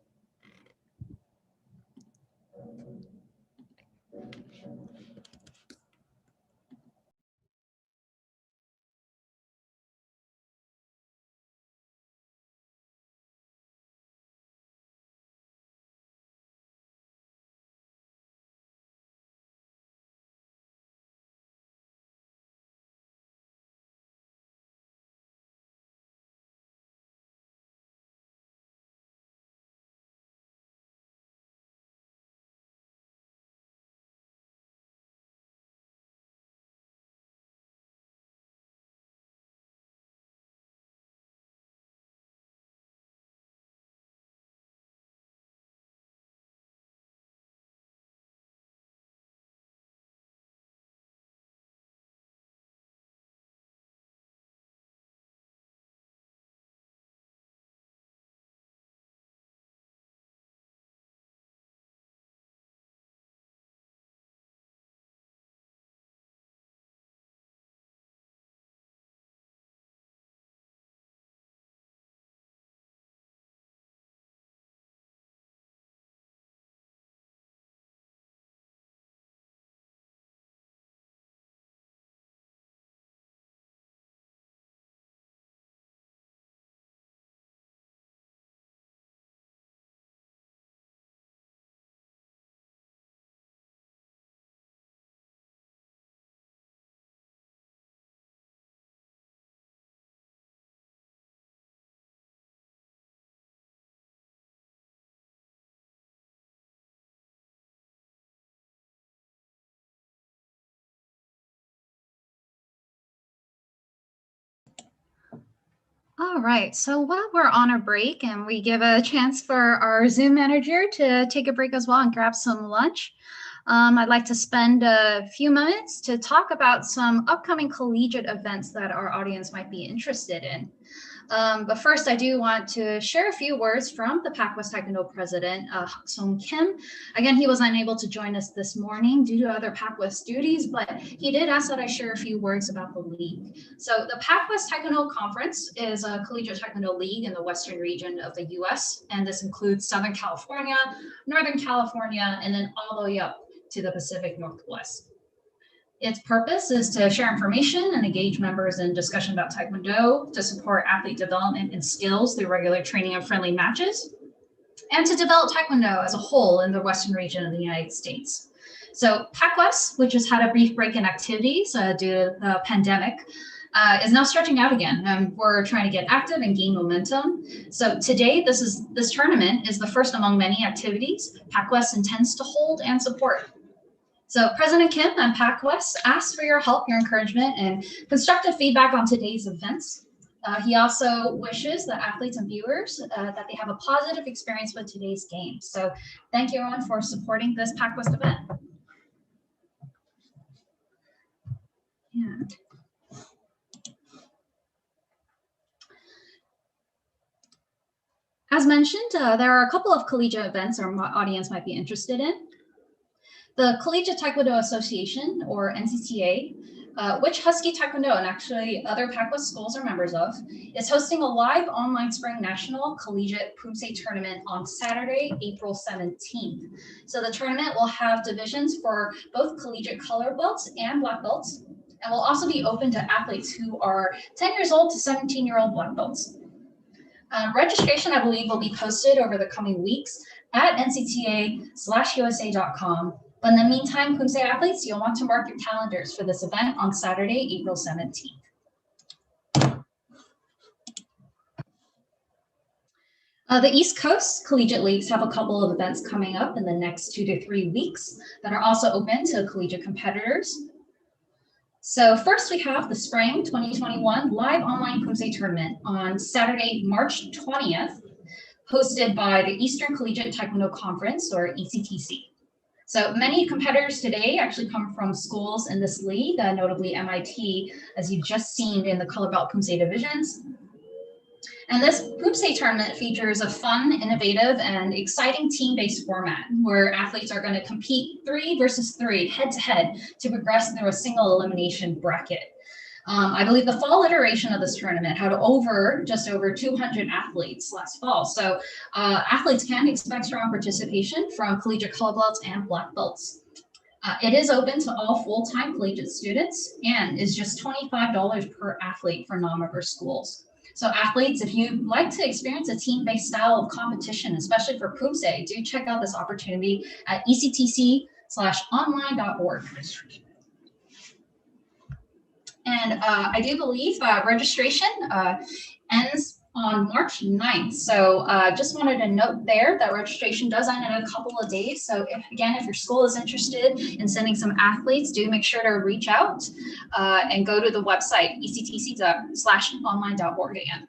All right, so while we're on a break and we give a chance for our Zoom manager to take a break as well and grab some lunch, I'd like to spend a few minutes to talk about some upcoming collegiate events that our audience might be interested in. But first, I do want to share a few words from the PacWest Taekwondo president, Song Kim. Again, he was unable to join us this morning due to other PacWest duties, but he did ask that I share a few words about the league. So the PacWest Taekwondo Conference is a collegiate taekwondo league in the western region of the US, and this includes Southern California, Northern California, and then all the way up to the Pacific Northwest. Its purpose is to share information and engage members in discussion about Taekwondo, to support athlete development and skills through regular training and friendly matches, and to develop Taekwondo as a whole in the western region of the United States. So PacWest, which has had a brief break in activities due to the pandemic, is now stretching out again. We're trying to get active and gain momentum. So today, this tournament is the first among many activities PacWest intends to hold and support. So President Kim and PacWest asked for your help, your encouragement, and constructive feedback on today's events. He also wishes the athletes and viewers that they have a positive experience with today's games. So thank you everyone for supporting this PacWest event. And as mentioned, there are a couple of collegiate events our audience might be interested in. The Collegiate Taekwondo Association, or NCTA, which Husky Taekwondo and actually other PacWest schools are members of, is hosting a live online Spring National Collegiate poomsae tournament on Saturday, April 17th. So the tournament will have divisions for both collegiate color belts and black belts, and will also be open to athletes who are 10 years old to 17-year-old black belts. Registration, I believe, will be posted over the coming weeks at ncta/usa.com. But in the meantime, poomsae athletes, you'll want to mark your calendars for this event on Saturday, April 17th. The East Coast Collegiate Leagues have a couple of events coming up in the next 2 to 3 weeks that are also open to collegiate competitors. So first we have the Spring 2021 live online poomsae tournament on Saturday, March 20th, hosted by the Eastern Collegiate Taekwondo Conference, or ECTC. So many competitors today actually come from schools in this league, notably MIT, as you've just seen in the color belt poomsae divisions. And this poomsae tournament features a fun, innovative, and exciting team-based format where athletes are going to compete 3 versus 3 head-to-head to progress through a single elimination bracket. I believe the fall iteration of this tournament had just over 200 athletes last fall. So athletes can expect strong participation from collegiate color belts and black belts. It is open to all full-time collegiate students and is just $25 per athlete for non-member schools. So athletes, if you'd like to experience a team-based style of competition, especially for poomsae, do check out this opportunity at ectc/online.org. And I do believe registration ends on March 9th. So just wanted to note there that registration does end in a couple of days. So if your school is interested in sending some athletes, do make sure to reach out and go to the website, ectc/online.org again.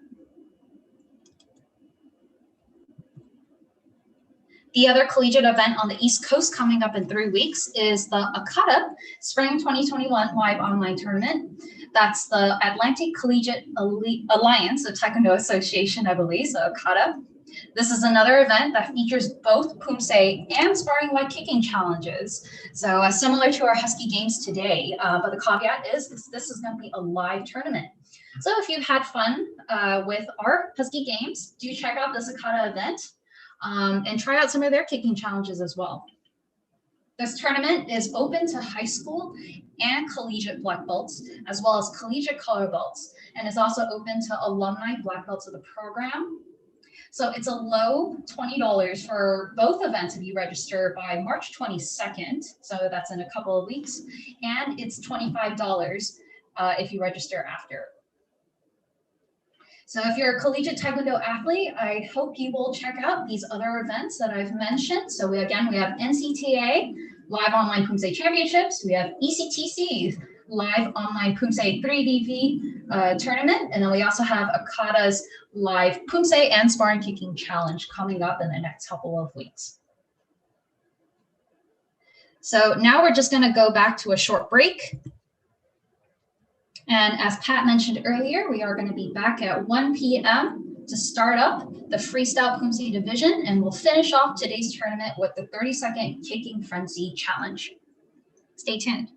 The other collegiate event on the East Coast coming up in 3 weeks is the ACATA Spring 2021 live online tournament. That's the Atlantic Collegiate Alliance of Taekwondo Association, I believe, so ACATA. This is another event that features both poomsae and sparring like kicking challenges. So similar to our Husky Games today, but the caveat is this is going to be a live tournament. So if you've had fun with our Husky Games, do check out this ACATA event. And try out some of their kicking challenges as well. This tournament is open to high school and collegiate black belts, as well as collegiate color belts, and is also open to alumni black belts of the program. So it's a low $20 for both events if you register by March 22nd, so that's in a couple of weeks, and it's $25 if you register after. So if you're a collegiate Taekwondo athlete, I hope you will check out these other events that I've mentioned. So we have NCTA, Live Online Poomsae Championships. We have ECTC, Live Online Poomsae 3DV Tournament. And then we also have ACATA's Live Poomsae and Sparring Kicking Challenge coming up in the next couple of weeks. So now we're just going to go back to a short break. And as Pat mentioned earlier, we are going to be back at 1 p.m. to start up the Freestyle poomsae division, and we'll finish off today's tournament with the 30-second Kicking Frenzy Challenge. Stay tuned.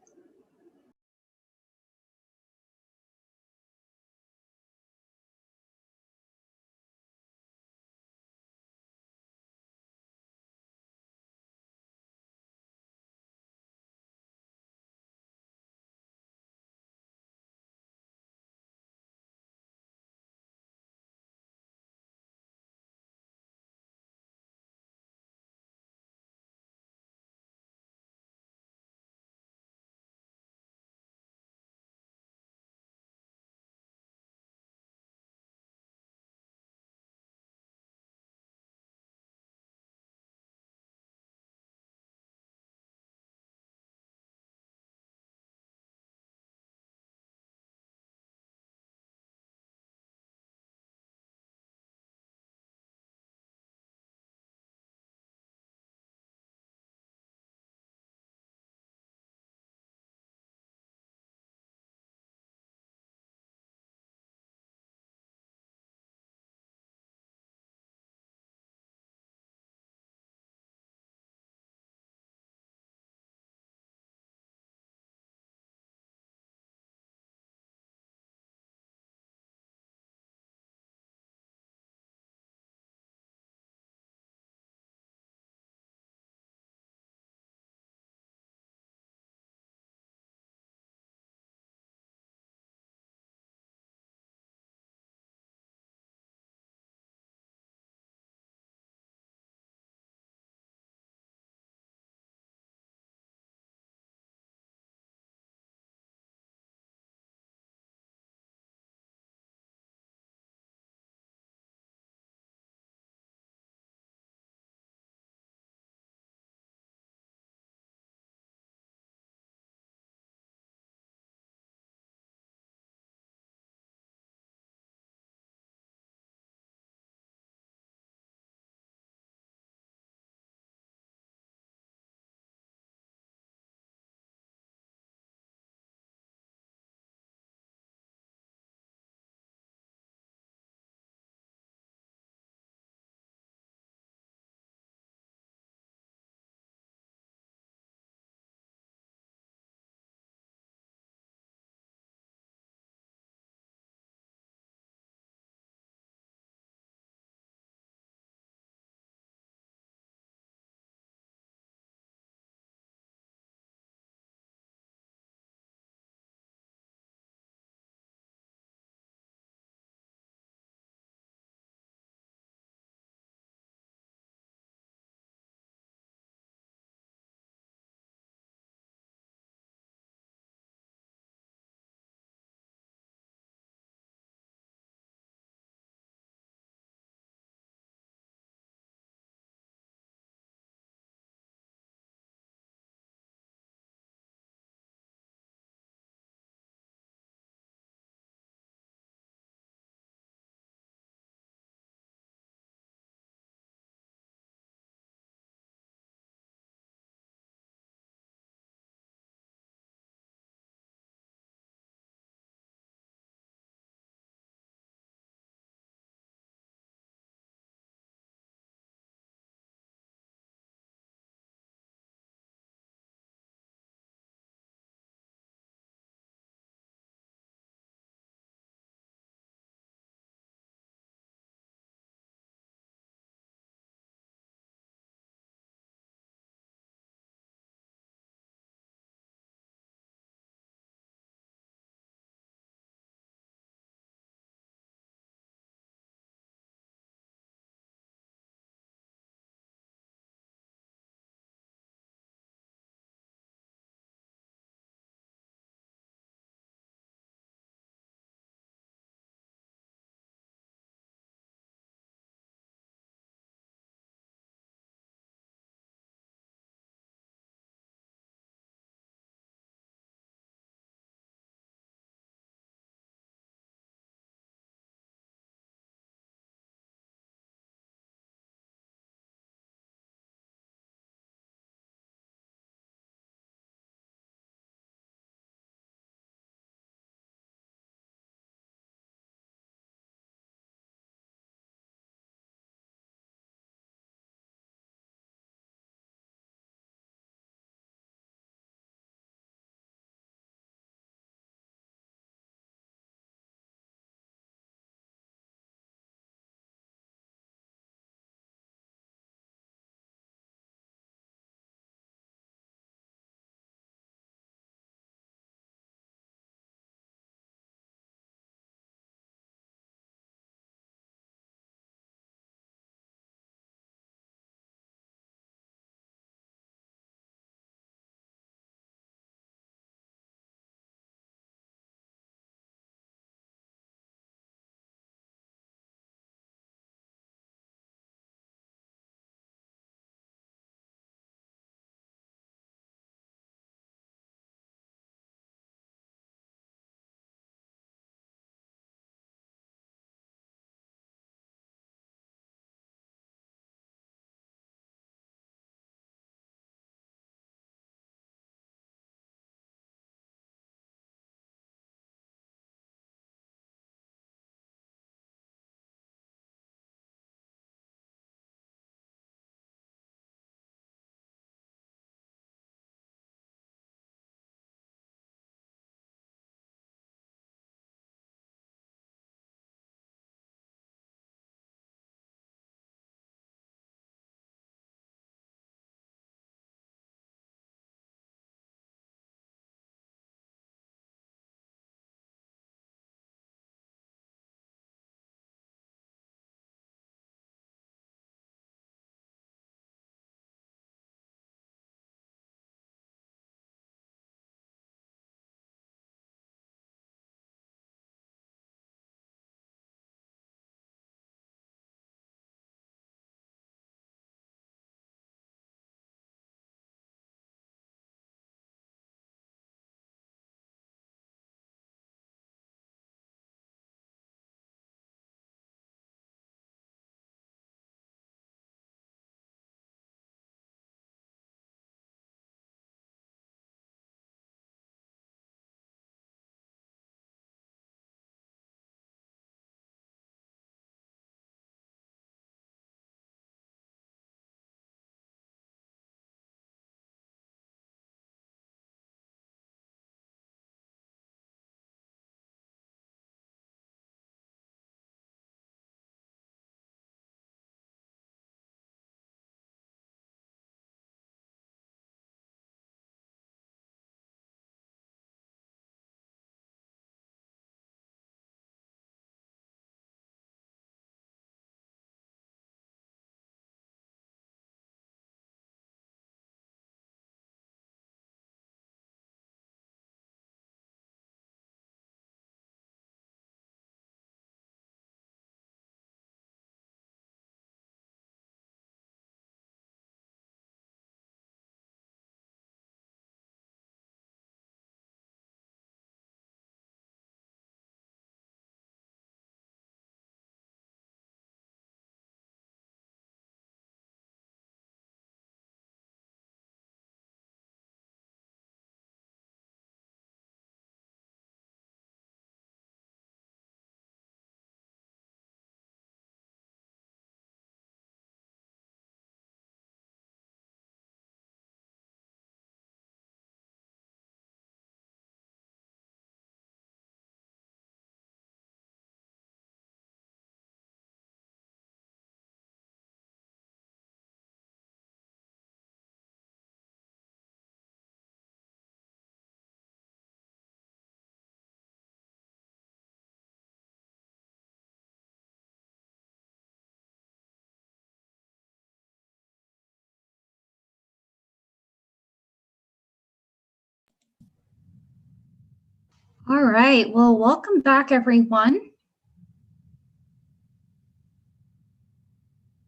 All right, well, welcome back, everyone.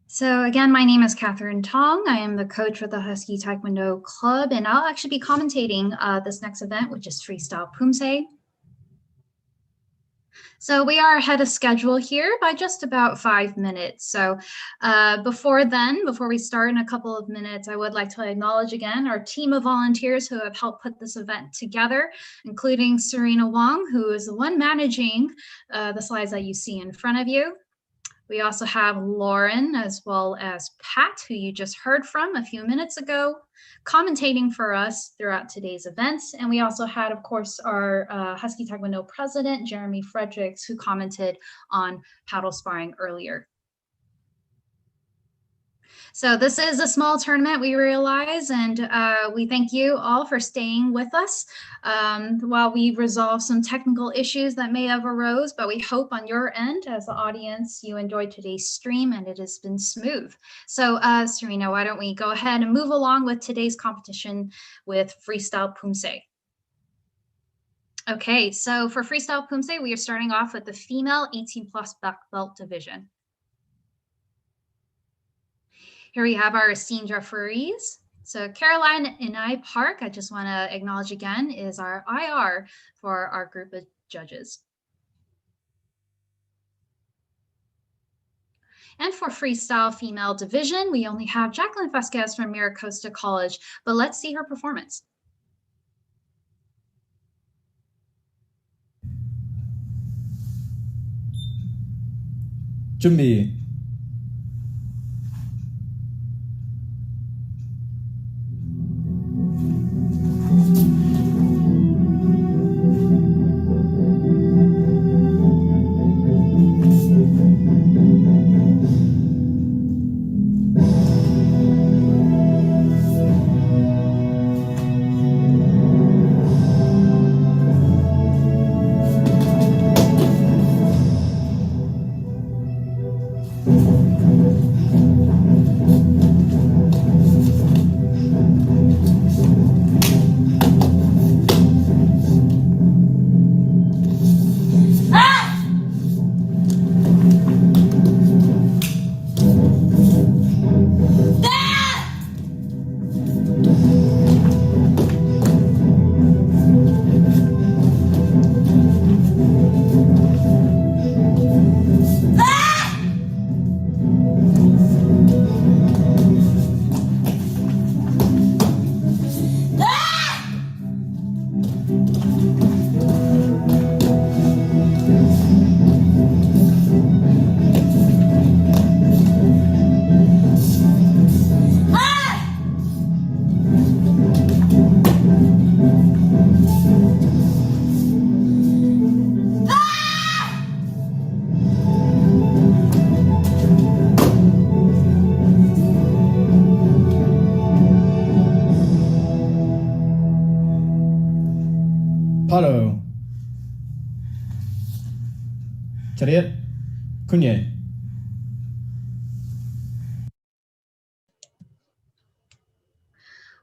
So again, my name is Catherine Tong. I am the coach with the Husky Taekwondo Club, and I'll actually be commentating this next event, which is Freestyle poomsae. So we are ahead of schedule here by just about 5 minutes. So before we start in a couple of minutes, I would like to acknowledge again our team of volunteers who have helped put this event together, including Serena Wong, who is the one managing the slides that you see in front of you. We also have Lauren as well as Pat, who you just heard from a few minutes ago, commentating for us throughout today's events. And we also had, of course, our Husky Taekwondo president, Jeremy Fredericks, who commented on paddle sparring earlier. So this is a small tournament, we realize, and we thank you all for staying with us while we resolve some technical issues that may have arose, but we hope on your end, as the audience, you enjoyed today's stream and it has been smooth. So Serena, why don't we go ahead and move along with today's competition with Freestyle poomsae. Okay, so for Freestyle poomsae, we are starting off with the female 18+ black belt division. Here we have our esteemed referees. So Caroline and I Park, I just want to acknowledge again, is our IR for our group of judges. And for Freestyle female division, we only have Jacqueline Vasquez from Miracosta College, but let's see her performance. 준비. 바로 자리에 군예.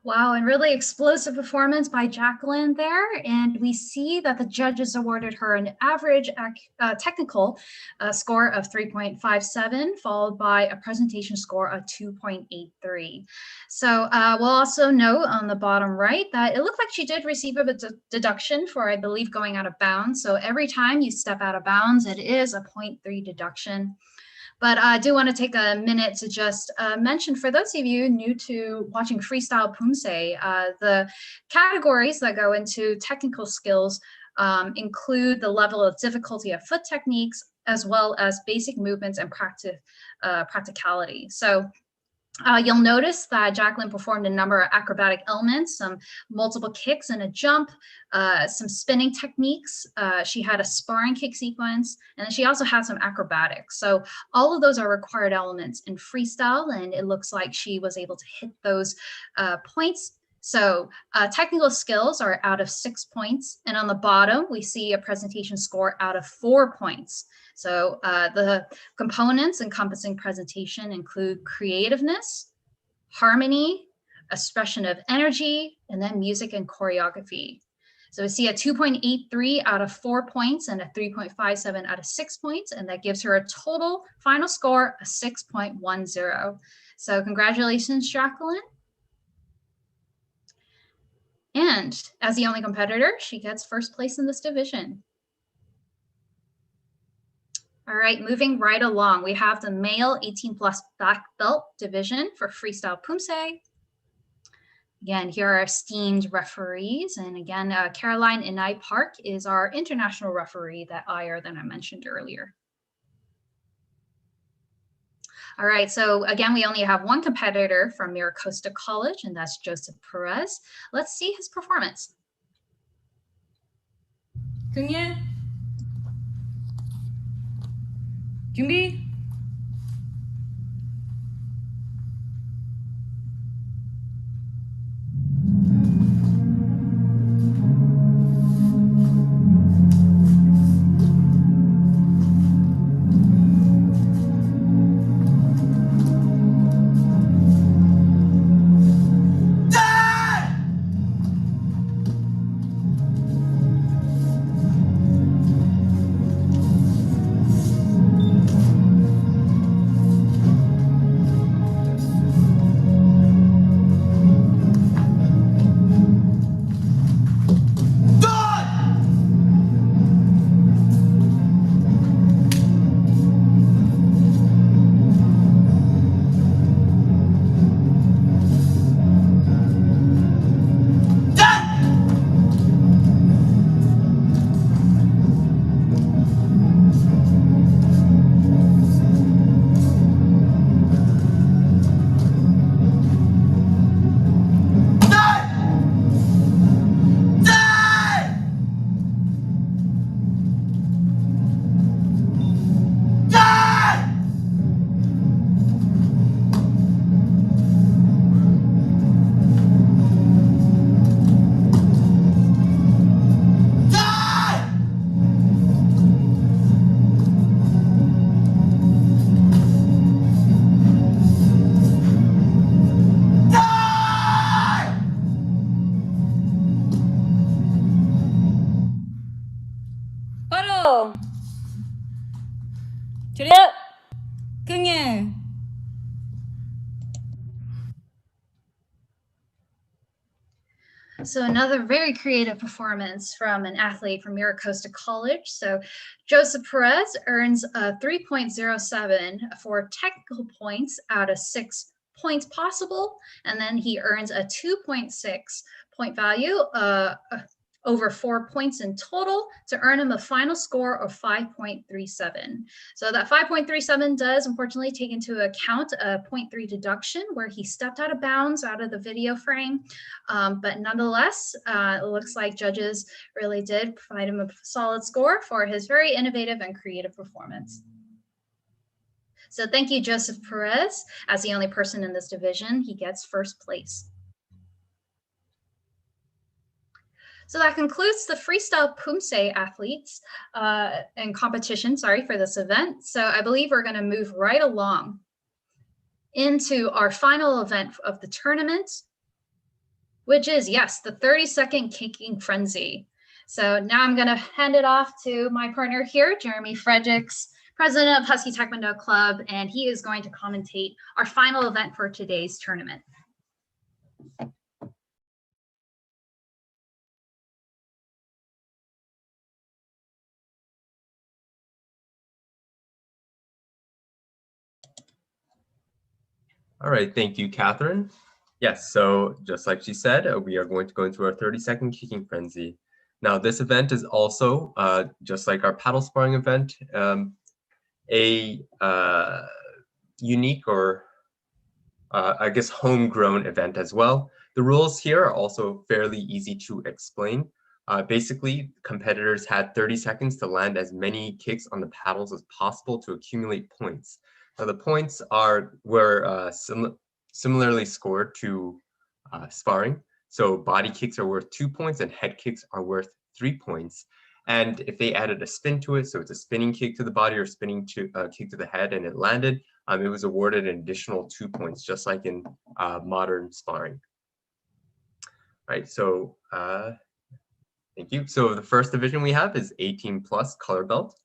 Wow, and really explosive performance by Jacqueline there. And we see that the judges awarded her an average technical score of 3.57, followed by a presentation score of 2.83. So we'll also note on the bottom right that it looked like she did receive a deduction for, I believe, going out of bounds. So every time you step out of bounds, it is a 0.3 deduction. But I do want to take a minute to just mention, for those of you new to watching Freestyle poomsae, the categories that go into technical skills include the level of difficulty of foot techniques, as well as basic movements and practicality. So you'll notice that Jacqueline performed a number of acrobatic elements, some multiple kicks and a jump, some spinning techniques. She had a sparring kick sequence, and then she also had some acrobatics. So all of those are required elements in freestyle, and it looks like she was able to hit those points. So technical skills are out of 6 points. And on the bottom, we see a presentation score out of 4 points. So the components encompassing presentation include creativeness, harmony, expression of energy, and then music and choreography. So we see a 2.83 out of 4 points and a 3.57 out of 6 points, and that gives her a total final score of 6.10. So congratulations, Jacqueline. And as the only competitor, she gets first place in this division. All right, moving right along, we have the male 18 plus black belt division for freestyle poomsae. Again, here are esteemed referees. And again, Caroline Inai Park is our international referee that I mentioned earlier. All right, so again, we only have one competitor from Miracosta College, and that's Joseph Perez. Let's see his performance. Kunye. 준비. 바로. 차렷. 경례. So another very creative performance from an athlete from Miracosta College. So Joseph Perez earns a 3.07 for technical points out of 6 points possible. And then he earns a 2.6 point value over 4 points in total to earn him a final score of 5.37. So that 5.37 does unfortunately take into account a 0.3 deduction where he stepped out of bounds out of the video frame. But nonetheless, it looks like judges really did provide him a solid score for his very innovative and creative performance. So thank you, Joseph Perez. As the only person in this division, he gets first place. So that concludes the freestyle poomsae athletes and competition, for this event. So I believe we're going to move right along into our final event of the tournament, which is, yes, the 30-second kicking frenzy. So now I'm going to hand it off to my partner here, Jeremy Fredericks, president of Husky Taekwondo Club, and he is going to commentate our final event for today's tournament. All right, thank you, Catherine. Yes, so just like she said, we are going to go into our 30-second kicking frenzy. Now, this event is also, just like our paddle sparring event, a unique or I guess homegrown event as well. The rules here are also fairly easy to explain. Basically, competitors had 30 seconds to land as many kicks on the paddles as possible to accumulate points. Now, the points were similarly scored to sparring. So body kicks are worth 2 points and head kicks are worth 3 points. And if they added a spin to it, so it's a spinning kick to the body or spinning kick to the head and it landed, it was awarded an additional 2 points, just like in modern sparring. Right, so Thank you. So the first division we have is 18 plus color belt.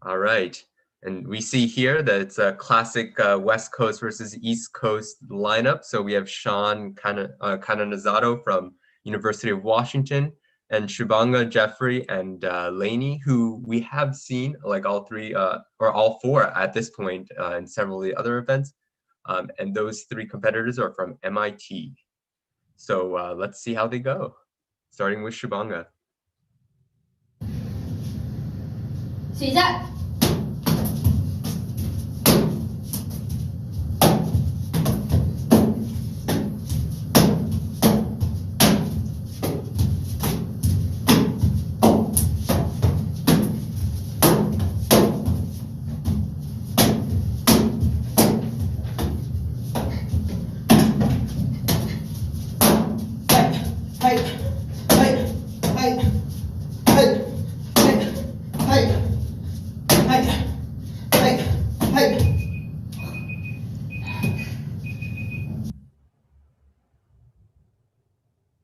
All right. And we see here that it's a classic West Coast versus East Coast lineup. So we have Sean Canonizato from University of Washington, and Shubhanga, Jeffrey, and Lainey, who we have seen like all three or all four at this point in several of the other events. And those three competitors are from MIT. So let's see how they go, starting with Shubhanga. 시작.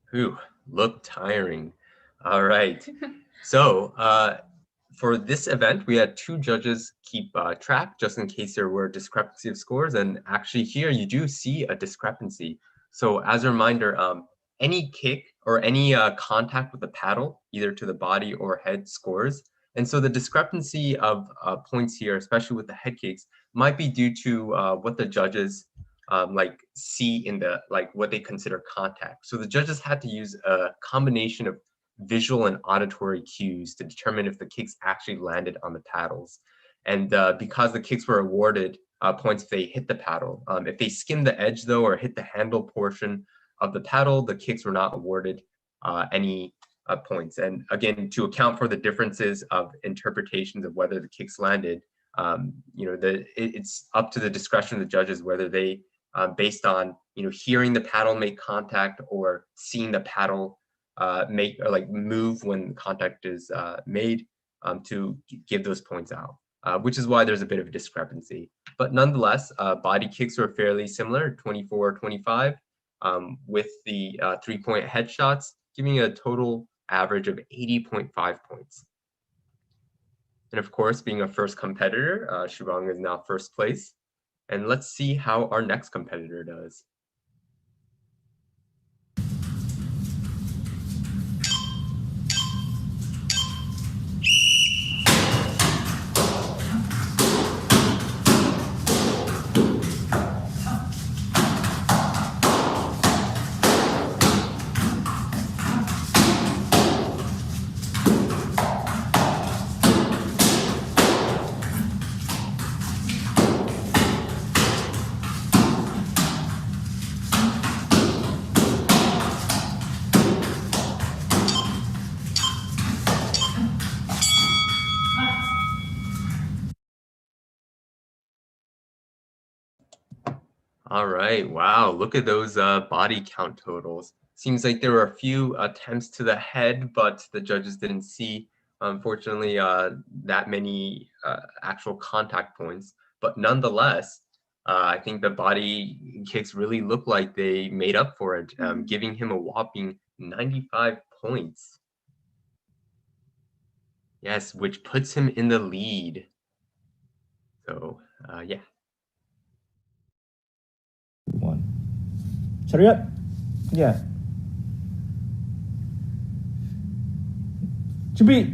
Whew, look tiring. All right. So for this event, we had two judges keep track just in case there were discrepancy of scores. And actually here you do see a discrepancy. So as a reminder, any kick or any contact with the paddle, either to the body or head, scores. And so the discrepancy of points here, especially with the head kicks, might be due to what the judges like see in the what they consider contact. So the judges had to use a combination of visual and auditory cues to determine if the kicks actually landed on the paddles. And because the kicks were awarded points if they hit the paddle. If they skimmed the edge though or hit the handle portion of the paddle, the kicks were not awarded any points. And again, to account for the differences of interpretations of whether the kicks landed, it's up to the discretion of the judges whether they based on hearing the paddle make contact or seeing the paddle make or move when contact is made to give those points out, which is why there's a bit of a discrepancy. But nonetheless, body kicks were fairly similar, 24-25, with the 3-point headshots, giving a total average of 80.5 points. And of course, being a first competitor, Shubhanga is now first place. And let's see how our next competitor does. All right, wow, look at those body count totals. Seems like there were a few attempts to the head, but the judges didn't see, unfortunately, that many actual contact points. But nonetheless, I think the body kicks really look like they made up for it, giving him a whopping 95 points. Yes, which puts him in the lead. So, yeah. 차렷. Yeah. 준비.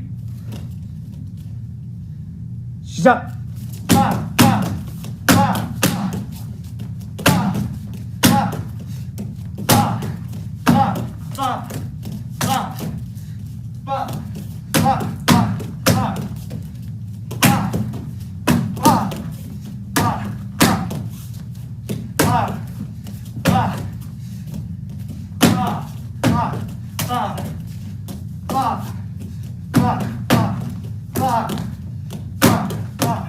시작.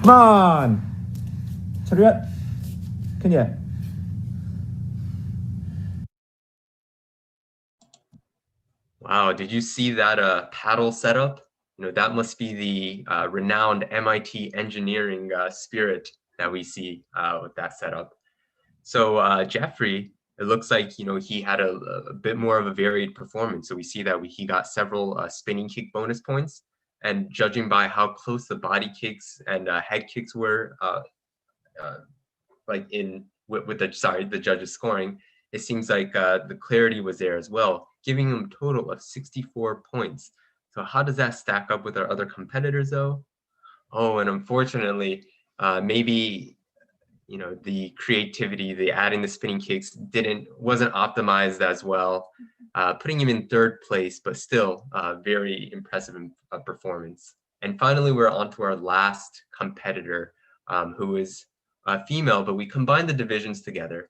Come on. 차렷. 그냥. Wow, did you see that paddle setup? That must be the renowned MIT engineering spirit that we see with that setup. So Jeffrey, it looks like, he had a bit more of a varied performance. So we see that he got several spinning kick bonus points, and judging by how close the body kicks and head kicks were, like with the judges scoring, it seems like the clarity was there as well, giving him a total of 64 points. So how does that stack up with our other competitors though? Oh, and unfortunately, maybe the creativity, the adding the spinning kicks wasn't optimized as well, putting him in third place, but still very impressive performance. And finally, we're on to our last competitor, who is female, but we combined the divisions together.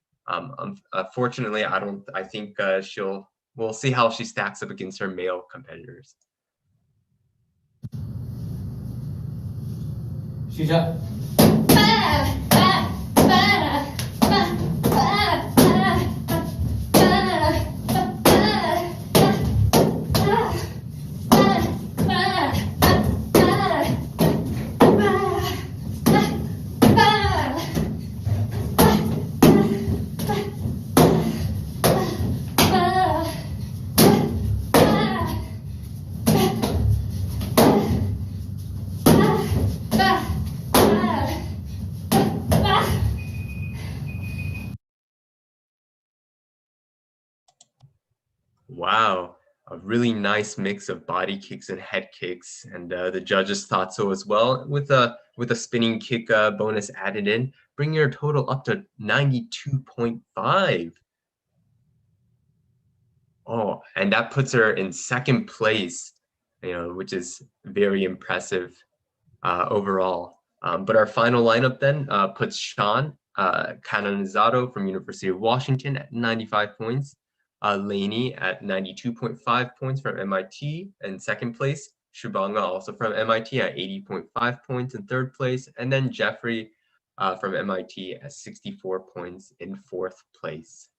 Fortunately, I think we'll see how she stacks up against her male competitors. 시작. Wow, a really nice mix of body kicks and head kicks, and the judges thought so as well, with a spinning kick bonus added in, bringing your total up to 92.5. Oh, and that puts her in second place, which is very impressive overall. But our final lineup then puts Sean Canonizato from University of Washington at 95 points. Lainey at 92.5 points from MIT in second place. Shubhanga also from MIT at 80.5 points in third place. And then Jeffrey from MIT at 64 points in fourth place.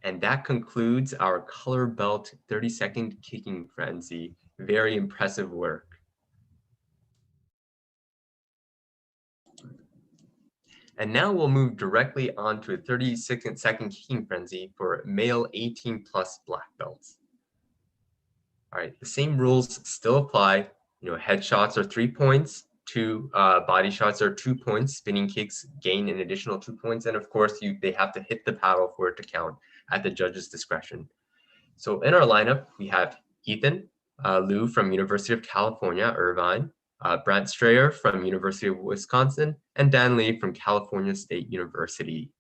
And that concludes our color belt 30-second kicking frenzy. Very impressive work. And now we'll move directly on to a 30-second kicking frenzy for male 18+ black belts. All right, the same rules still apply. Headshots are 3 points, body shots are 2 points, spinning kicks gain an additional 2 points, and of course they have to hit the paddle for it to count at the judge's discretion. So in our lineup, we have Ethan Liu from University of California, Irvine, Brant Strayer from University of Wisconsin, and Dan Lee from California State University.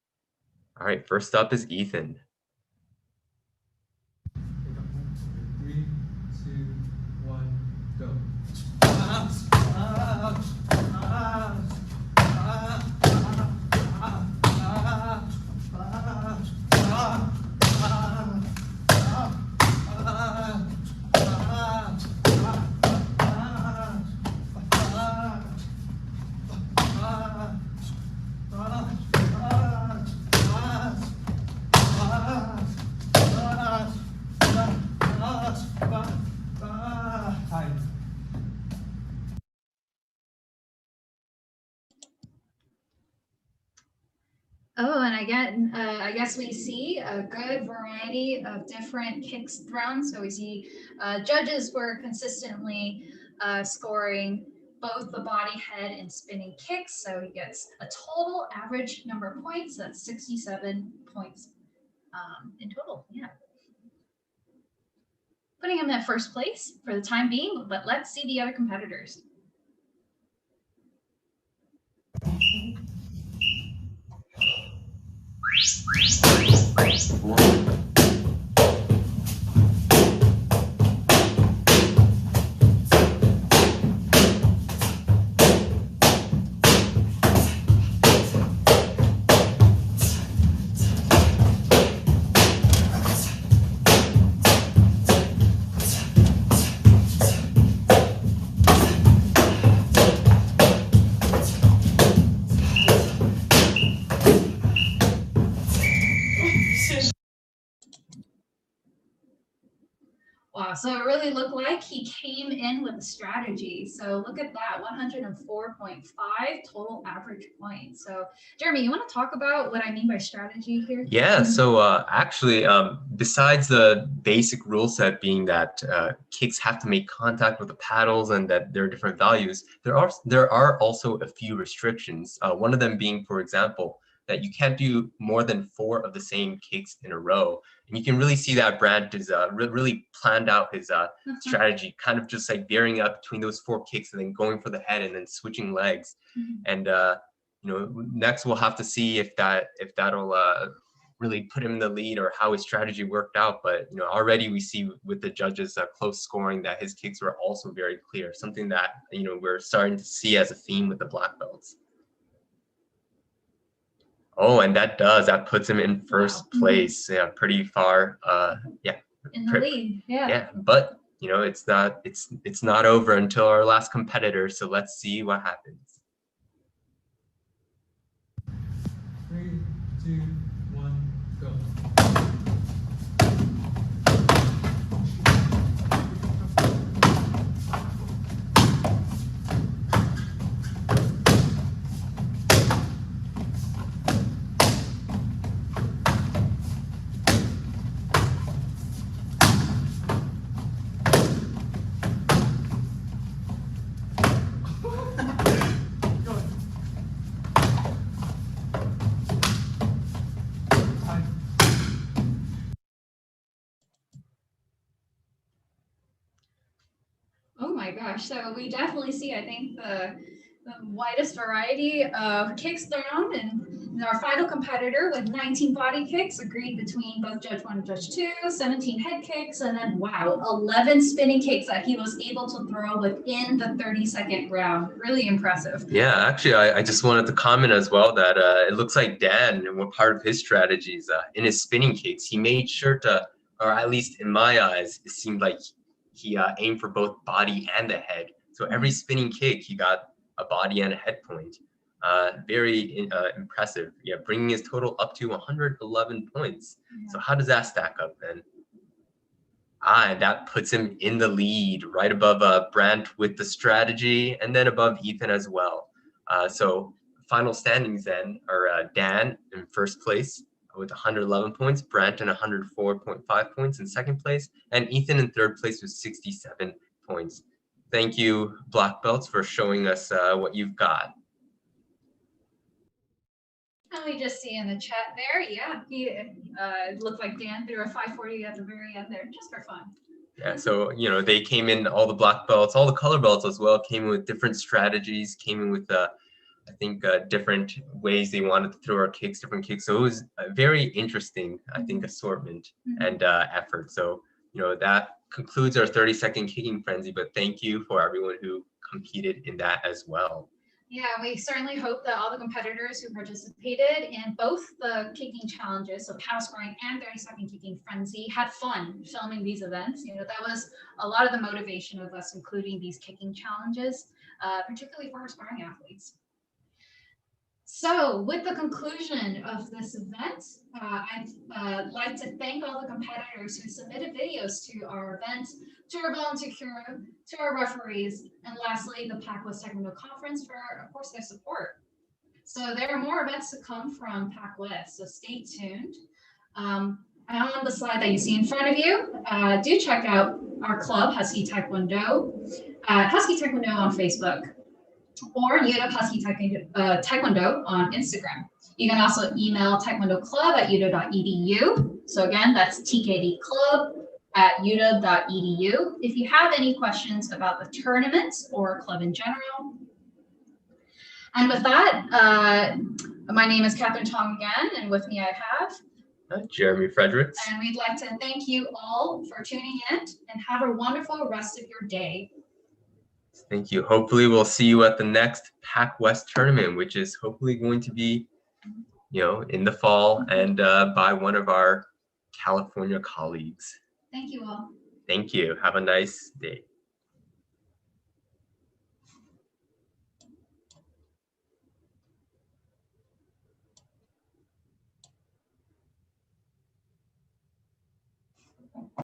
All right, first up is Ethan. 3, 2, 1, go. Oh, and again, I guess we see a good variety of different kicks thrown. So we see judges were consistently scoring both the body, head, and spinning kicks. So he gets a total average number of points. That's 67 points in total. Yeah. Putting him at first place for the time being, but let's see the other competitors. Wow, so it really looked like he came in with a strategy. So look at that, 104.5 total average points. So Jeremy, you want to talk about what I mean by strategy here? Yeah, so actually, besides the basic rule set being that kicks have to make contact with the paddles and that there are different values, there are also a few restrictions. One of them being, for example, that you can't do more than 4 of the same kicks in a row. And you can really see that Brandt is really planned out his strategy, kind of just like varying up between those 4 kicks and then going for the head and then switching legs. And you know, next we'll have to see if that'll really put him in the lead or how his strategy worked out. But you know, already we see with the judges' close scoring that his kicks were also very clear, something that, you know, we're starting to see as a theme with the black belts. Oh, and that puts him in first place. Yeah, pretty far. Yeah. In the lead. Yeah. Yeah, but you know, it's not over until our last competitor. So let's see what happens. 3, 2, 1, go. Oh my gosh. So we definitely see, I think, the widest variety of kicks thrown, and our final competitor with 19 body kicks agreed between both judge 1 and judge 2, 17 head kicks, and then wow, 11 spinning kicks that he was able to throw within the 30-second round. Really impressive. Yeah, actually, I just wanted to comment as well that it looks like Dan, and what part of his strategies in his spinning kicks, he made sure to, or at least in my eyes, it seemed like he aimed for both body and the head. So every spinning kick, he got a body and a head point. Very impressive. Yeah, bringing his total up to 111 points. So how does that stack up then? And that puts him in the lead, right above Brandt with the strategy, and then above Ethan as well. So final standings then are Dan in first place with 111 points, Brandt in 104.5 points in second place, and Ethan in third place with 67 points. Thank you, black belts, for showing us what you've got. And we just see in the chat there, yeah, he looked like Dan threw a 540 at the very end there, just for fun. Yeah, so, you know, they came in, all the black belts, all the color belts as well, came in with different strategies, came in with, I think, different ways they wanted to throw our kicks, different kicks. So it was a very interesting, I think, assortment and effort. So, you know, that concludes our 30-second kicking frenzy, but thank you for everyone who competed in that as well. Yeah, we certainly hope that all the competitors who participated in both the kicking challenges, so power sparring and 30-second kicking frenzy, had fun filming these events. You know, that was a lot of the motivation of us including these kicking challenges, particularly for our sparring athletes. So with the conclusion of this event, I'd like to thank all the competitors who submitted videos to our event, to our volunteer crew, to our referees, and lastly, the Pac West Taekwondo Conference for, of course, their support. So there are more events to come from Pac West, so stay tuned. On the slide that you see in front of you, do check out our club, Husky Taekwondo, Husky Taekwondo on Facebook, or UW Husky Taekwondo on Instagram. You can also email taekwondoclub@uw.edu. So again, that's tkdclub@uw.edu if you have any questions about the tournament or club in general. And with that, my name is Catherine Tong again, and with me I have Jeremy Fredericks. And we'd like to thank you all for tuning in, and have a wonderful rest of your day. Thank you. Hopefully we'll see you at the next Pac West tournament, which is hopefully going to be, you know, in the fall and by one of our California colleagues. Thank you all. Thank you. Have a nice day.